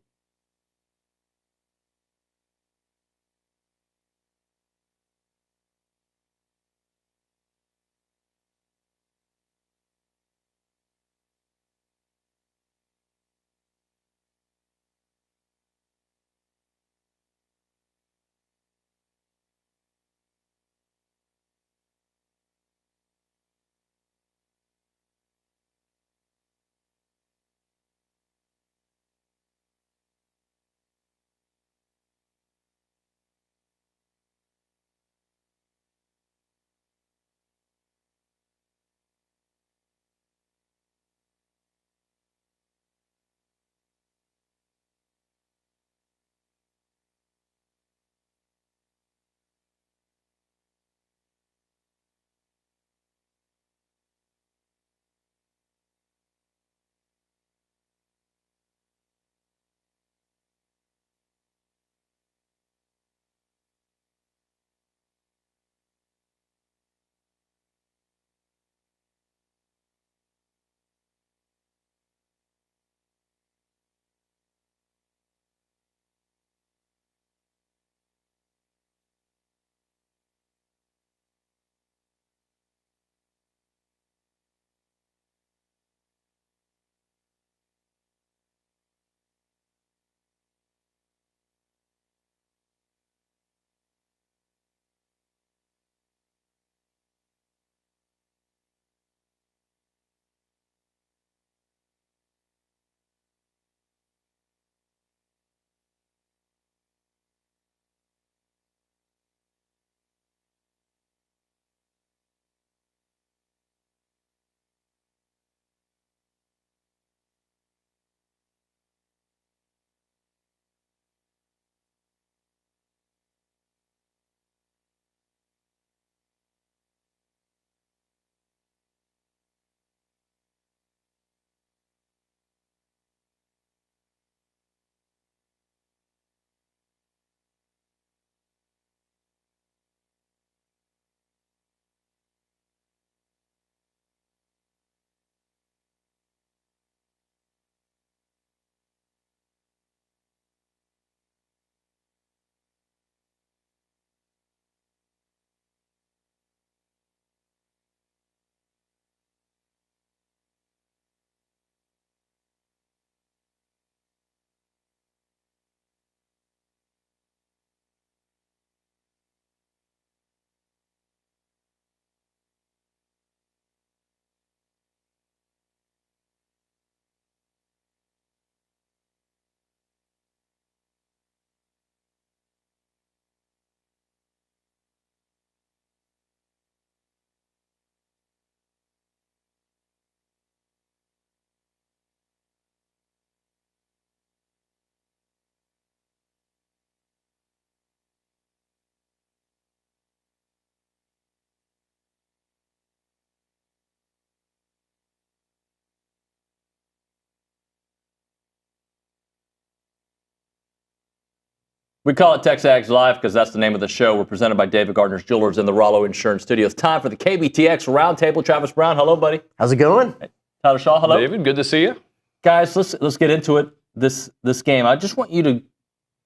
P: We call it TexAgs Live because that's the name of the show. We're presented by David Gardner's Jewelers in the Rollo Insurance Studios. Time for the KBTX Roundtable. Travis Brown, hello, buddy.
Q: How's it going?
P: Tyler Shaw, hello.
O: David, good to see you.
P: Guys, let's get into it. This game. I just want you to,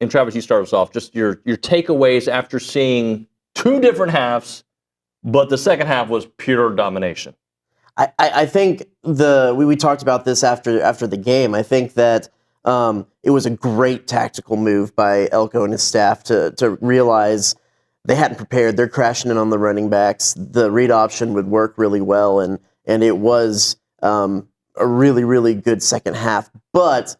P: and Travis, you start us off. Just your takeaways after seeing two different halves, but the second half was pure domination.
Q: I think we talked about this after the game. I think that it was a great tactical move by Elko and his staff to realize they hadn't prepared. They're crashing in on the running backs. The read option would work really well, and it was a really, really good second half. But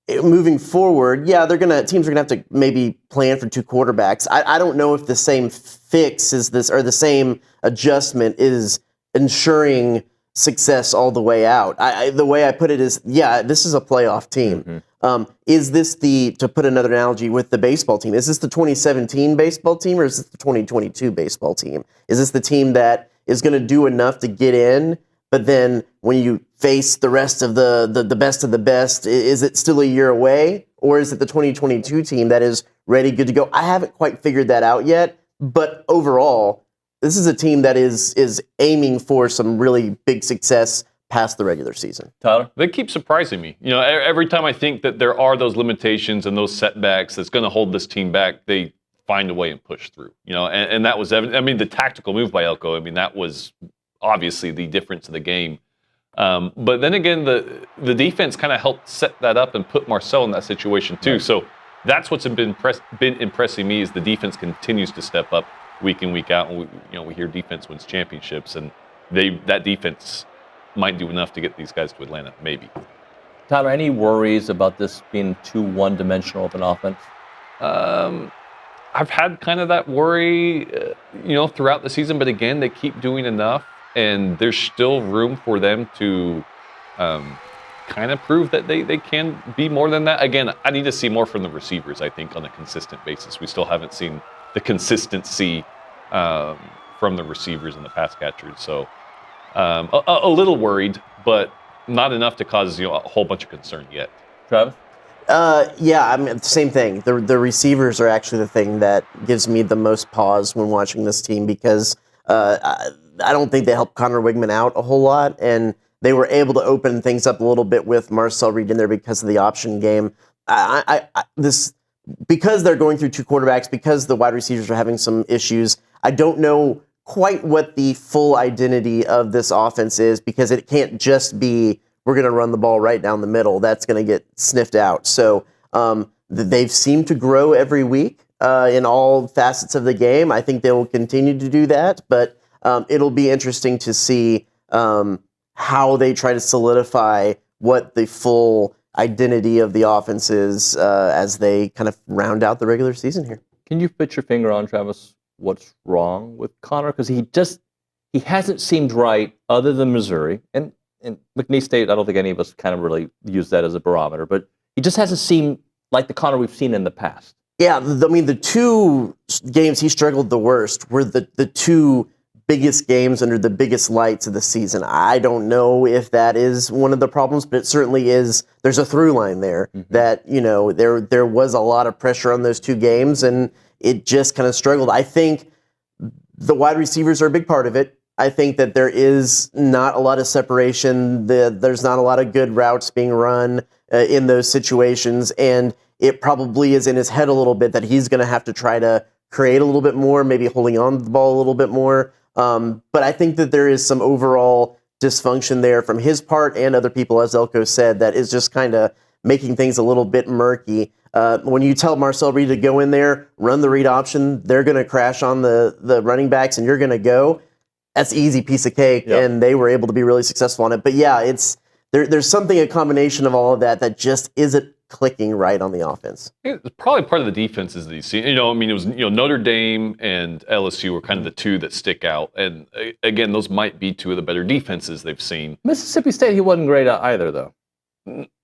Q: moving forward, yeah, teams are gonna have to maybe plan for two quarterbacks. I don't know if the same fix is this or the same adjustment is ensuring success all the way out. The way I put it is, yeah, this is a playoff team. Mm-hmm. Is this to put another analogy with the baseball team, is this the 2017 baseball team or is this the 2022 baseball team? Is this the team that is going to do enough to get in, but then when you face the rest of the best of the best, is it still a year away? Or is it the 2022 team that is ready, good to go? I haven't quite figured that out yet, but overall, this is a team that is aiming for some really big success past the regular season.
P: Tyler?
O: They keep surprising me. You know, every time I think that there are those limitations and those setbacks that's going to hold this team back, they find a way and push through. You know, and that was evident. I mean, the tactical move by Elko, I mean, that was obviously the difference of the game. But then again, the defense kind of helped set that up and put Marcel in that situation too. Right. So that's what's been impressing me is the defense continues to step up week in, week out. And we hear defense wins championships, and that defense might do enough to get these guys to Atlanta, maybe.
P: Tyler, any worries about this being too one-dimensional of an offense?
O: I've had kind of that worry, throughout the season. But again, they keep doing enough, and there's still room for them to kind of prove that they can be more than that. Again, I need to see more from the receivers, I think, on a consistent basis. We still haven't seen the consistency from the receivers and the pass catchers. So a little worried, but not enough to cause a whole bunch of concern yet.
P: Travis?
Q: Yeah, I mean, same thing. The receivers are actually the thing that gives me the most pause when watching this team because I don't think they helped Connor Wigman out a whole lot, and they were able to open things up a little bit with Marcel Reed in there because of the option game. Because they're going through two quarterbacks, because the wide receivers are having some issues, I don't know quite what the full identity of this offense is because it can't just be we're going to run the ball right down the middle. That's going to get sniffed out. So they've seemed to grow every week in all facets of the game. I think they will continue to do that, but it'll be interesting to see how they try to solidify what the full identity of the offense is as they kind of round out the regular season here.
P: Can you put your finger on, Travis, what's wrong with Connor? Because he hasn't seemed right other than Missouri. And McNeese State, I don't think any of us kind of really use that as a barometer, but he just hasn't seemed like the Connor we've seen in the past.
Q: Yeah, the two games he struggled the worst were the two biggest games under the biggest lights of the season. I don't know if that is one of the problems, but it certainly is. There's a through line there that, there was a lot of pressure on those two games and it just kind of struggled. I think the wide receivers are a big part of it. I think that there is not a lot of separation. There's not a lot of good routes being run in those situations. And it probably is in his head a little bit that he's going to have to try to create a little bit more, maybe holding on to the ball a little bit more. But I think that there is some overall dysfunction there from his part and other people, as Elko said, that is just kind of making things a little bit murky. When you tell Marcel Reed to go in there, run the read option, they're going to crash on the running backs and you're going to go. That's an easy piece of cake, and they were able to be really successful on it. But yeah, there's something, a combination of all of that just isn't clicking right on the offense.
O: It's probably part of the defenses that you see. It was Notre Dame and LSU were kind of the two that stick out. And again, those might be two of the better defenses they've seen.
P: Mississippi State, he wasn't great at either, though.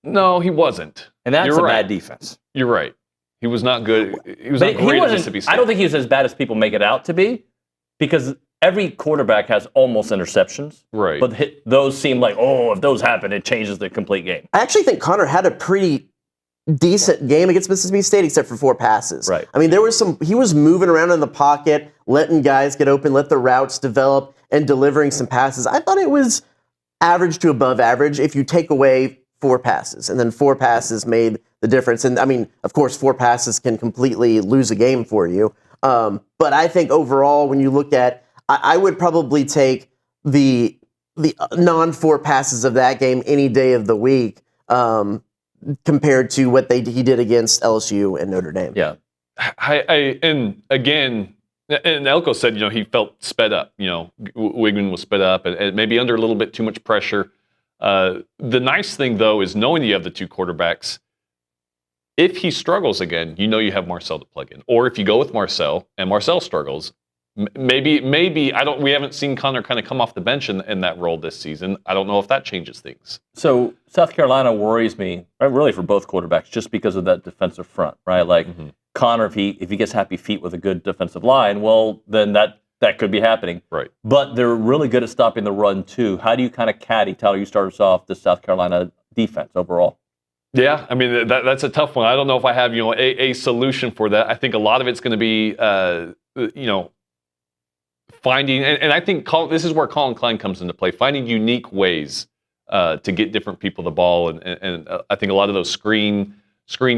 O: No, he wasn't.
P: And that's bad defense.
O: You're right. He was not good. He was not great at Mississippi State.
P: I don't think he was as bad as people make it out to be, because every quarterback has almost interceptions.
O: Right.
P: But those seem like, if those happen, it changes the complete game.
Q: I actually think Connor had a pretty decent game against Mississippi State, except for 4 passes.
P: Right.
Q: I mean, he was moving around in the pocket, letting guys get open, let the routes develop, and delivering some passes. I thought it was average to above average if you take away 4 passes, and then 4 passes made the difference. And I mean, of course, 4 passes can completely lose a game for you. But I think overall, when you look at, I would probably take the non-4 passes of that game any day of the week compared to what he did against LSU and Notre Dame.
P: Yeah.
O: And again, and Elko said, he felt sped up. Wigman was sped up and maybe under a little bit too much pressure. The nice thing, though, is knowing you have the 2 quarterbacks. If he struggles again, you have Marcel to plug in. Or if you go with Marcel and Marcel struggles, maybe we haven't seen Connor kind of come off the bench in that role this season. I don't know if that changes things.
P: So South Carolina worries me, really for both quarterbacks, just because of that defensive front, right? Like Connor, if he gets happy feet with a good defensive line, well, then that could be happening.
O: Right.
P: But they're really good at stopping the run too. How do you kind of caddy? Tyler, you start us off the South Carolina defense overall.
O: Yeah, I mean that's a tough one. I don't know if I have a solution for that. I think a lot of it's going to be finding, and I think this is where Colin Klein comes into play, finding unique ways to get different people the ball, and I think a lot of those screen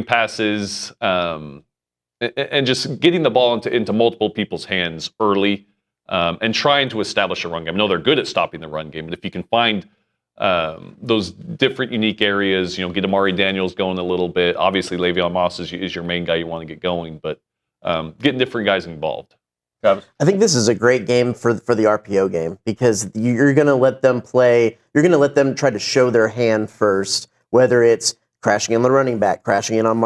O: passes and just getting the ball into multiple people's hands early and trying to establish a run game. I know they're good at stopping the run game, but if you can find those different unique areas, get Amari Daniels going a little bit. Obviously, Le'Veon Moss is your main guy you want to get going, but getting different guys involved.
Q: I think this is a great game for the RPO game because you're going to let them play. You're going to let them try to show their hand first, whether it's crashing in the running back, crashing in on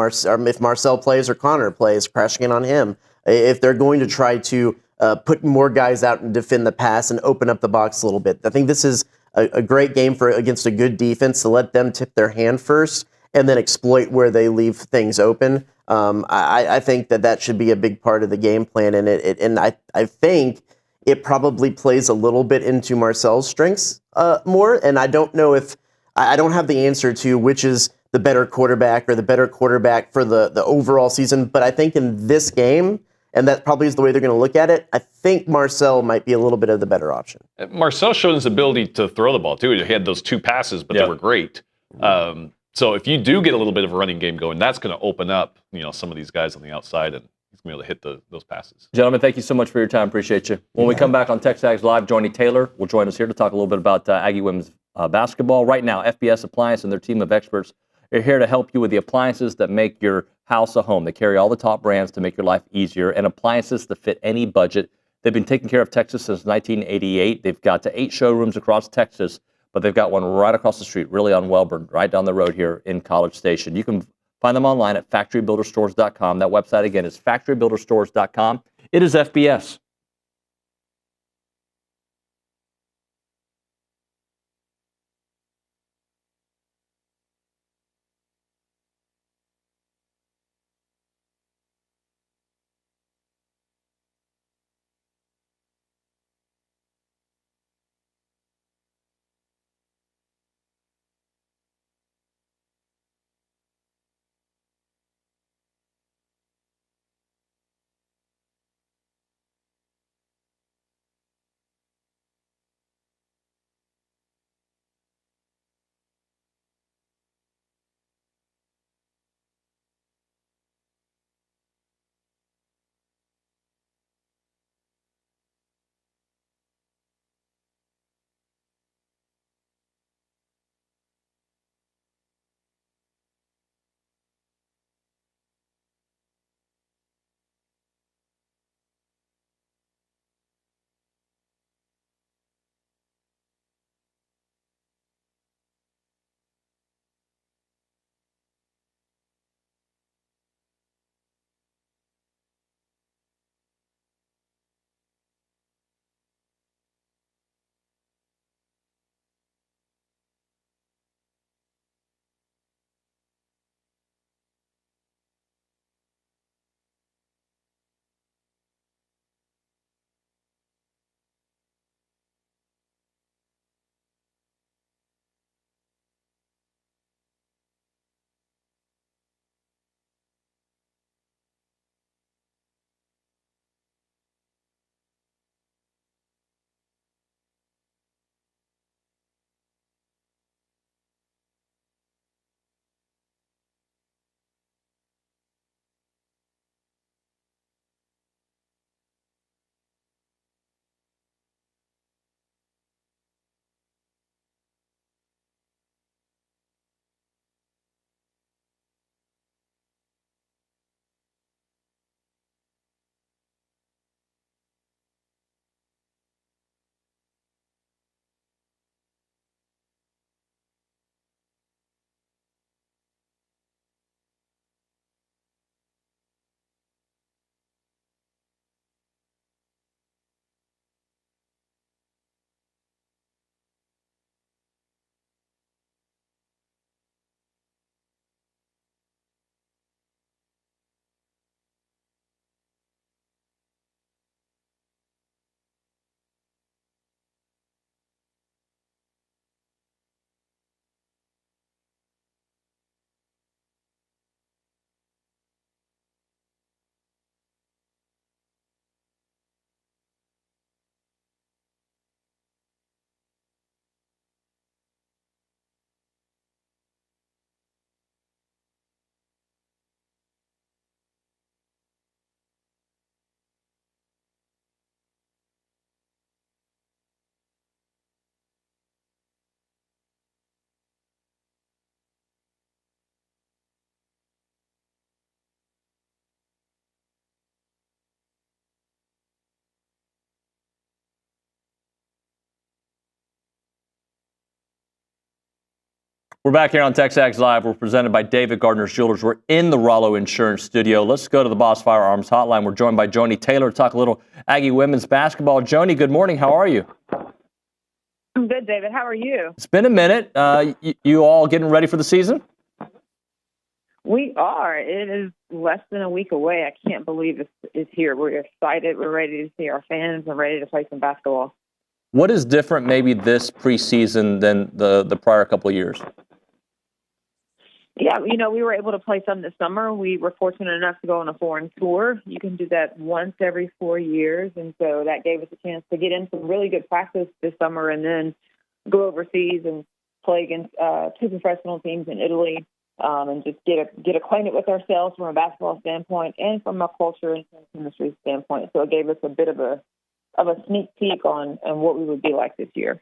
Q: if Marcel plays or Connor plays, crashing in on him. If they're going to try to put more guys out and defend the pass and open up the box a little bit. I think this is a great game against a good defense to let them tip their hand first and then exploit where they leave things open. I think that should be a big part of the game plan, and I think it probably plays a little bit into Marcel's strengths more. And I don't know if I don't have the answer to which is the better quarterback or the better quarterback for the overall season. But I think in this game, and that probably is the way they're going to look at it, I think Marcel might be a little bit of the better option.
O: Marcel showed his ability to throw the ball, too. He had those 2 passes, but they were great. So if you do get a little bit of a running game going, that's going to open up, some of these guys on the outside, and he's going to be able to hit those passes.
P: Gentlemen, thank you so much for your time. Appreciate you. When we come back on TexAgs Live, Joni Taylor will join us here to talk a little bit about Aggie women's basketball. Right now, FBS Appliance and their team of experts are here to help you with the appliances that make your house a home. They carry all the top brands to make your life easier and appliances that fit any budget. They've been taking care of Texas since 1988. They've got 8 showrooms across Texas, but they've got one right across the street, really on Welborn, right down the road here in College Station. You can find them online at factorybuilderstores.com. That website, again, is factorybuilderstores.com. It is FBS. We're back here on TexAgs Live. We're presented by David Gardner's Jewelers. We're in the Rollo Insurance Studio. Let's go to the Boss Firearms Hotline. We're joined by Joni Taylor to talk a little Aggie women's basketball. Joni, good morning. How are you?
M: I'm good, David. How are you?
P: It's been a minute. You all getting ready for the season?
M: We are. It is less than a week away. I can't believe it's here. We're excited. We're ready to see our fans and ready to play some basketball.
P: What is different maybe this preseason than the prior couple of years?
M: Yeah, we were able to play some this summer. We were fortunate enough to go on a foreign tour. You can do that once every 4 years, and so that gave us a chance to get in some really good practice this summer and then go overseas and play against two professional teams in Italy and just get acquainted with ourselves from a basketball standpoint and from a culture and chemistry standpoint. So it gave us a bit of a sneak peek on what we would be like this year.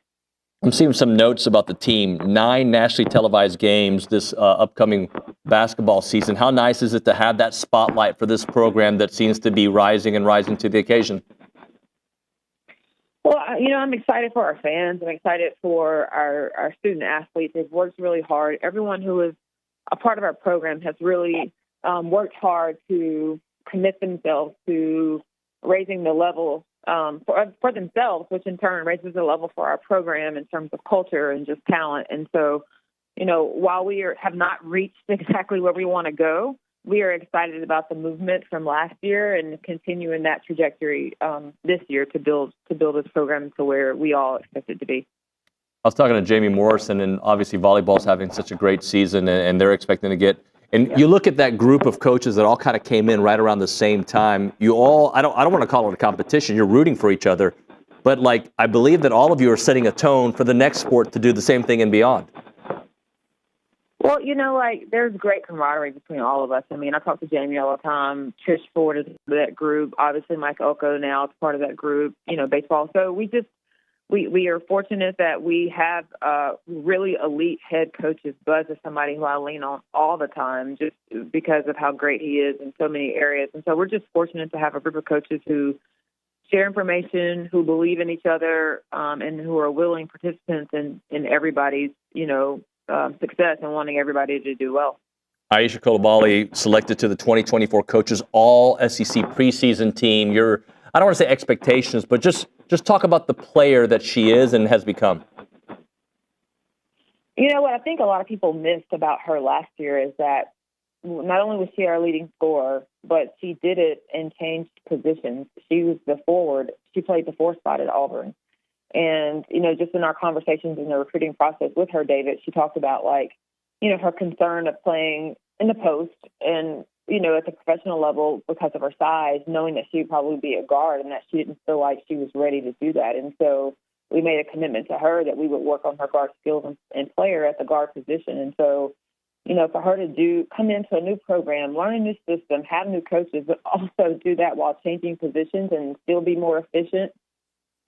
P: I'm seeing some notes about the team. 9 nationally televised games this upcoming basketball season. How nice is it to have that spotlight for this program that seems to be rising to the occasion?
M: Well, I'm excited for our fans. I'm excited for our student athletes. They've worked really hard. Everyone who is a part of our program has really worked hard to commit themselves to raising the level for themselves, which in turn raises the level for our program in terms of culture and just talent. And so, while we have not reached exactly where we want to go, we are excited about the movement from last year and continuing that trajectory this year to build this program to where we all expect it to be.
P: I was talking to Jamie Morrison, and obviously volleyball's having such a great season, and they're expecting to get. And you look at that group of coaches that all kind of came in right around the same time. You all, I don't want to call it a competition. You're rooting for each other, but I believe that all of you are setting a tone for the next sport to do the same thing and beyond.
M: Well, there's great camaraderie between all of us. I mean, I talk to Jamie all the time. Trish Ford is part of that group. Obviously, Mike Elko now is part of that group. Baseball. So we are fortunate that we have really elite head coaches. Buzz is somebody who I lean on all the time just because of how great he is in so many areas. And so we're just fortunate to have a group of coaches who share information, who believe in each other, and who are willing participants in everybody's, success and wanting everybody to do well.
P: Aisha Coulibaly selected to the 2024 Coaches All SEC preseason team. I don't want to say expectations, but just talk about the player that she is and has become.
M: What I think a lot of people missed about her last year is that not only was she our leading scorer, but she did it and changed positions. She was the forward. She played the 4 spot at Auburn. And, just in our conversations in the recruiting process with her, David, she talked about, her concern of playing in the post and, at the professional level because of her size, knowing that she would probably be a guard and that she didn't feel like she was ready to do that. And so we made a commitment to her that we would work on her guard skills and play her at the guard position. And so, for her to come into a new program, learn a new system, have new coaches, but also do that while changing positions and still be more efficient.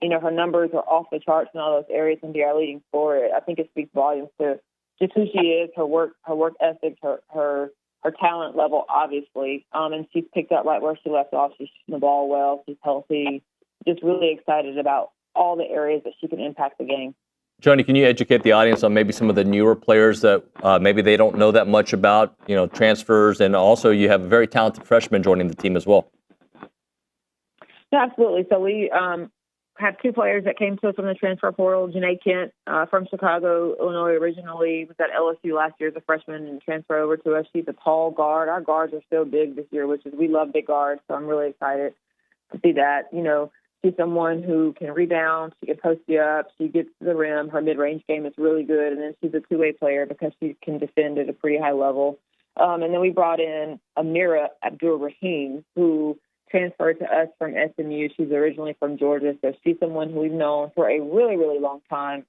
M: Her numbers are off the charts in all those areas and be our leading scorer. I think it speaks volumes to just who she is, her work ethic, her talent level, obviously. And she's picked up right where she left off. She's shooting the ball well. She's healthy. Just really excited about all the areas that she can impact the game.
P: Joni, can you educate the audience on maybe some of the newer players that maybe they don't know that much about, transfers, and also you have a very talented freshman joining the team as well?
M: Yeah, absolutely. So we have 2 players that came to us from the transfer portal. Janae Kent from Chicago, Illinois originally, was at LSU last year as a freshman and transferred over to us. She's a tall guard. Our guards are so big this year, we love big guards, so I'm really excited to see that. She's someone who can rebound. She can post you up. She gets to the rim. Her mid-range game is really good. And then she's a two-way player because she can defend at a pretty high level. And then we brought in Amira Abdul-Rahim, who transferred to us from SMU. She's originally from Georgia, so she's someone who we've known for a really, really long time,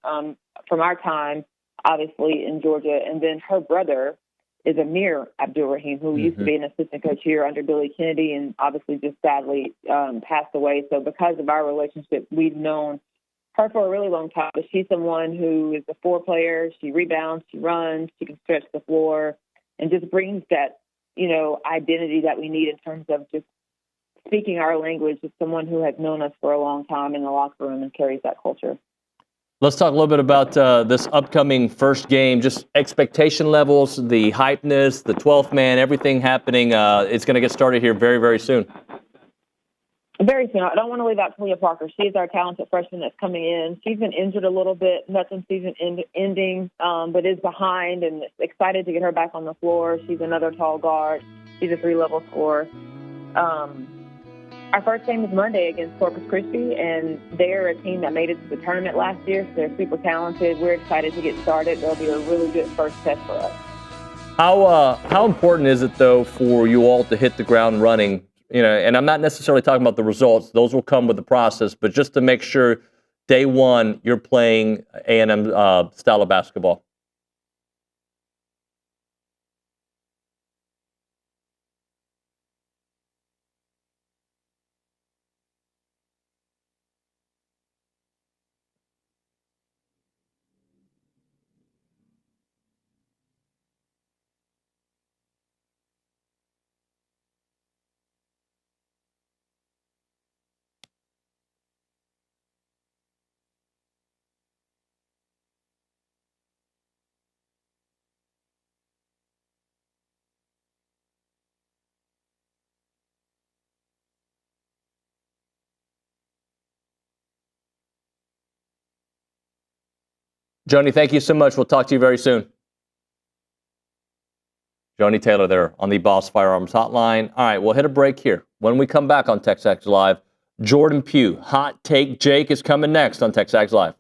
M: from our time, obviously, in Georgia. And then her brother is Amir Abdul-Rahim, who used to be an assistant coach here under Billy Kennedy and obviously just sadly passed away. So because of our relationship, we've known her for a really long time. But she's someone who is a 4 player. She rebounds, she runs, she can stretch the floor, and just brings that, identity that we need in terms of just speaking our language as someone who has known us for a long time in the locker room and carries that culture.
P: Let's talk a little bit about this upcoming first game, just expectation levels, the hypeness, the 12th man, everything happening. It's going to get started here very, very soon.
R: Very soon. I don't want to leave out Talia Parker. She is our talented freshman that's coming in. She's been injured a little bit, nothing season ending, but is behind and excited to get her back on the floor. She's another tall guard. She's a 3-level scorer. Our first game is Monday against Corpus Christi, and they're a team that made it to the tournament last year, so they're super talented. We're excited to get started. They'll be a really good first test for us.
P: How important is it, though, for you all to hit the ground running? You know, and I'm not necessarily talking about the results. Those will come with the process, but just to make sure day one you're playing A&M style of basketball. Joni, thank you so much. We'll talk to you very soon. Joni Taylor there on the Boss Firearms Hotline. All right, we'll hit a break here. When we come back on TexAgs Live, Jordan Pugh, Hot Take Jake is coming next on TexAgs Live.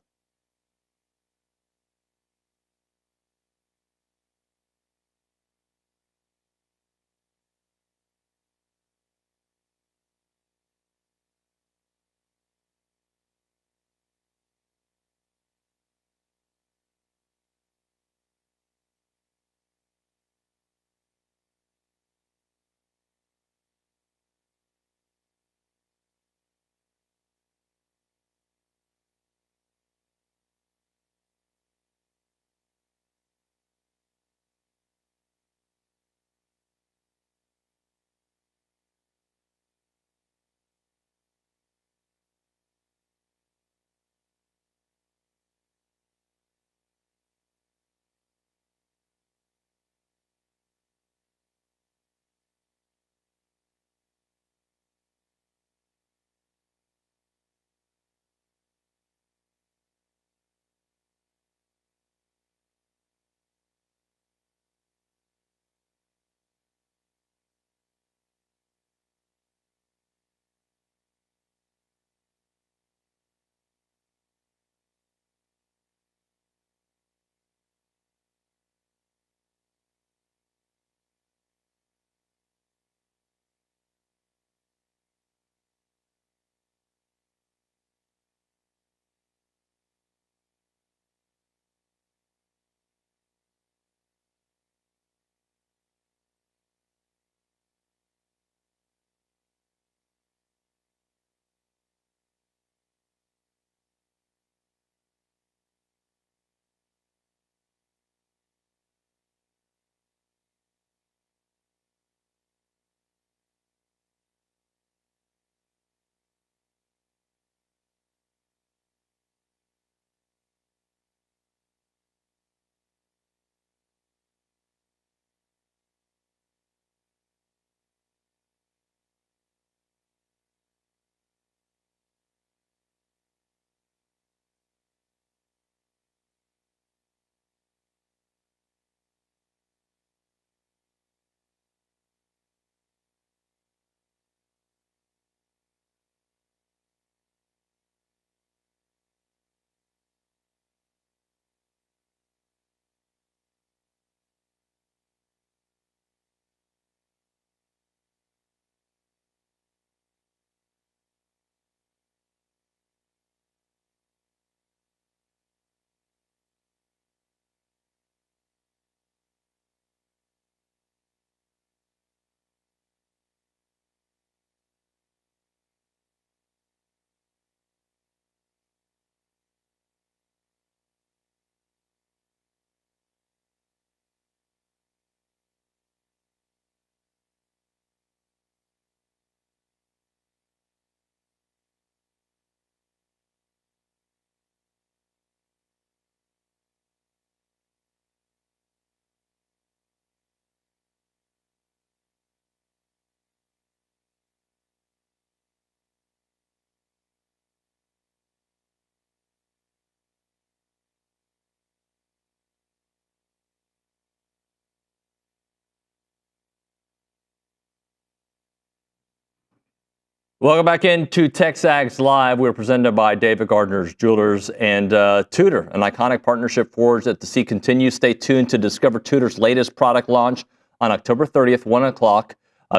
P: Welcome back into TexAgs Live. We're presented by David Gardner's Jewelers and Tudor, an iconic partnership forged at the sea continues. Stay tuned to discover Tudor's latest product launch on October 30th, 1 o'clock.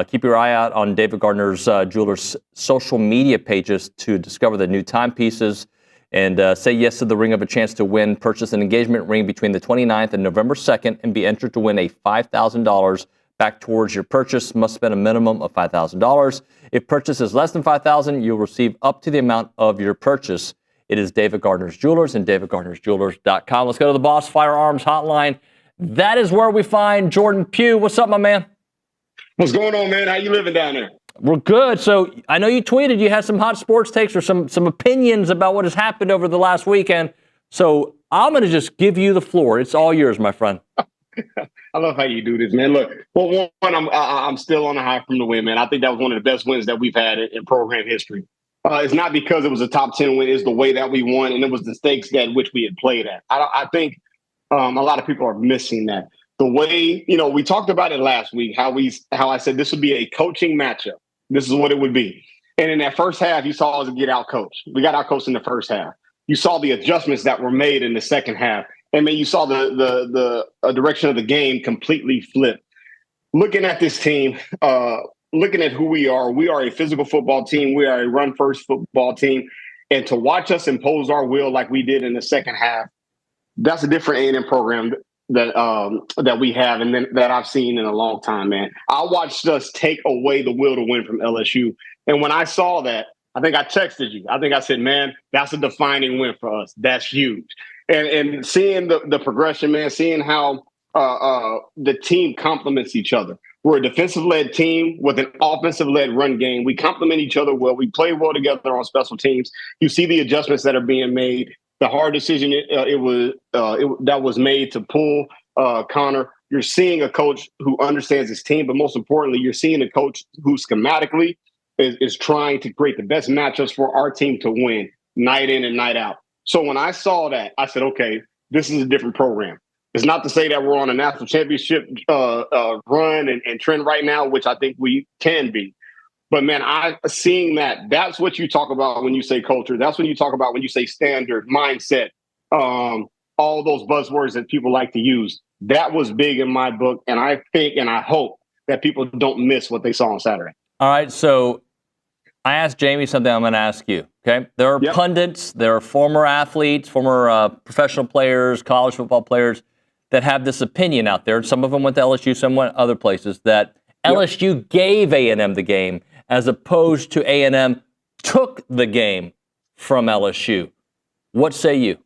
P: Keep your eye out on David Gardner's Jewelers' social media pages to discover the new timepieces and say yes to the ring of a chance to win. Purchase an engagement ring between the 29th and November 2nd and be entered to win a $5,000 back towards your purchase. Must spend a minimum of $5,000. If purchase is less than $5,000, you'll receive up to the amount of your purchase. It is David Gardner's Jewelers and davidgardnersjewelers.com. Let's go to the Boss Firearms Hotline. That is where we find Jordan Pugh. What's up, my man?
S: What's going on, man? How you living down there?
P: We're good. So I know you tweeted you had some hot sports takes or some opinions about what has happened over the last weekend. So I'm going to just give you the floor. It's all yours, my friend.
S: I love how you do this, man. Look, well, one, I'm still on a high from the win, man. I think that was one of the best wins that we've had in program history. It's not because it was a top 10 win. It's the way that we won, and it was the stakes at which we had played at. I think a lot of people are missing that. The way, we talked about it last week, how I said this would be a coaching matchup. This is what it would be. And in that first half, you saw us get out-coached. We got out-coached in the first half. You saw the adjustments that were made in the second half. And then you saw the direction of the game completely flip. Looking at this team, looking at who we are a physical football team. We are a run-first football team. And to watch us impose our will like we did in the second half, that's a different A&M program that we have and then that I've seen in a long time, man. I watched us take away the will to win from LSU. And when I saw that, I think I texted you. I think I said, man, that's a defining win for us. That's huge. And seeing the progression, man, seeing how the team complements each other. We're a defensive-led team with an offensive-led run game. We complement each other well. We play well together on special teams. You see the adjustments that are being made. The hard decision that was made to pull Connor. You're seeing a coach who understands his team, but most importantly, you're seeing a coach who schematically is trying to create the best matchups for our team to win night in and night out. So when I saw that, I said, okay, this is a different program. It's not to say that we're on a national championship run and trend right now, which I think we can be. But, man, seeing that's what you talk about when you say culture. That's what you talk about when you say standard, mindset, all those buzzwords that people like to use. That was big in my book, and I think and I hope that people don't miss what they saw on Saturday.
P: All right, so I asked Jamie something I'm going to ask you, okay? There are pundits, there are former athletes, former professional players, college football players that have this opinion out there. Some of them went to LSU, some went other places, that LSU gave A&M the game as opposed to A&M took the game from LSU. What say you?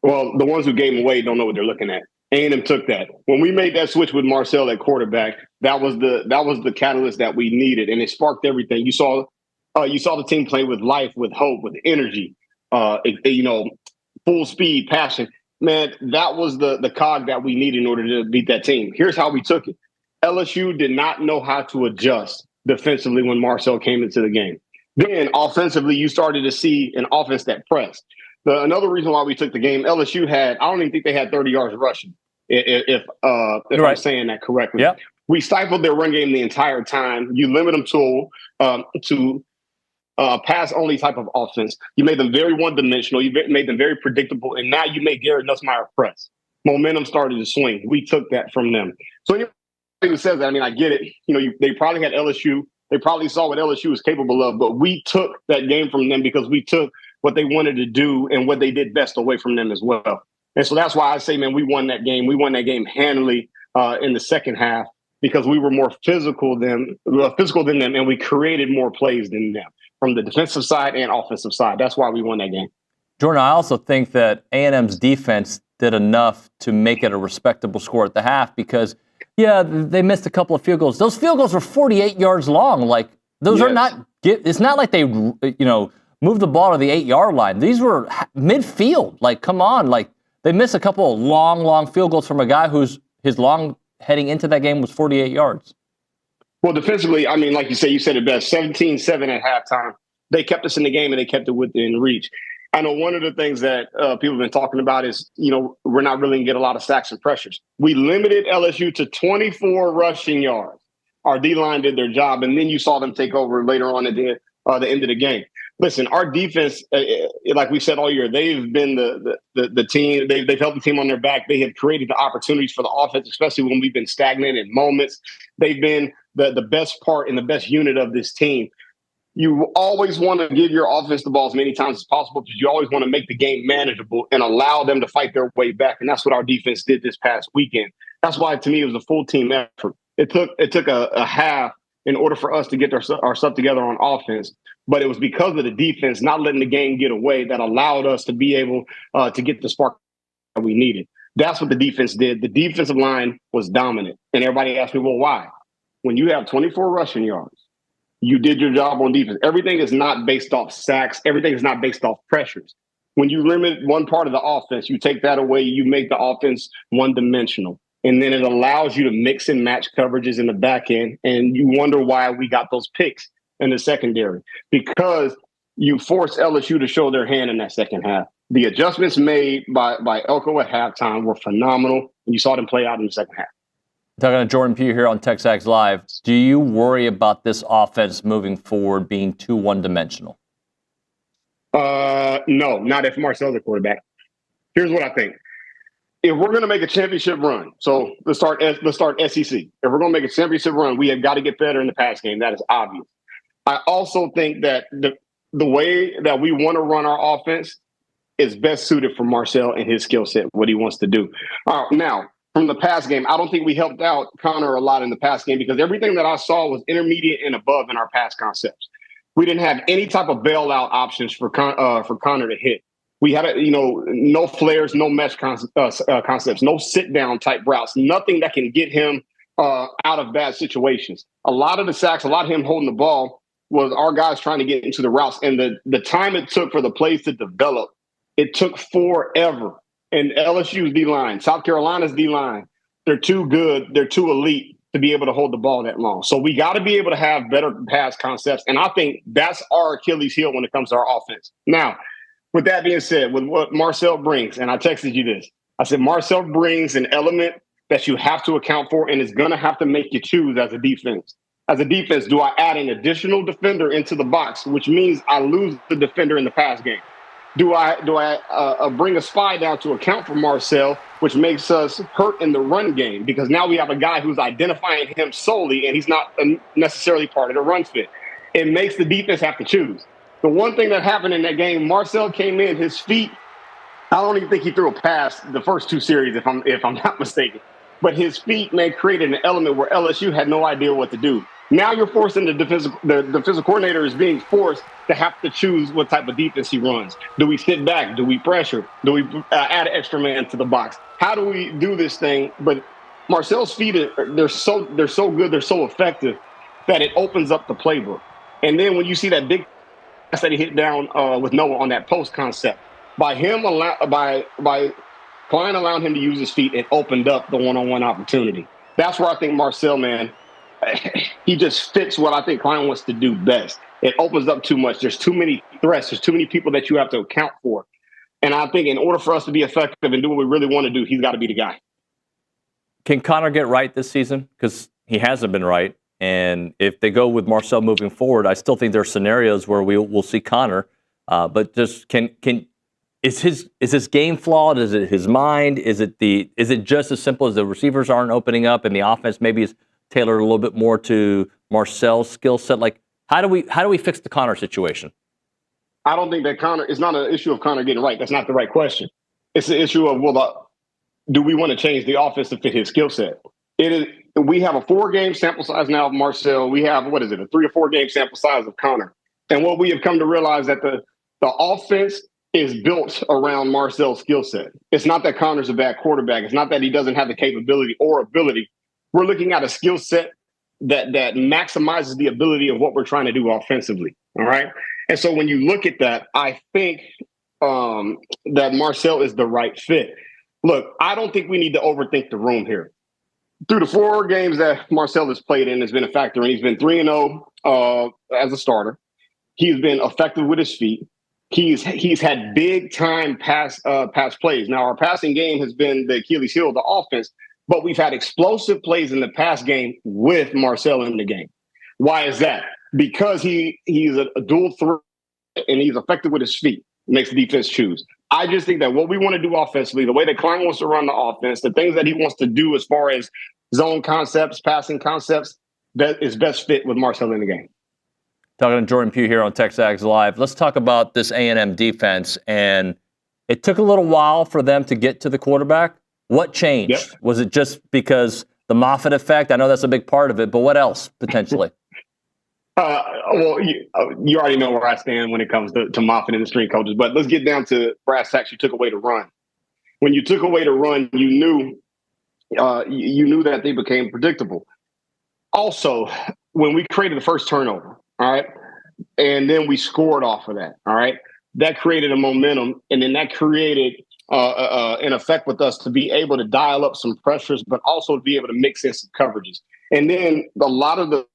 S: Well, the ones who gave them away don't know what they're looking at. A&M took that. When we made that switch with Marcel at quarterback, that was the catalyst that we needed, and it sparked everything. You saw the team play with life, with hope, with energy, full speed, passion. Man, that was the cog that we needed in order to beat that team. Here's how we took it. LSU did not know how to adjust defensively when Marcel came into the game. Then offensively, you started to see an offense that pressed. Another reason why we took the game, LSU I don't even think they had 30 yards rushing, if I'm saying that correctly.
P: Yep.
S: We stifled their run game the entire time. You limit them to pass-only type of offense. You made them very one-dimensional. You made them very predictable. And now you make Garrett Nussmeier press. Momentum started to swing. We took that from them. So anybody who says that, I mean, I get it. They probably had LSU. They probably saw what LSU was capable of. But we took that game from them because we took what they wanted to do and what they did best away from them as well. And so that's why I say, man, we won that game. We won that game handily in the second half because we were more physical than them, and we created more plays than them from the defensive side and offensive side. That's why we won that game.
P: Jordan, I also think that A&M's defense did enough to make it a respectable score at the half because, they missed a couple of field goals. Those field goals were 48 yards long. Like, those are not – it's not like they, moved the ball to the 8-yard line. These were midfield. Like, come on. Like, they missed a couple of long field goals from a guy whose his long heading into that game was 48 yards.
S: Well, defensively, I mean, like you said it best, 17-7 at halftime. They kept us in the game and they kept it within reach. I know one of the things that people have been talking about is, we're not really going to get a lot of sacks and pressures. We limited LSU to 24 rushing yards. Our D-line did their job, and then you saw them take over later on at the end of the game. Listen, our defense, like we said all year, they've been the team. They've held the team on their back. They have created the opportunities for the offense, especially when we've been stagnant in moments. They've been the best part and the best unit of this team. You always want to give your offense the ball as many times as possible because you always want to make the game manageable and allow them to fight their way back. And that's what our defense did this past weekend. That's why, to me, it was a full team effort. It took a half in order for us to get our stuff together on offense. But it was because of the defense not letting the game get away that allowed us to be able to get the spark that we needed. That's what the defense did. The defensive line was dominant. And everybody asked me, well, why? When you have 24 rushing yards, you did your job on defense. Everything is not based off sacks. Everything is not based off pressures. When you limit one part of the offense, you take that away, you make the offense one-dimensional. And then it allows you to mix and match coverages in the back end. And you wonder why we got those picks in the secondary. Because you force LSU to show their hand in that second half. The adjustments made by Elko at halftime were phenomenal. And you saw them play out in the second half.
P: Talking to Jordan Pugh here on TexAgs Live. Do you worry about this offense moving forward being too one-dimensional?
S: No, not if Marcel's the quarterback. Here's what I think. If we're going to make a championship run, so let's start SEC. If we're going to make a championship run, we have got to get better in the pass game. That is obvious. I also think that the way that we want to run our offense is best suited for Marcel and his skill set, what he wants to do. Now, from the pass game, I don't think we helped out Connor a lot in the pass game because everything that I saw was intermediate and above in our pass concepts. We didn't have any type of bailout options for Connor to hit. We had, no flares, no mesh concepts, no sit-down type routes, nothing that can get him out of bad situations. A lot of the sacks, a lot of him holding the ball was our guys trying to get into the routes. And the time it took for the plays to develop, it took forever. And LSU's D-line, South Carolina's D-line, they're too good, they're too elite to be able to hold the ball that long. So we got to be able to have better pass concepts. And I think that's our Achilles heel when it comes to our offense. Now, with that being said, with what Marcel brings, and I texted you this, I said Marcel brings an element that you have to account for and is going to have to make you choose as a defense. As a defense, do I add an additional defender into the box, which means I lose the defender in the pass game? Do I bring a spy down to account for Marcel, which makes us hurt in the run game because now we have a guy who's identifying him solely and he's not necessarily part of the run fit. It makes the defense have to choose. The one thing that happened in that game, Marcel came in, his feet, I don't even think he threw a pass the first two series, if I'm not mistaken. But his feet, man, created an element where LSU had no idea what to do. Now you're forcing the defensive coordinator is being forced to have to choose what type of defense he runs. Do we sit back? Do we pressure? Do we add an extra man to the box? How do we do this thing? But Marcel's feet, they're so good, they're so effective that it opens up the playbook. And then when you see that big pass that he hit down with Noah on that post concept, by Klein allowing him to use his feet, it opened up the one-on-one opportunity. That's where I think Marcel, man, he just fits what I think Klein wants to do best. It opens up too much. There's too many threats. There's too many people that you have to account for. And I think in order for us to be effective and do what we really want to do, he's got to be the guy.
P: Can Connor get right this season? Because he hasn't been right. And if they go with Marcel moving forward, I still think there are scenarios where we'll see Connor. But just is his game flawed? Is it his mind? Is it just as simple as the receivers aren't opening up and the offense maybe is tailored a little bit more to Marcel's skill set? Like, how do we fix the Connor situation?
S: I don't think that Connor, it's not an issue of Connor getting right. That's not the right question. It's the issue of, do we want to change the offense to fit his skill set? We have a 4-game sample size now of Marcel. We have, a 3 or 4 game sample size of Connor. And what we have come to realize that the offense is built around Marcel's skill set. It's not that Connor's a bad quarterback. It's not that he doesn't have the capability or ability. We're looking at a skill set that maximizes the ability of what we're trying to do offensively. All right. And so when you look at that, I think that Marcel is the right fit. Look, I don't think we need to overthink the room here. Through the 4 games that Marcel has played in, has been a factor, and he's been 3-0 as a starter. He's been effective with his feet. He's had big time pass plays. Now our passing game has been the Achilles heel of the offense, but we've had explosive plays in the pass game with Marcel in the game. Why is that? Because he's a dual threat and he's effective with his feet. Makes the defense choose. I just think that what we want to do offensively, the way that Klein wants to run the offense, the things that he wants to do as far as zone concepts, passing concepts, that is best fit with Marcel in the game.
P: Talking to Jordan Pugh here on TexAgs Live. Let's talk about this A&M defense. And it took a little while for them to get to the quarterback. What changed? Yep. Was it just because the Moffitt effect? I know that's a big part of it, but what else potentially?
S: Well, you already know where I stand when it comes to Moffitt and the string coaches. But let's get down to brass tacks. You took away the run. When you took away the run, you knew that they became predictable. Also, when we created the first turnover, all right, and then we scored off of that, all right, that created a momentum, and then that created an effect with us to be able to dial up some pressures, but also to be able to mix in some coverages. And then a lot of the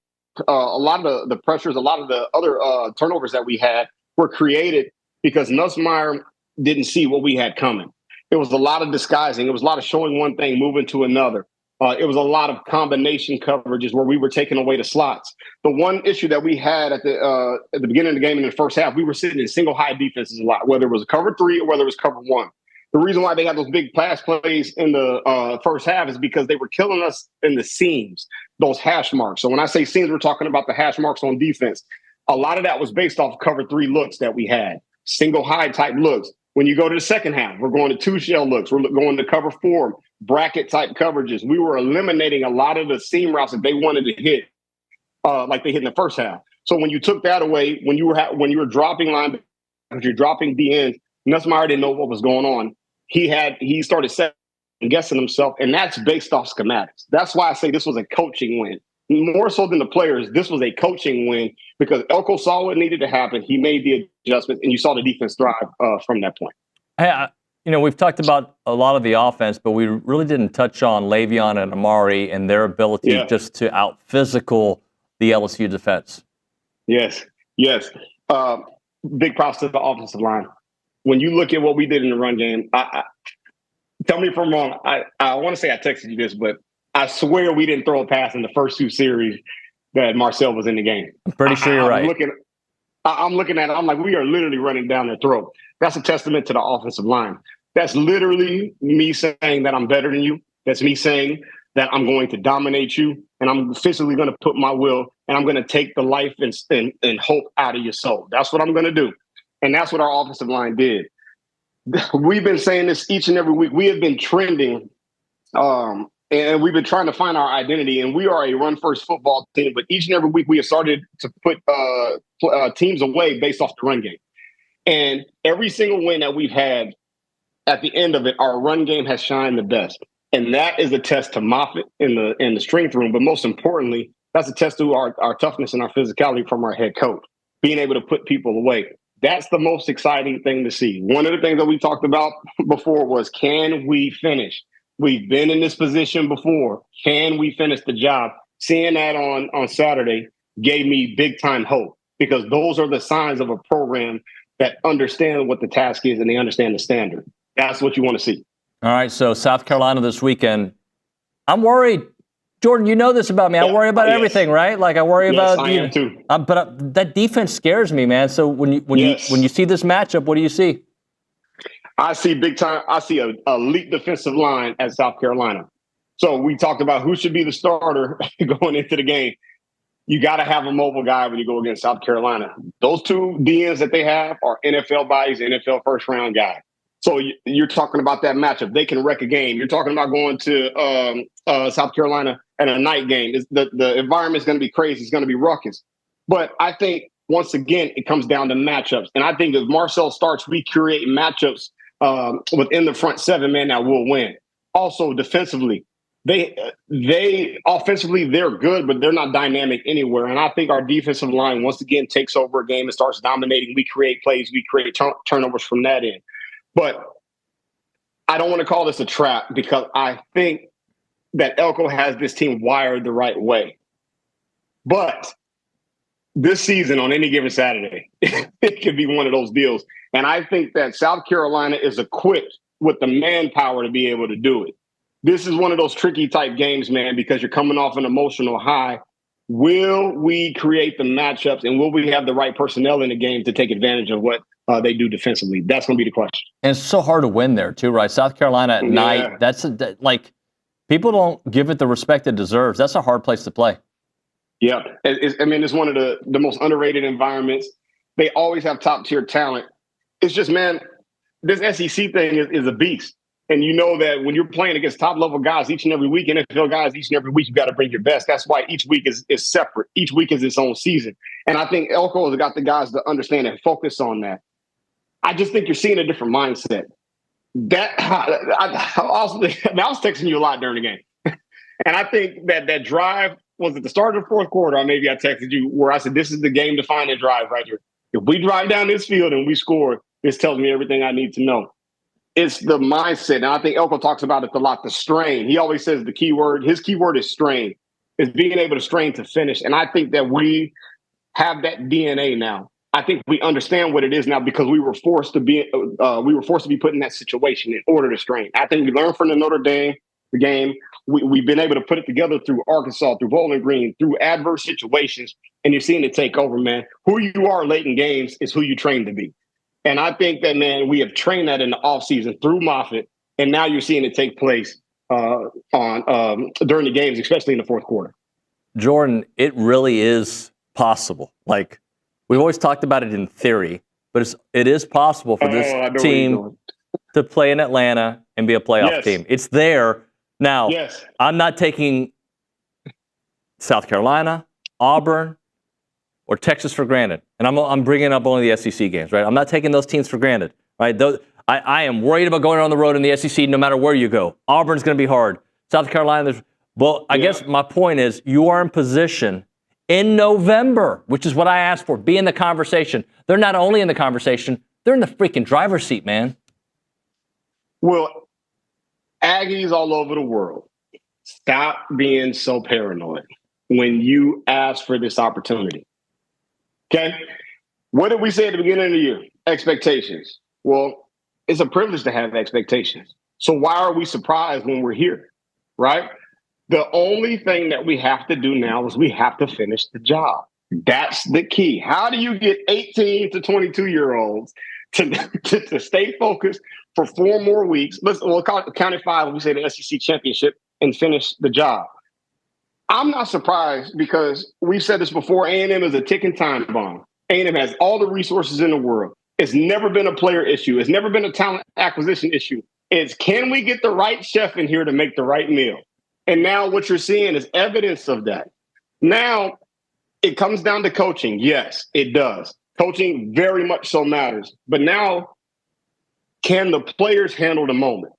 S: pressures, a lot of the other turnovers that we had were created because Nussmeier didn't see what we had coming. It was a lot of disguising. It was a lot of showing one thing, moving to another. It was a lot of combination coverages where we were taking away the slots. The one issue that we had at the beginning of the game in the first half, we were sitting in single high defenses a lot, whether it was a cover 3 or whether it was cover 1. The reason why they had those big pass plays in the first half is because they were killing us in the seams, those hash marks. So when I say seams, we're talking about the hash marks on defense. A lot of that was based off cover 3 looks that we had, single high type looks. When you go to the second half, we're going to 2-shell looks. We're going to cover 4, bracket type coverages. We were eliminating a lot of the seam routes that they wanted to hit, like they hit in the first half. So when you took that away, when you were dropping linebackers, you're dropping DNs, Nussmeier didn't know what was going on. He started second guessing himself, and that's based off schematics. That's why I say this was a coaching win. More so than the players, this was a coaching win because Elko saw what needed to happen. He made the adjustments, and you saw the defense thrive from that point.
P: Hey, we've talked about a lot of the offense, but we really didn't touch on Le'Veon and Amari and their ability just to out-physical the LSU defense.
S: Yes. Big props to the offensive line. When you look at what we did in the run game, tell me if I'm wrong. I want to say I texted you this, but I swear we didn't throw a pass in the first 2 series that Marcel was in the game.
P: I'm pretty sure you're right.
S: I'm looking at it. I'm like, we are literally running down their throat. That's a testament to the offensive line. That's literally me saying that I'm better than you. That's me saying that I'm going to dominate you, and I'm physically going to put my will, and I'm going to take the life and hope out of your soul. That's what I'm going to do. And that's what our offensive line did. We've been saying this each and every week. We have been trending, and we've been trying to find our identity. And we are a run-first football team. But each and every week, we have started to put teams away based off the run game. And every single win that we've had, at the end of it, our run game has shined the best. And that is a test to Moffitt in the strength room. But most importantly, that's a test to our toughness and our physicality from our head coach, being able to put people away. That's the most exciting thing to see. One of the things that we talked about before was, can we finish? We've been in this position before. Can we finish the job? Seeing that on Saturday gave me big time hope, because those are the signs of a program that understand what the task is and they understand the standard. That's what you want to see.
P: All right, so South Carolina this weekend. I'm worried. Jordan, you know this about me. I worry about everything, right? Like I worry about.
S: I am too.
P: But that defense scares me, man. So when you see this matchup, what do you see?
S: I see big time. I see a elite defensive line at South Carolina. So we talked about who should be the starter going into the game. You got to have a mobile guy when you go against South Carolina. Those 2 DNs that they have are NFL bodies, NFL first-round guys. So you're talking about that matchup. They can wreck a game. You're talking about going to South Carolina at a night game. The environment's going to be crazy. It's going to be ruckus. But I think, once again, it comes down to matchups. And I think if Marcel starts, we create matchups within the front 7, man, that will win. Also, defensively, they offensively, they're good, but they're not dynamic anywhere. And I think our defensive line, once again, takes over a game and starts dominating. We create plays. We create turnovers from that end. But I don't want to call this a trap, because I think that Elko has this team wired the right way. But this season, on any given Saturday, it could be one of those deals. And I think that South Carolina is equipped with the manpower to be able to do it. this is one of those tricky type games, man, because you're coming off an emotional high. Will we create the matchups, and will we have the right personnel in the game to take advantage of what they do defensively? That's going to be the question.
P: And it's so hard to win there, too, right? South Carolina at night, like, people don't give it the respect it deserves. That's a hard place to play.
S: Yeah. It's one of the most underrated environments. They always have top-tier talent. It's just, man, this SEC thing is a beast. And you know that when you're playing against top-level guys each and every week, NFL guys each and every week, you got to bring your best. That's why each week is separate. Each week is its own season. And I think Elko has got the guys to understand and focus on that. I just think you're seeing a different mindset. I was texting you a lot during the game. And I think that drive was at the start of the fourth quarter, or maybe I texted you where I said, this is the game-defining drive right here. If we drive down this field and we score, this tells me everything I need to know. It's the mindset. And I think Elko talks about it a lot, the strain. He always says the key word, his key word is strain. It's being able to strain to finish. And I think that we have that DNA now. I think we understand what it is now because we were forced to be put in that situation in order to strain. I think we learned from the Notre Dame game. We've been able to put it together through Arkansas, through Bowling Green, through adverse situations, and you're seeing it take over, man. Who you are late in games is who you train to be. And I think that, man, we have trained that in the offseason through Moffitt, and now you're seeing it take place during the games, especially in the fourth quarter.
P: Jordan, it really is possible. Like, we've always talked about it in theory, but it is possible for this team to play in Atlanta and be a playoff team. It's there. Now, I'm not taking South Carolina, Auburn, or Texas for granted. And I'm bringing up only the SEC games, right? I'm not taking those teams for granted, right? I am worried about going on the road in the SEC no matter where you go. Auburn's going to be hard. South Carolina, I guess my point is you are in position in November, which is what I asked for, be in the conversation. They're not only in the conversation, they're in the freaking driver's seat, man.
S: Well, Aggies all over the world, stop being so paranoid when you ask for this opportunity. Okay? What did we say at the beginning of the year? Expectations. Well, it's a privilege to have expectations. So why are we surprised when we're here? Right? The only thing that we have to do now is we have to finish the job. That's the key. How do you get 18 to 22-year-olds to stay focused for 4 more weeks? We'll count it 5 when we say the SEC championship and finish the job. I'm not surprised because we've said this before. A&M is a ticking time bomb. A&M has all the resources in the world. It's never been a player issue. It's never been a talent acquisition issue. It's can we get the right chef in here to make the right meal? And now what you're seeing is evidence of that. Now it comes down to coaching. Yes, it does. Coaching very much so matters. But now, can the players handle the moment?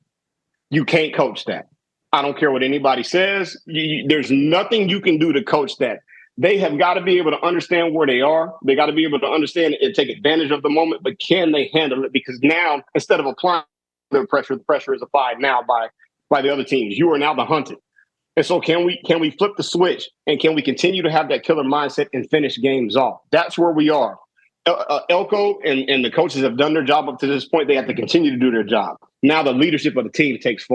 S: You can't coach that. I don't care what anybody says. There's nothing you can do to coach that. They have got to be able to understand where they are. They got to be able to understand and take advantage of the moment. But can they handle it? Because now, instead of applying the pressure is applied now by the other teams. You are now the hunted. And so can we flip the switch and can we continue to have that killer mindset and finish games off? That's where we are. Elko and the coaches have done their job up to this point. They have to continue to do their job. Now the leadership of the team takes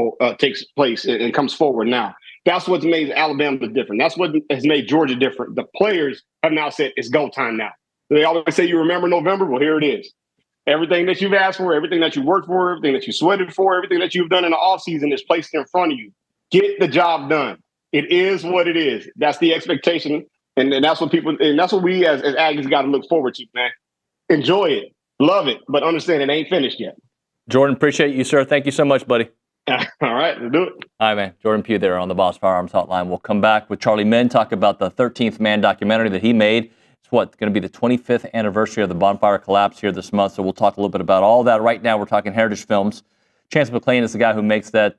S: place and comes forward now. That's what's made Alabama different. That's what has made Georgia different. The players have now said it's go time now. They always say you remember November? Well, here it is. Everything that you've asked for, everything that you worked for, everything that you sweated for, everything that you've done in the offseason is placed in front of you. Get the job done. It is what it is. That's the expectation. And that's what we as Aggies got to look forward to, man. Enjoy it. Love it. But understand it ain't finished yet.
P: Jordan, appreciate you, sir. Thank you so much, buddy.
S: All right, let's do it.
P: All right, man. Jordan Pugh there on the Boss Firearms Hotline. We'll come back with Charlie Min, talk about the 13th Man documentary that he made. It's going to be the 25th anniversary of the bonfire collapse here this month, so we'll talk a little bit about all that. Right now, we're talking Heritage Films. Chance McClain is the guy who makes that,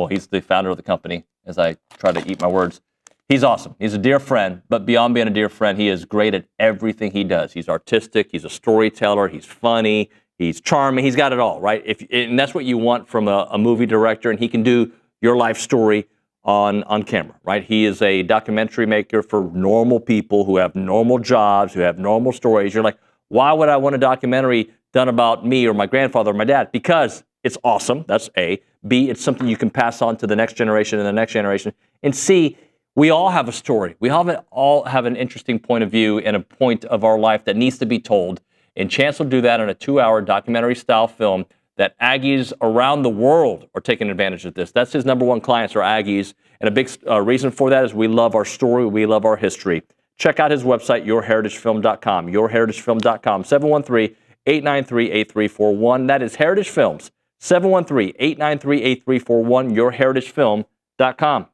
P: he's the founder of the company, as I try to eat my words. He's awesome. He's a dear friend, but beyond being a dear friend, he is great at everything he does. He's artistic, he's a storyteller, he's funny, he's charming, he's got it all, right? And that's what you want from a movie director, and he can do your life story on camera, right? He is a documentary maker for normal people who have normal jobs, who have normal stories. You're like, why would I want a documentary done about me or my grandfather or my dad? Because it's awesome. That's A. B, it's something you can pass on to the next generation and the next generation. And C, we all have a story. We all have an interesting point of view and a point of our life that needs to be told. And Chance will do that in a 2-hour documentary-style film that Aggies around the world are taking advantage of this. That's his number one clients are Aggies. And a big reason for that is we love our story. We love our history. Check out his website, yourheritagefilm.com, yourheritagefilm.com, 713-893-8341. That is Heritage Films, 713-893-8341, yourheritagefilm.com.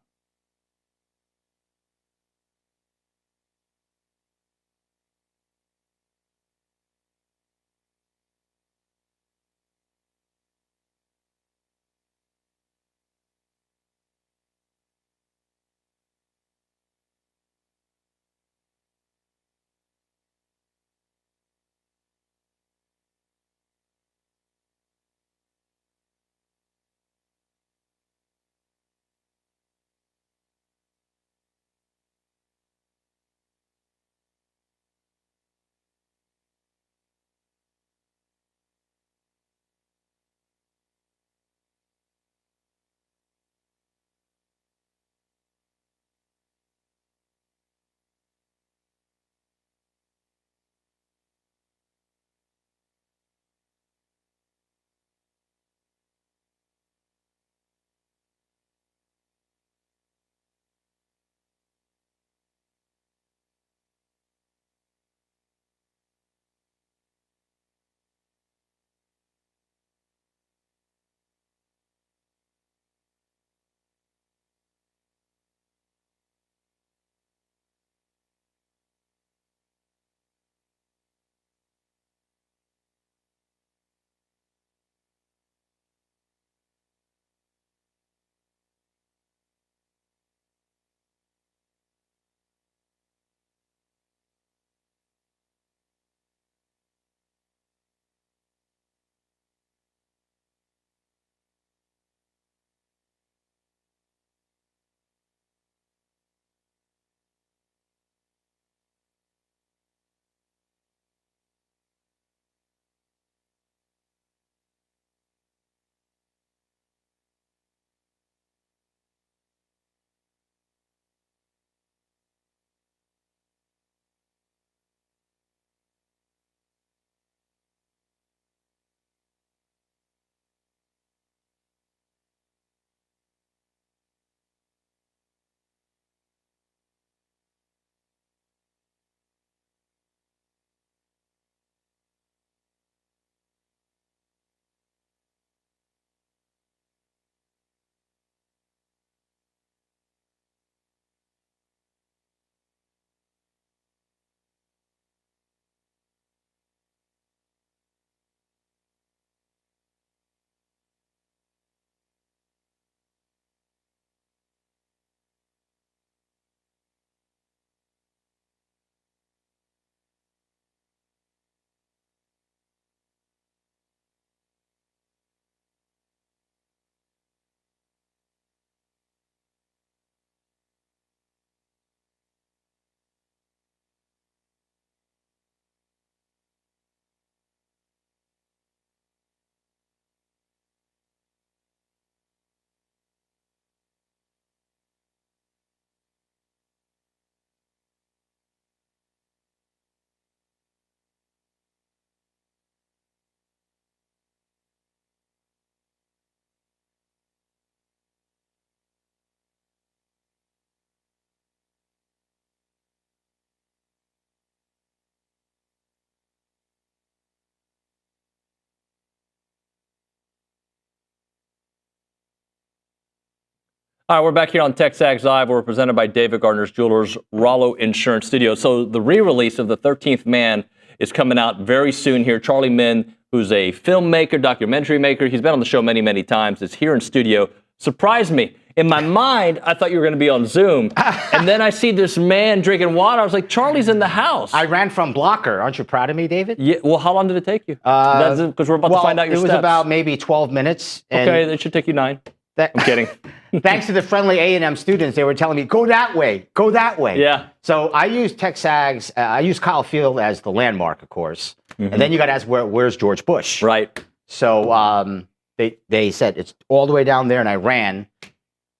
P: All right, we're back here on TexAgs Live. We're presented by David Gardner's Jewelers, Rollo Insurance Studio. So the re-release of The 13th Man is coming out very soon here. Charlie Min, who's a filmmaker, documentary maker, he's been on the show many, many times, is here in studio. Surprised me. In my mind, I thought you were going to be on Zoom. And then I see this man drinking water. I was like, Charlie's in the house.
T: I ran from blocker. Aren't you proud of me, David?
P: Yeah. Well, how long did it take you? Because we're about to find out your steps.
T: It was about maybe 12 minutes.
P: Okay, it should take you 9. I'm kidding.
T: Thanks to the friendly A&M students, they were telling me, go that way, go that way.
P: Yeah.
T: So I used TexAgs. I used Kyle Field as the landmark, of course. Mm-hmm. And then you got to ask, where's George Bush?
P: Right.
T: So they said it's all the way down there, and I ran.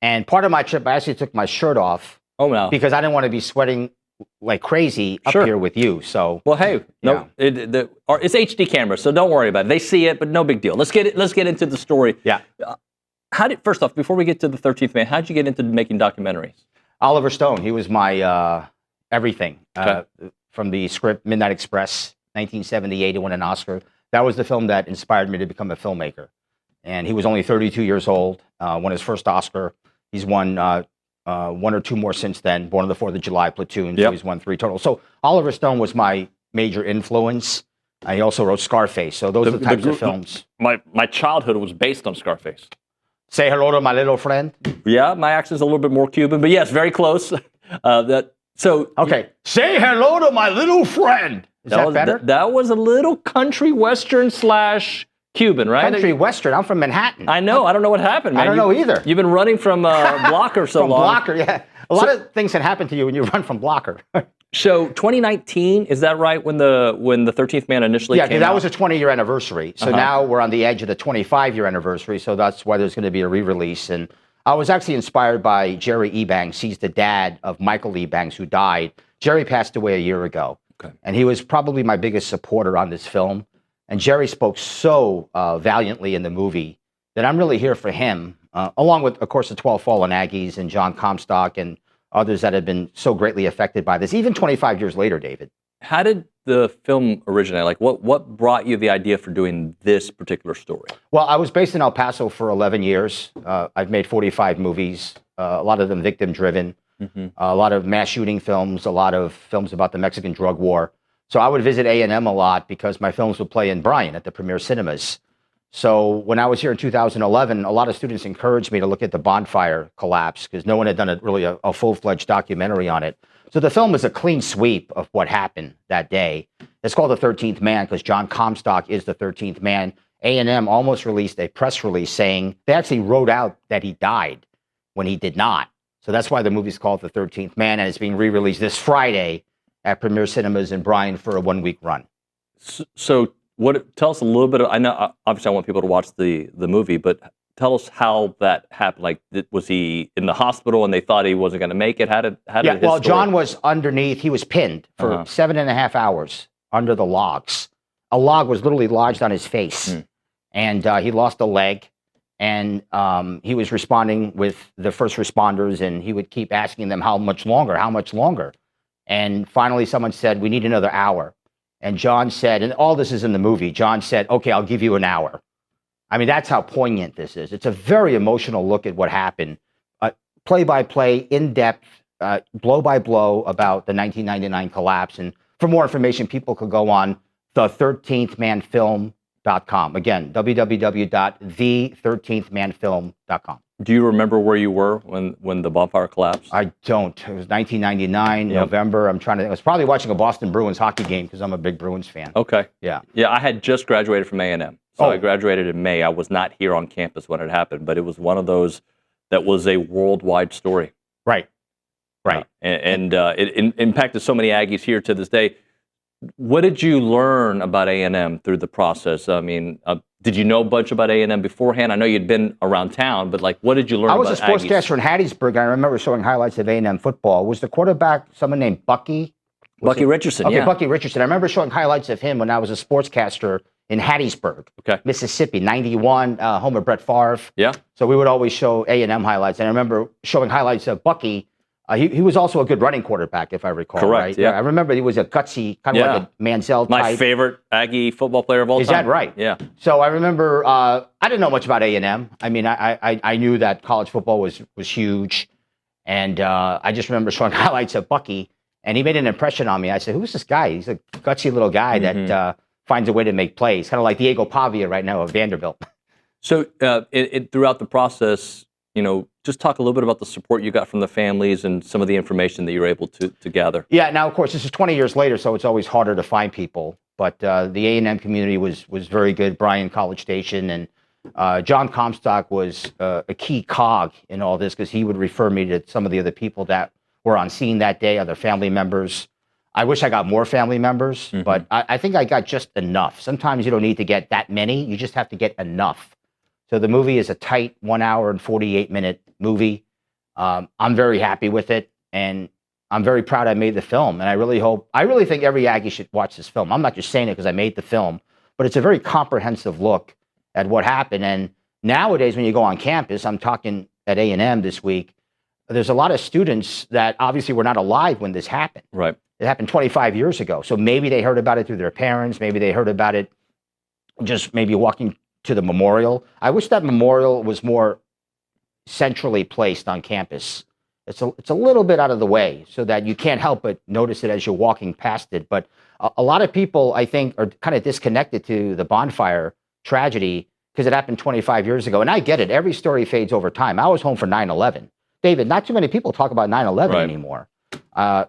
T: And part of my trip, I actually took my shirt off.
P: Oh no!
T: Because I didn't want to be sweating like crazy up here with you. So
P: well, hey, no, it's HD camera, so don't worry about it. They see it, but no big deal. Let's get into the story.
T: Yeah.
P: First off, before we get to the 13th Man, how did you get into making documentaries?
T: Oliver Stone, he was my everything. From the script Midnight Express, 1978, he won an Oscar. That was the film that inspired me to become a filmmaker. And he was only 32 years old, won his first Oscar. He's won one or two more since then, Born on the 4th of July, Platoon, so he's won 3 total. So Oliver Stone was my major influence. He also wrote Scarface, so those are the types of films.
P: My childhood was based on Scarface.
T: Say hello to my little friend.
P: Yeah, my accent's a little bit more Cuban, but yes, very close.
T: Okay, say hello to my little friend. Is that better?
P: That was a little country western / Cuban, right?
T: Country western. I'm from Manhattan.
P: I know. I don't know what happened, man.
T: I don't know either.
P: You've been running from Blocker so long.
T: From Blocker, yeah. A lot of things can happen to you when you run from Blocker.
P: So 2019, is that right? When the 13th Man initially came out? Yeah,
T: that was a 20-year anniversary. So now we're on the edge of the 25-year anniversary. So that's why there's going to be a re-release. And I was actually inspired by Jerry Ebanks. He's the dad of Michael Ebanks, who died. Jerry passed away a year ago. Okay. And he was probably my biggest supporter on this film. And Jerry spoke so valiantly in the movie that I'm really here for him, along with, of course, the 12 Fallen Aggies and John Comstock and others that have been so greatly affected by this, even 25 years later, David.
P: How did the film originate? Like, what brought you the idea for doing this particular story?
T: Well, I was based in El Paso for 11 years. I've made 45 movies, a lot of them victim-driven, a lot of mass shooting films, a lot of films about the Mexican drug war. So I would visit A&M a lot because my films would play in Bryan at the Premier Cinemas. So when I was here in 2011, a lot of students encouraged me to look at the bonfire collapse because no one had done a full-fledged documentary on it. So the film is a clean sweep of what happened that day. It's called The 13th Man because John Comstock is the 13th man. A&M almost released a press release saying they actually wrote out that he died when he did not. So that's why the movie's called The 13th Man, and it's being re-released this Friday at Premier Cinemas in Bryan for a 1-week run.
P: So tell us a little bit. I know, obviously, I want people to watch the movie, but tell us how that happened. Like, was he in the hospital and they thought he wasn't going to make it? How did his story...
T: John was underneath. He was pinned for 7.5 hours under the logs. A log was literally lodged on his face, and he lost a leg. And he was responding with the first responders, and he would keep asking them, how much longer, how much longer? And finally, someone said, we need another hour. And John said, and all this is in the movie, John said, okay, I'll give you an hour. I mean, that's how poignant this is. It's a very emotional look at what happened. Play-by-play, in-depth, blow-by-blow about the 1999 collapse. And for more information, people could go on the13thmanfilm.com. Again, www.the13thmanfilm.com.
P: Do you remember where you were when the bonfire collapsed?
T: I don't. It was 1999, November. I was probably watching a Boston Bruins hockey game because I'm a big Bruins fan.
P: Okay.
T: Yeah.
P: Yeah, I had just graduated from A&M. So I graduated in May. I was not here on campus when it happened, but it was one of those that was a worldwide story.
T: Right.
P: It impacted so many Aggies here to this day. What did you learn about A&M through the process? I mean, did you know a bunch about A&M beforehand? I know you'd been around town, but what did you learn about Aggies?
T: I was a sportscaster in Hattiesburg, and I remember showing highlights of A&M football. Was the quarterback someone named Bucky?
P: Bucky Richardson,
T: Okay, Bucky Richardson. I remember showing highlights of him when I was a sportscaster in Hattiesburg, Mississippi, 91, home of Brett Favre.
P: Yeah.
T: So we would always show A&M highlights. And I remember showing highlights of Bucky. He was also a good running quarterback, if I recall.
P: Correct,
T: right?
P: yeah.
T: I remember he was a gutsy, kind of like a Manziel type.
P: My favorite Aggie football player of all time.
T: Is that right?
P: Yeah.
T: So I remember, I didn't know much about A&M. I mean, I knew that college football was huge. And I just remember showing highlights of Bucky. And he made an impression on me. I said, who's this guy? He's a gutsy little guy that finds a way to make plays. Kind of like Diego Pavia right now of Vanderbilt.
P: So throughout the process, just talk a little bit about the support you got from the families and some of the information that you were able to gather.
T: Yeah, now, of course, this is 20 years later, so it's always harder to find people. But the A&M community was very good, Bryan College Station. And John Comstock was a key cog in all this because he would refer me to some of the other people that were on scene that day, other family members. I wish I got more family members, but I think I got just enough. Sometimes you don't need to get that many. You just have to get enough. So the movie is a tight 1 hour and 48-minute movie. I'm very happy with it, and I'm very proud I made the film. And I really think every Aggie should watch this film. I'm not just saying it because I made the film, but it's a very comprehensive look at what happened. And nowadays, when you go on campus, I'm talking at A&M this week, there's a lot of students that obviously were not alive when this happened.
P: Right.
T: It happened 25 years ago. So maybe they heard about it through their parents. Maybe they heard about it just maybe walking to the memorial. I wish that memorial was more centrally placed on campus. It's a little bit out of the way so that you can't help but notice it as you're walking past it. But a lot of people, I think, are kind of disconnected to the bonfire tragedy because it happened 25 years ago. And I get it. Every story fades over time. I was home for 9/11. David, not too many people talk about 9/11 anymore.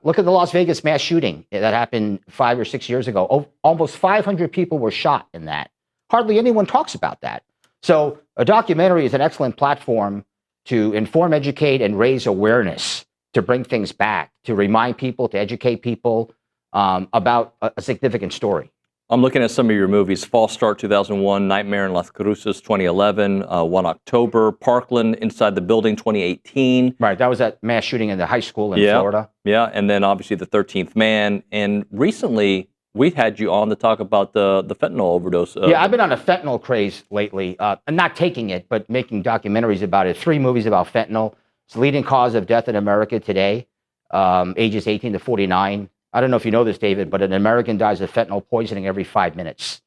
T: Look at the Las Vegas mass shooting that happened 5 or 6 years ago. Almost 500 people were shot in that. Hardly anyone talks about that. So a documentary is an excellent platform to inform, educate, and raise awareness, to bring things back, to remind people, to educate people about a significant story.
P: I'm looking at some of your movies. False Start 2001, Nightmare in Las Cruces 2011, 1 October, Parkland, Inside the Building 2018.
T: Right, that was that mass shooting in the high school in Florida.
P: Yeah, and then obviously The 13th Man. And recently, we had you on to talk about the fentanyl overdose.
T: Yeah, I've been on a fentanyl craze lately. I'm not taking it, but making documentaries about it. 3 movies about fentanyl. It's the leading cause of death in America today, ages 18 to 49. I don't know if you know this, David, but an American dies of fentanyl poisoning every 5 minutes.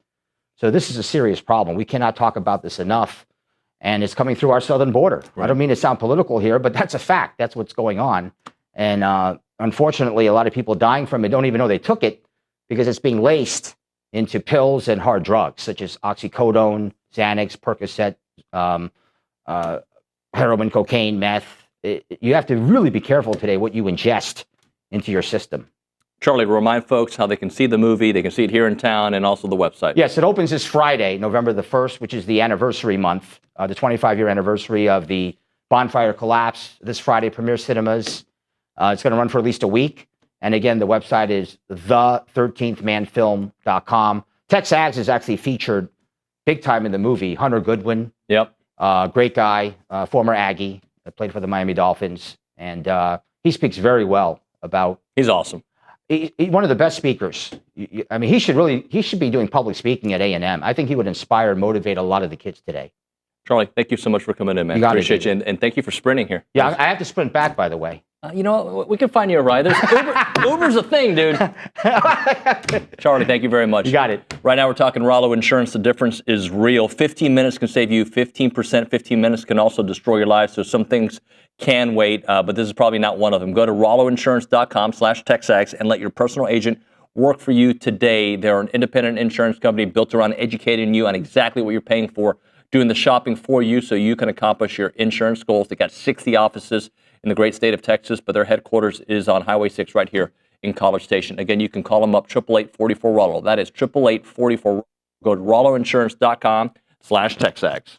T: So this is a serious problem. We cannot talk about this enough, and it's coming through our southern border. Right. I don't mean to sound political here, but that's a fact. That's what's going on. And unfortunately, a lot of people dying from it don't even know they took it because it's being laced into pills and hard drugs, such as oxycodone, Xanax, Percocet, heroin, cocaine, meth. You have to really be careful today what you ingest into your system.
P: Charlie, remind folks how they can see the movie. They can see it here in town and also the website.
T: Yes, it opens this Friday, November the 1st, which is the anniversary month, the 25-year anniversary of the bonfire collapse. This Friday, Premier Cinemas. It's going to run for at least a week. And again, the website is the13thmanfilm.com. TexAgs is actually featured big time in the movie. Hunter Goodwin.
P: Yep.
T: Great guy, former Aggie, played for the Miami Dolphins. And he speaks very well about...
P: He's awesome.
T: He's one of the best speakers. I mean, he should be doing public speaking at A&M. I think he would inspire and motivate a lot of the kids today.
P: Charlie, thank you so much for coming in, man. Appreciate you. And thank you for sprinting here.
T: Yeah, I have to sprint back, by the way.
P: You know, we can find you a ride. Uber's a thing, dude. Charlie, thank you very much.
T: You got it.
P: Right now we're talking Rollo Insurance. The difference is real. 15 minutes can save you 15%. 15 minutes can also destroy your life. So some things can wait, but this is probably not one of them. Go to rolloinsurance.com/TexAgs and let your personal agent work for you today. They're an independent insurance company built around educating you on exactly what you're paying for, doing the shopping for you so you can accomplish your insurance goals. They got 60 offices in the great state of Texas, but their headquarters is on Highway 6 right here in College Station. Again, you can call them up, 888-44-ROLLO. That is 888-44-ROLLO. Go to rolloinsurance.com/TexAgs.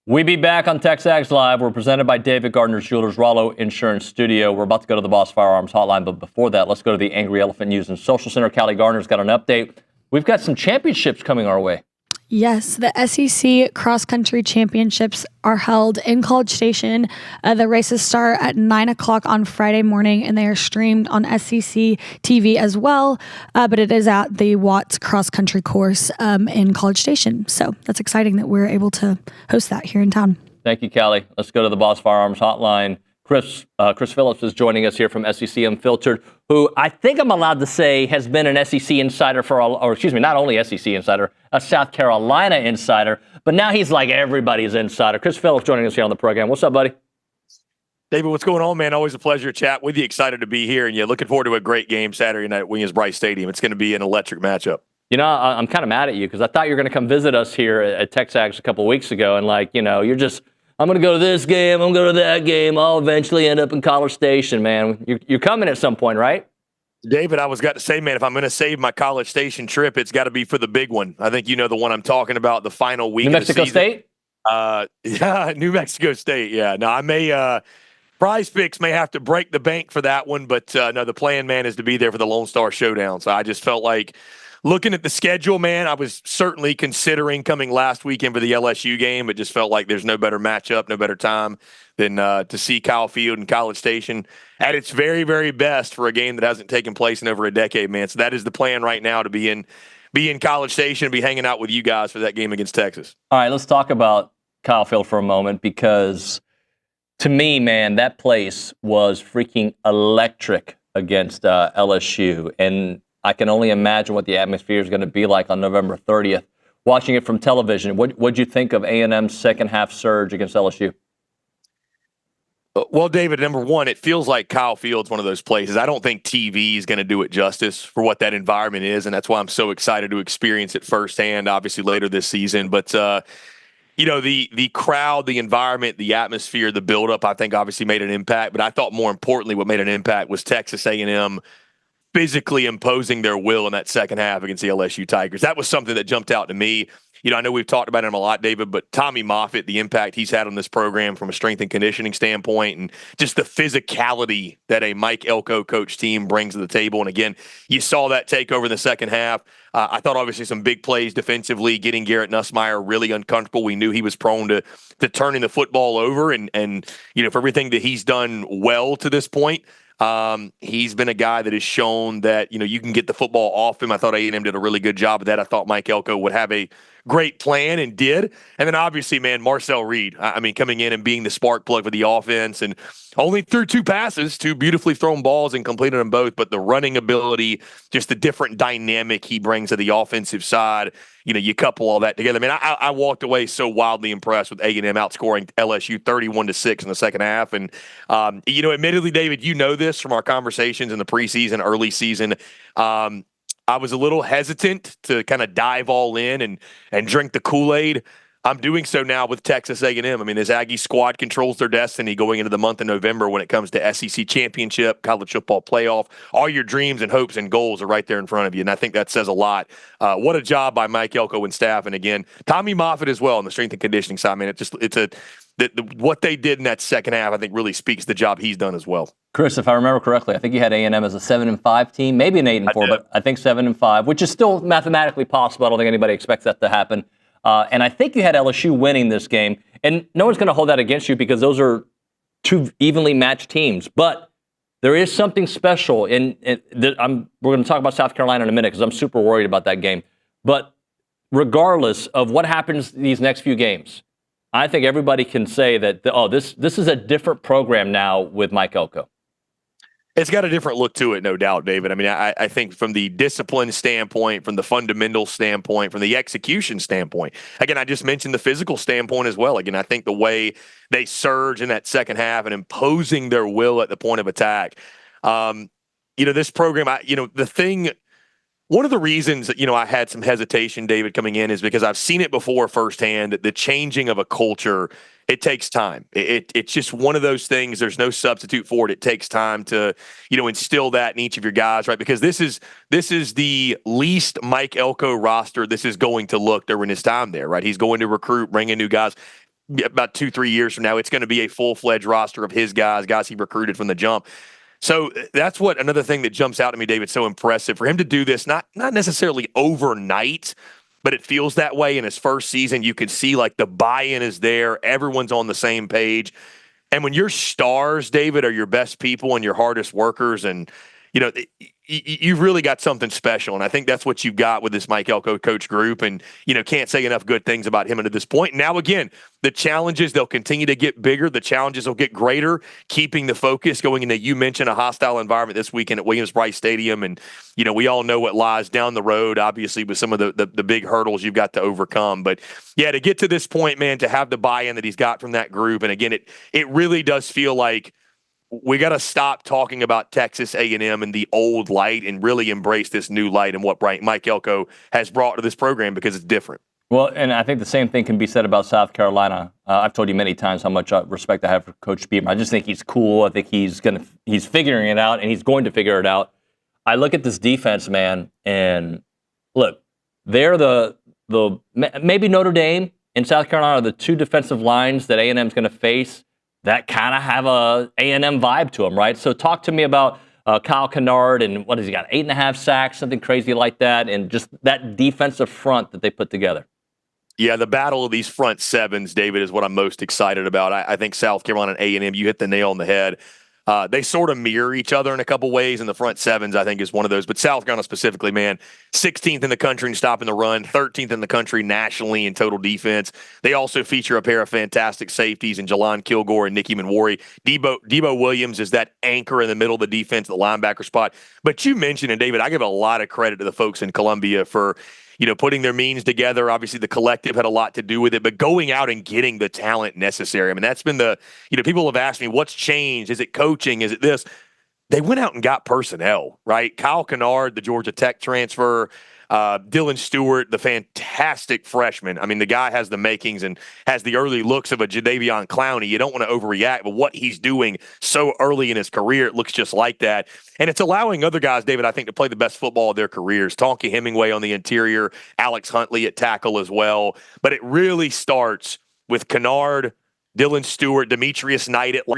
P: We be back on TexAgs Live. We're presented by David Gardner's Jewelers, Rollo Insurance Studio. We're about to go to the Boss Firearms Hotline, but before that, let's go to the Angry Elephant News and Social Center. Callie Gardner's got an update. We've got some championships coming our way.
K: Yes, the SEC Cross Country Championships are held in College Station. The races start at 9 o'clock on Friday morning, and they are streamed on SEC TV as well. But it is at the Watts Cross Country course in College Station. So that's exciting that we're able to host that here in town.
P: Thank you, Callie. Let's go to the Boss Firearms Hotline. Chris Phillips is joining us here from SEC Unfiltered, who I think I'm allowed to say has been an SEC insider not only SEC insider, a South Carolina insider, but now he's like everybody's insider. Chris Phillips joining us here on the program. What's up, buddy?
U: David, what's going on, man? Always a pleasure to chat with you. Excited to be here, and looking forward to a great game Saturday night at Williams-Brice Stadium. It's going to be an electric matchup.
P: You know, I'm kind of mad at you because I thought you were going to come visit us here at TexAgs a couple of weeks ago, and you're just, I'm going to go to this game, I'm going to go to that game. I'll eventually end up in College Station, man. You're coming at some point, right?
U: David, I was got to say, man, if I'm going to save my College Station trip, it's got to be for the big one. I think you know the one I'm talking about, the final week
P: New Mexico State?
U: Yeah, New Mexico State, yeah. No, I may Prize Picks may have to break the bank for that one, but no, the plan, man, is to be there for the Lone Star Showdown. So I just felt like looking at the schedule, man, I was certainly considering coming last weekend for the LSU game, but just felt like there's no better matchup, no better time than to see Kyle Field and College Station at its very, very best for a game that hasn't taken place in over a decade, man. So that is the plan right now, to be in College Station and be hanging out with you guys for that game against Texas.
P: All right, let's talk about Kyle Field for a moment, because to me, man, that place was freaking electric against LSU. And I can only imagine what the atmosphere is going to be like on November 30th. Watching it from television, what'd you think of A&M's second half surge against LSU?
U: Well, David, number one, it feels like Kyle Field's one of those places. I don't think TV is going to do it justice for what that environment is, and that's why I'm so excited to experience it firsthand, obviously later this season. But, the crowd, the environment, the atmosphere, the buildup, I think obviously made an impact. But I thought more importantly what made an impact was Texas A&M physically imposing their will in that second half against the LSU Tigers. That was something that jumped out to me. I know we've talked about him a lot, David, but Tommy Moffitt, the impact he's had on this program from a strength and conditioning standpoint, and just the physicality that a Mike Elko coach team brings to the table. And again, you saw that take over in the second half. I thought obviously some big plays defensively, getting Garrett Nussmeier really uncomfortable. We knew he was prone to turning the football over, and for everything that he's done well to this point, he's been a guy that has shown that, you can get the football off him. I thought A&M did a really good job of that. I thought Mike Elko would have a great plan and did. And then obviously, man, Marcel Reed, coming in and being the spark plug for the offense, and only threw two passes, two beautifully thrown balls, and completed them both. But the running ability, just the different dynamic he brings to the offensive side, you couple all that together. I walked away so wildly impressed with A&M outscoring LSU 31-6 in the second half. And, admittedly, David, this from our conversations in the preseason, early season. I was a little hesitant to kind of dive all in and drink the Kool-Aid. I'm doing so now with Texas A&M. This Aggie squad controls their destiny going into the month of November when it comes to SEC championship, college football playoff. All your dreams and hopes and goals are right there in front of you, and I think that says a lot. What a job by Mike Elko and staff, and again, Tommy Moffitt as well on the strength and conditioning side. What they did in that second half, I think, really speaks to the job he's done as well.
P: Chris, if I remember correctly, I think you had A&M as a 7-5 team, maybe an 8-4, but I think 7-5, which is still mathematically possible. I don't think anybody expects that to happen. And I think you had LSU winning this game, and no one's going to hold that against you because those are two evenly matched teams. But there is something special, we're going to talk about South Carolina in a minute because I'm super worried about that game. But regardless of what happens these next few games, I think everybody can say that, this is a different program now with Mike Elko.
U: It's got a different look to it, no doubt, David. I think from the discipline standpoint, from the fundamental standpoint, from the execution standpoint, again, I just mentioned the physical standpoint as well. Again, I think the way they surge in that second half and imposing their will at the point of attack. This program, one of the reasons that, I had some hesitation, David, coming in is because I've seen it before firsthand, the changing of a culture. It takes time. It's just one of those things. There's no substitute for it. It takes time to, instill that in each of your guys, right? Because this is the least Mike Elko roster this is going to look during his time there, right? He's going to recruit, bring in new guys. about 2-3 years from now, it's going to be a full-fledged roster of his guys he recruited from the jump. So that's what another thing that jumps out to me, David, so impressive for him to do this, not necessarily overnight, but it feels that way in his first season. You could see like the buy-in is there. Everyone's on the same page. And when your stars, David, are your best people and your hardest workers, and you've really got something special. And I think that's what you've got with this Mike Elko coach group. And, can't say enough good things about him to this point. Now, again, the challenges, they'll continue to get bigger. The challenges will get greater, keeping the focus going into, you mentioned a hostile environment this weekend at Williams-Brice Stadium. And, we all know what lies down the road, obviously, with some of the big hurdles you've got to overcome. But, yeah, to get to this point, man, to have the buy-in that he's got from that group. And, again, it really does feel like we got to stop talking about Texas A&M in the old light and really embrace this new light and what Mike Elko has brought to this program, because it's different.
P: Well, and I think the same thing can be said about South Carolina. I've told you many times how much respect I have for Coach Beamer. I just think he's cool. I think he's figuring it out, and he's going to figure it out. I look at this defense, man, and look, they're the maybe Notre Dame and South Carolina are the two defensive lines that A&M is going to face that kind of have a A&M vibe to them, right? So talk to me about Kyle Kennard and what has he got, 8.5 sacks, something crazy like that, and just that defensive front that they put together.
U: Yeah, the battle of these front sevens, David, is what I'm most excited about. I think South Carolina and A&M, you hit the nail on the head. They sort of mirror each other in a couple ways, and the front sevens, I think, is one of those. But South Carolina specifically, man, 16th in the country in stopping the run, 13th in the country nationally in total defense. They also feature a pair of fantastic safeties in Jelon Kilgore and Nikki Manwari. Debo Williams is that anchor in the middle of the defense, the linebacker spot. But you mentioned, and David, I give a lot of credit to the folks in Columbia for putting their means together. Obviously, the collective had a lot to do with it, but going out and getting the talent necessary. I mean, that's been people have asked me, what's changed? Is it coaching? Is it this? They went out and got personnel, right? Kyle Kennard, the Georgia Tech transfer, Dylan Stewart, the fantastic freshman. I mean, the guy has the makings and has the early looks of a Jadeveon Clowney. You don't want to overreact, but what he's doing so early in his career, it looks just like that. And it's allowing other guys, David, I think, to play the best football of their careers. Tonka Hemingway on the interior, Alex Huntley at tackle as well. But it really starts with Kennard, Dylan Stewart, Demetrius Knight at
P: I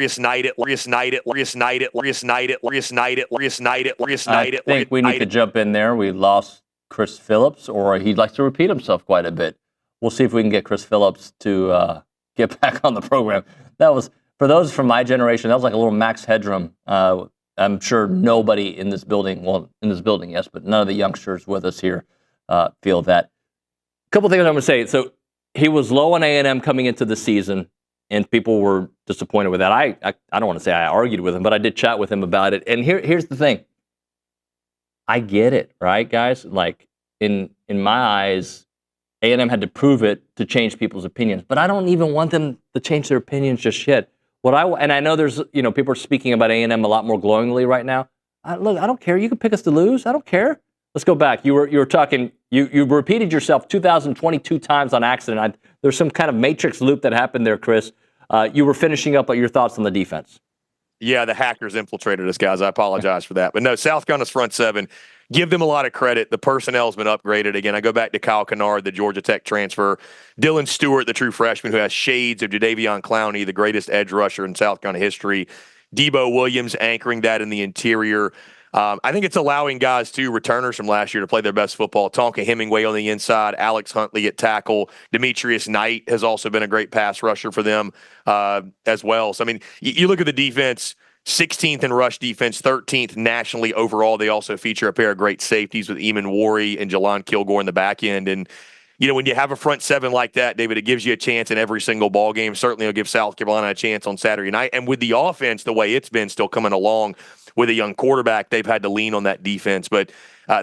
P: think we need to jump in there. We lost Chris Phillips, or he likes to repeat himself quite a bit. We'll see if we can get Chris Phillips to get back on the program. That was, for those from my generation, that was like a little Max Headroom. I'm sure nobody in this building, yes, but none of the youngsters with us here feel that. A couple things I'm going to say. So he was low on A&M coming into the season, and people were disappointed with that. I don't want to say I argued with him, but I did chat with him about it. And here's the thing. I get it, right, guys? Like, in my eyes, A&M had to prove it to change people's opinions. But I don't even want them to change their opinions just yet. And I know there's, people are speaking about A&M a lot more glowingly right now. Look, I don't care. You can pick us to lose. I don't care. Let's go back. You were talking, you repeated yourself 2022 times on accident. There's some kind of matrix loop that happened there, Chris. You were finishing up your thoughts on the defense.
U: Yeah, the hackers infiltrated us, guys. I apologize for that. But no, South Carolina's front seven, give them a lot of credit. The personnel's been upgraded. Again, I go back to Kyle Kennard, the Georgia Tech transfer. Dylan Stewart, the true freshman who has shades of Jadeveon Clowney, the greatest edge rusher in South Carolina history. Debo Williams anchoring that in the interior. I think it's allowing guys, too, returners from last year to play their best football. Tonka Hemingway on the inside, Alex Huntley at tackle. Demetrius Knight has also been a great pass rusher for them as well. So, I mean, you look at the defense, 16th in rush defense, 13th nationally overall. They also feature a pair of great safeties with Eamon Worry and Jelon Kilgore in the back end. And, when you have a front seven like that, David, it gives you a chance in every single ball game. Certainly it'll give South Carolina a chance on Saturday night. And with the offense, the way it's been still coming along, with a young quarterback, they've had to lean on that defense. But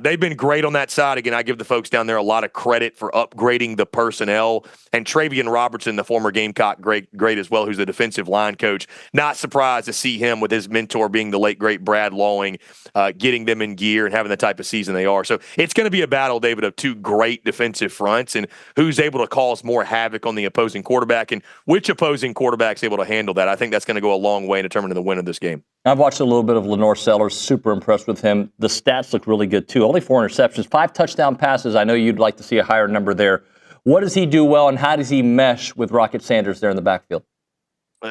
U: they've been great on that side. Again, I give the folks down there a lot of credit for upgrading the personnel. And Travian Robertson, the former Gamecock great as well, who's the defensive line coach. Not surprised to see him with his mentor being the late, great Brad Lawing, getting them in gear and having the type of season they are. So it's going to be a battle, David, of two great defensive fronts and who's able to cause more havoc on the opposing quarterback and which opposing quarterback's able to handle that. I think that's going to go a long way in determining the win of this game.
P: I've watched a little bit of Lenore Sellers. Super impressed with him. The stats look really good, too. Only 4 interceptions, 5 touchdown passes. I know you'd like to see a higher number there What does he do well, and how does he mesh with Rocket Sanders there in the backfield?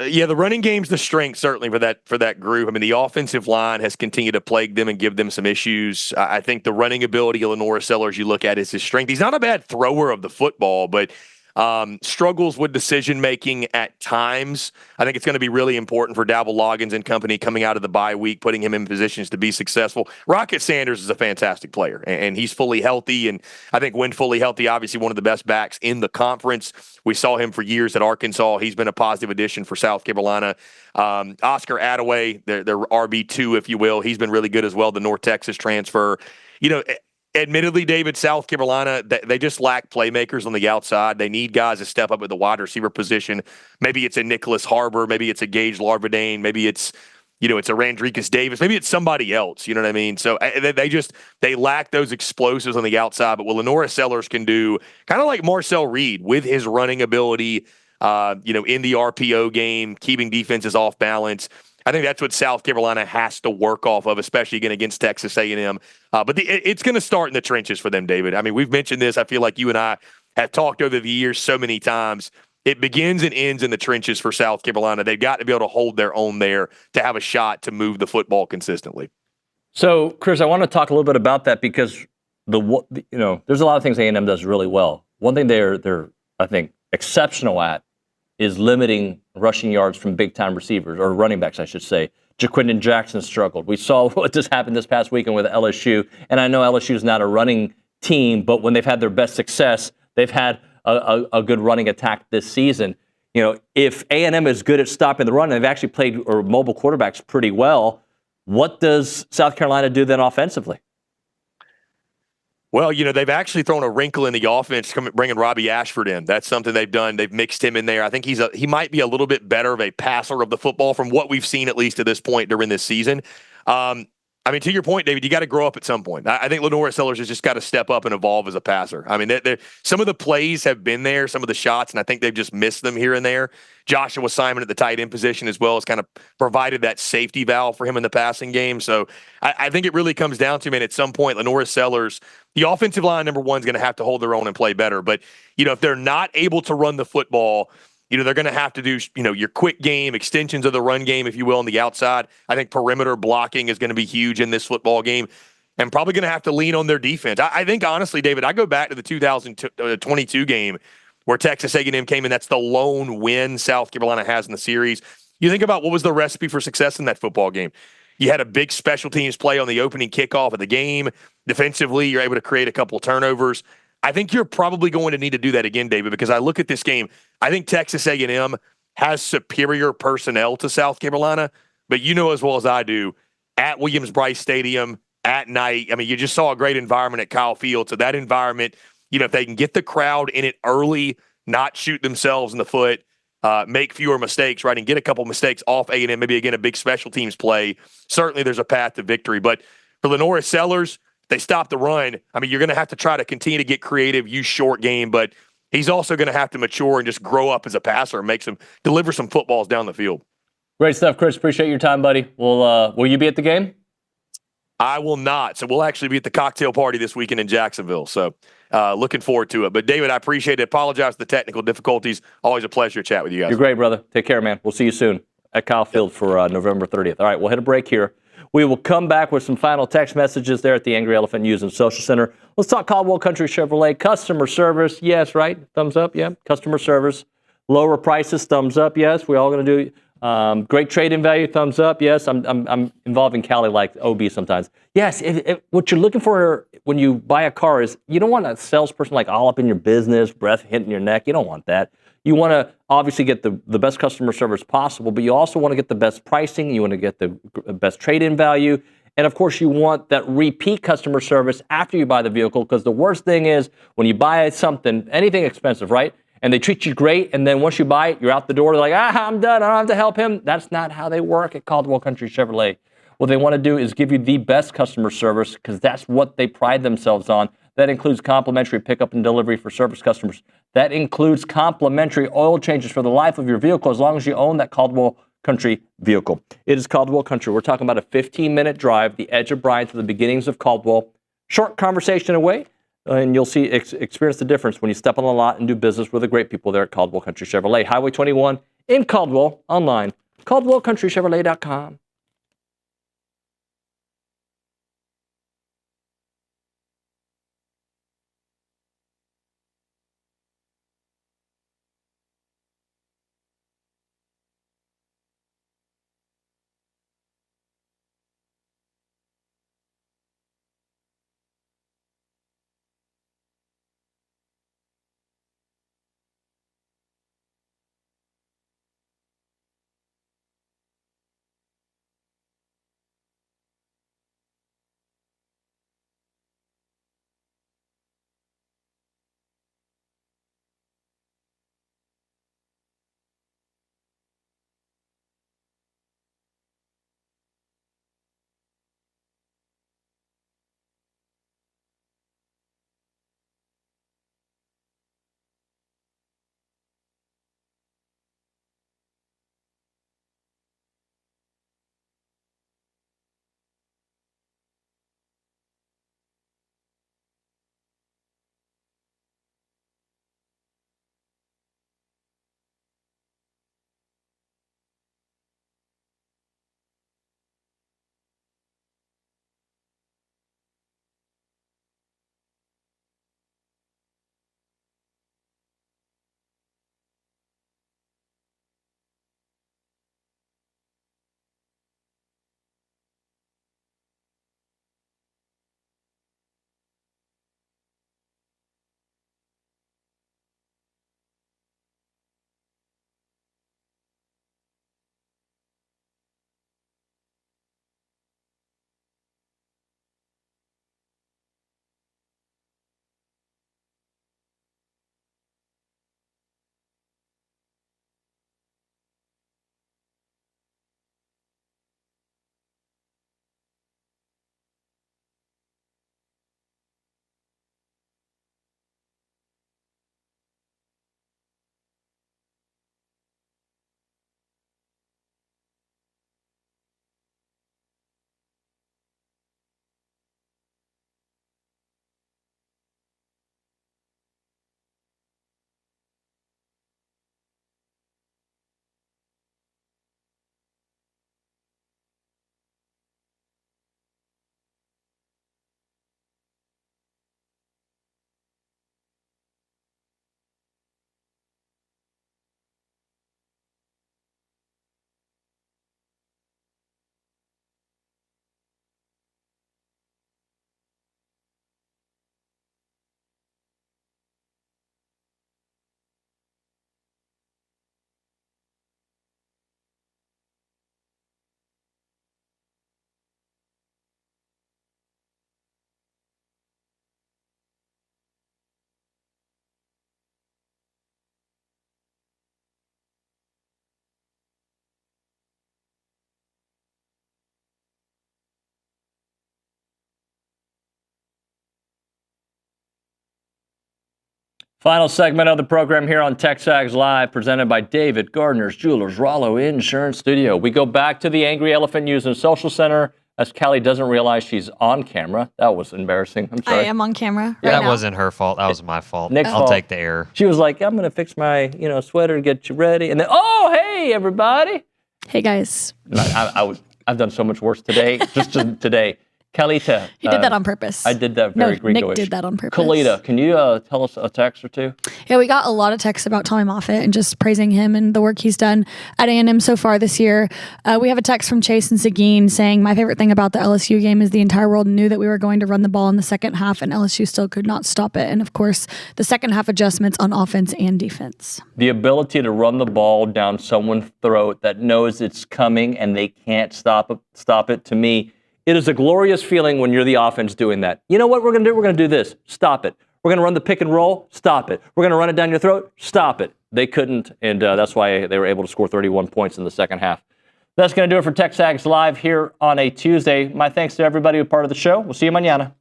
U: Yeah, the running game's the strength certainly for that group. I mean, the offensive line has continued to plague them and give them some issues. I think the running ability of Lenora Sellers you look at is his strength. He's not a bad thrower of the football, but struggles with decision making at times. I think it's going to be really important for Dabble Loggins and company coming out of the bye week, putting him in positions to be successful. Rocket Sanders is a fantastic player, and he's fully healthy. And I think when fully healthy, obviously one of the best backs in the conference. We saw him for years at Arkansas. He's been a positive addition for South Carolina. Oscar Attaway, their RB2, if you will, he's been really good as well. The North Texas transfer. Admittedly, David, South Carolina, they just lack playmakers on the outside. They need guys to step up at the wide receiver position. Maybe it's a Nicholas Harbor. Maybe it's a Gage Larvadain. Maybe it's a Randricus Davis. Maybe it's somebody else. You know what I mean? So they lack those explosives on the outside. But what Lenora Sellers can do, kind of like Marcel Reed with his running ability, in the RPO game, keeping defenses off balance. I think that's what South Carolina has to work off of, especially again against Texas A&M. But it's going to start in the trenches for them, David. I mean, we've mentioned this. I feel like you and I have talked over the years so many times. It begins and ends in the trenches for South Carolina. They've got to be able to hold their own there to have a shot to move the football consistently.
P: So, Chris, I want to talk a little bit about that because there's a lot of things A&M does really well. One thing they're I think exceptional at is limiting rushing yards from big-time receivers, or running backs, I should say. Jaquindon Jackson struggled. We saw what just happened this past weekend with LSU, and I know LSU is not a running team, but when they've had their best success, they've had a good running attack this season. If A&M is good at stopping the run, and they've actually played mobile quarterbacks pretty well, what does South Carolina do then offensively?
U: Well, they've actually thrown a wrinkle in the offense, bringing Robbie Ashford in. That's something they've done. They've mixed him in there. I think he might be a little bit better of a passer of the football from what we've seen, at least to this point during this season. To your point, David, you got to grow up at some point. I think Lenora Sellers has just got to step up and evolve as a passer. I mean, some of the plays have been there, some of the shots, and I think they've just missed them here and there. Joshua Simon at the tight end position as well has kind of provided that safety valve for him in the passing game. So I think it really comes down to, man, at some point, Lenora Sellers, the offensive line, number one, is going to have to hold their own and play better. But, if they're not able to run the football, they're going to have to do, your quick game, extensions of the run game, if you will, on the outside. I think perimeter blocking is going to be huge in this football game, and probably going to have to lean on their defense. I think, honestly, David, I go back to the 2022 game where Texas A&M came in. That's the lone win South Carolina has in the series. You think about what was the recipe for success in that football game. You had a big special teams play on the opening kickoff of the game. Defensively, you're able to create a couple of turnovers. I think you're probably going to need to do that again, David, because I look at this game. I think Texas A&M has superior personnel to South Carolina, but you know as well as I do, at Williams-Brice Stadium, at night, you just saw a great environment at Kyle Field. So that environment, if they can get the crowd in it early, not shoot themselves in the foot, make fewer mistakes, right, and get a couple mistakes off A&M, maybe, again, a big special teams play, certainly there's a path to victory. But for Lenora Sellers, they stop the run. You're going to have to try to continue to get creative, use short game, but he's also going to have to mature and just grow up as a passer and deliver some footballs down the field.
P: Great stuff, Chris. Appreciate your time, buddy. Will you be at the game?
U: I will not. So we'll actually be at the cocktail party this weekend in Jacksonville. So looking forward to it. But, David, I appreciate it. Apologize for the technical difficulties. Always a pleasure to chat with you guys.
P: You're great, brother. Take care, man. We'll see you soon at Kyle Field for November 30th. All right, we'll hit a break here. We will come back with some final text messages there at the Angry Elephant News and Social Center. Let's talk Caldwell Country Chevrolet. Customer service, yes, right? Thumbs up, yeah. Customer service. Lower prices, thumbs up, yes. We're all going to do. Great trade-in value, thumbs up, yes. I'm involved in Cali like OB sometimes. Yes, what you're looking for when you buy a car is you don't want a salesperson like all up in your business, breath hitting your neck. You don't want that. You want to obviously get the best customer service possible, but you also want to get the best pricing. You want to get the best trade-in value. And, of course, you want that repeat customer service after you buy the vehicle, because the worst thing is when you buy something, anything expensive, right, and they treat you great, and then once you buy it, you're out the door, they're like, I'm done, I don't have to help him. That's not how they work at Caldwell Country Chevrolet. What they want to do is give you the best customer service, because that's what they pride themselves on. That includes complimentary pickup and delivery for service customers. That includes complimentary oil changes for the life of your vehicle as long as you own that Caldwell Country vehicle. It is Caldwell Country. We're talking about a 15-minute drive, the edge of Bryan to the beginnings of Caldwell. Short conversation away. and you'll see experience the difference when you step on the lot and do business with the great people there at Caldwell Country Chevrolet. Highway 21 in Caldwell, online, caldwellcountrychevrolet.com. Final segment of the program here on TexAgs Live, presented by David Gardner's Jewelers, Rollo Insurance Studio. We go back to the Angry Elephant News and Social Center as Callie doesn't realize she's on camera. That was embarrassing. I'm sorry.
K: I am on camera.
J: That wasn't her fault. That was my fault. I'll take the error.
P: She was like, I'm going to fix my sweater and get you ready. And then, oh, hey, everybody.
K: Hey, guys.
P: I've done so much worse today, just today. Kalita.
K: He did that on purpose.
P: I did that very Gringo-ish.
K: Nick did that on purpose.
P: Kalita, can you tell us a text or two?
K: Yeah, we got a lot of texts about Tommy Moffitt and just praising him and the work he's done at A&M so far this year. We have a text from Chase and Seguin saying, my favorite thing about the LSU game is the entire world knew that we were going to run the ball in the second half and LSU still could not stop it. And of course, the second half adjustments on offense and defense.
P: The ability to run the ball down someone's throat that knows it's coming and they can't stop it, to me, it is a glorious feeling when you're the offense doing that. You know what we're going to do? We're going to do this. Stop it. We're going to run the pick and roll. Stop it. We're going to run it down your throat. Stop it. They couldn't, and that's why they were able to score 31 points in the second half. That's going to do it for TexAgs Live here on a Tuesday. My thanks to everybody who was part of the show. We'll see you mañana.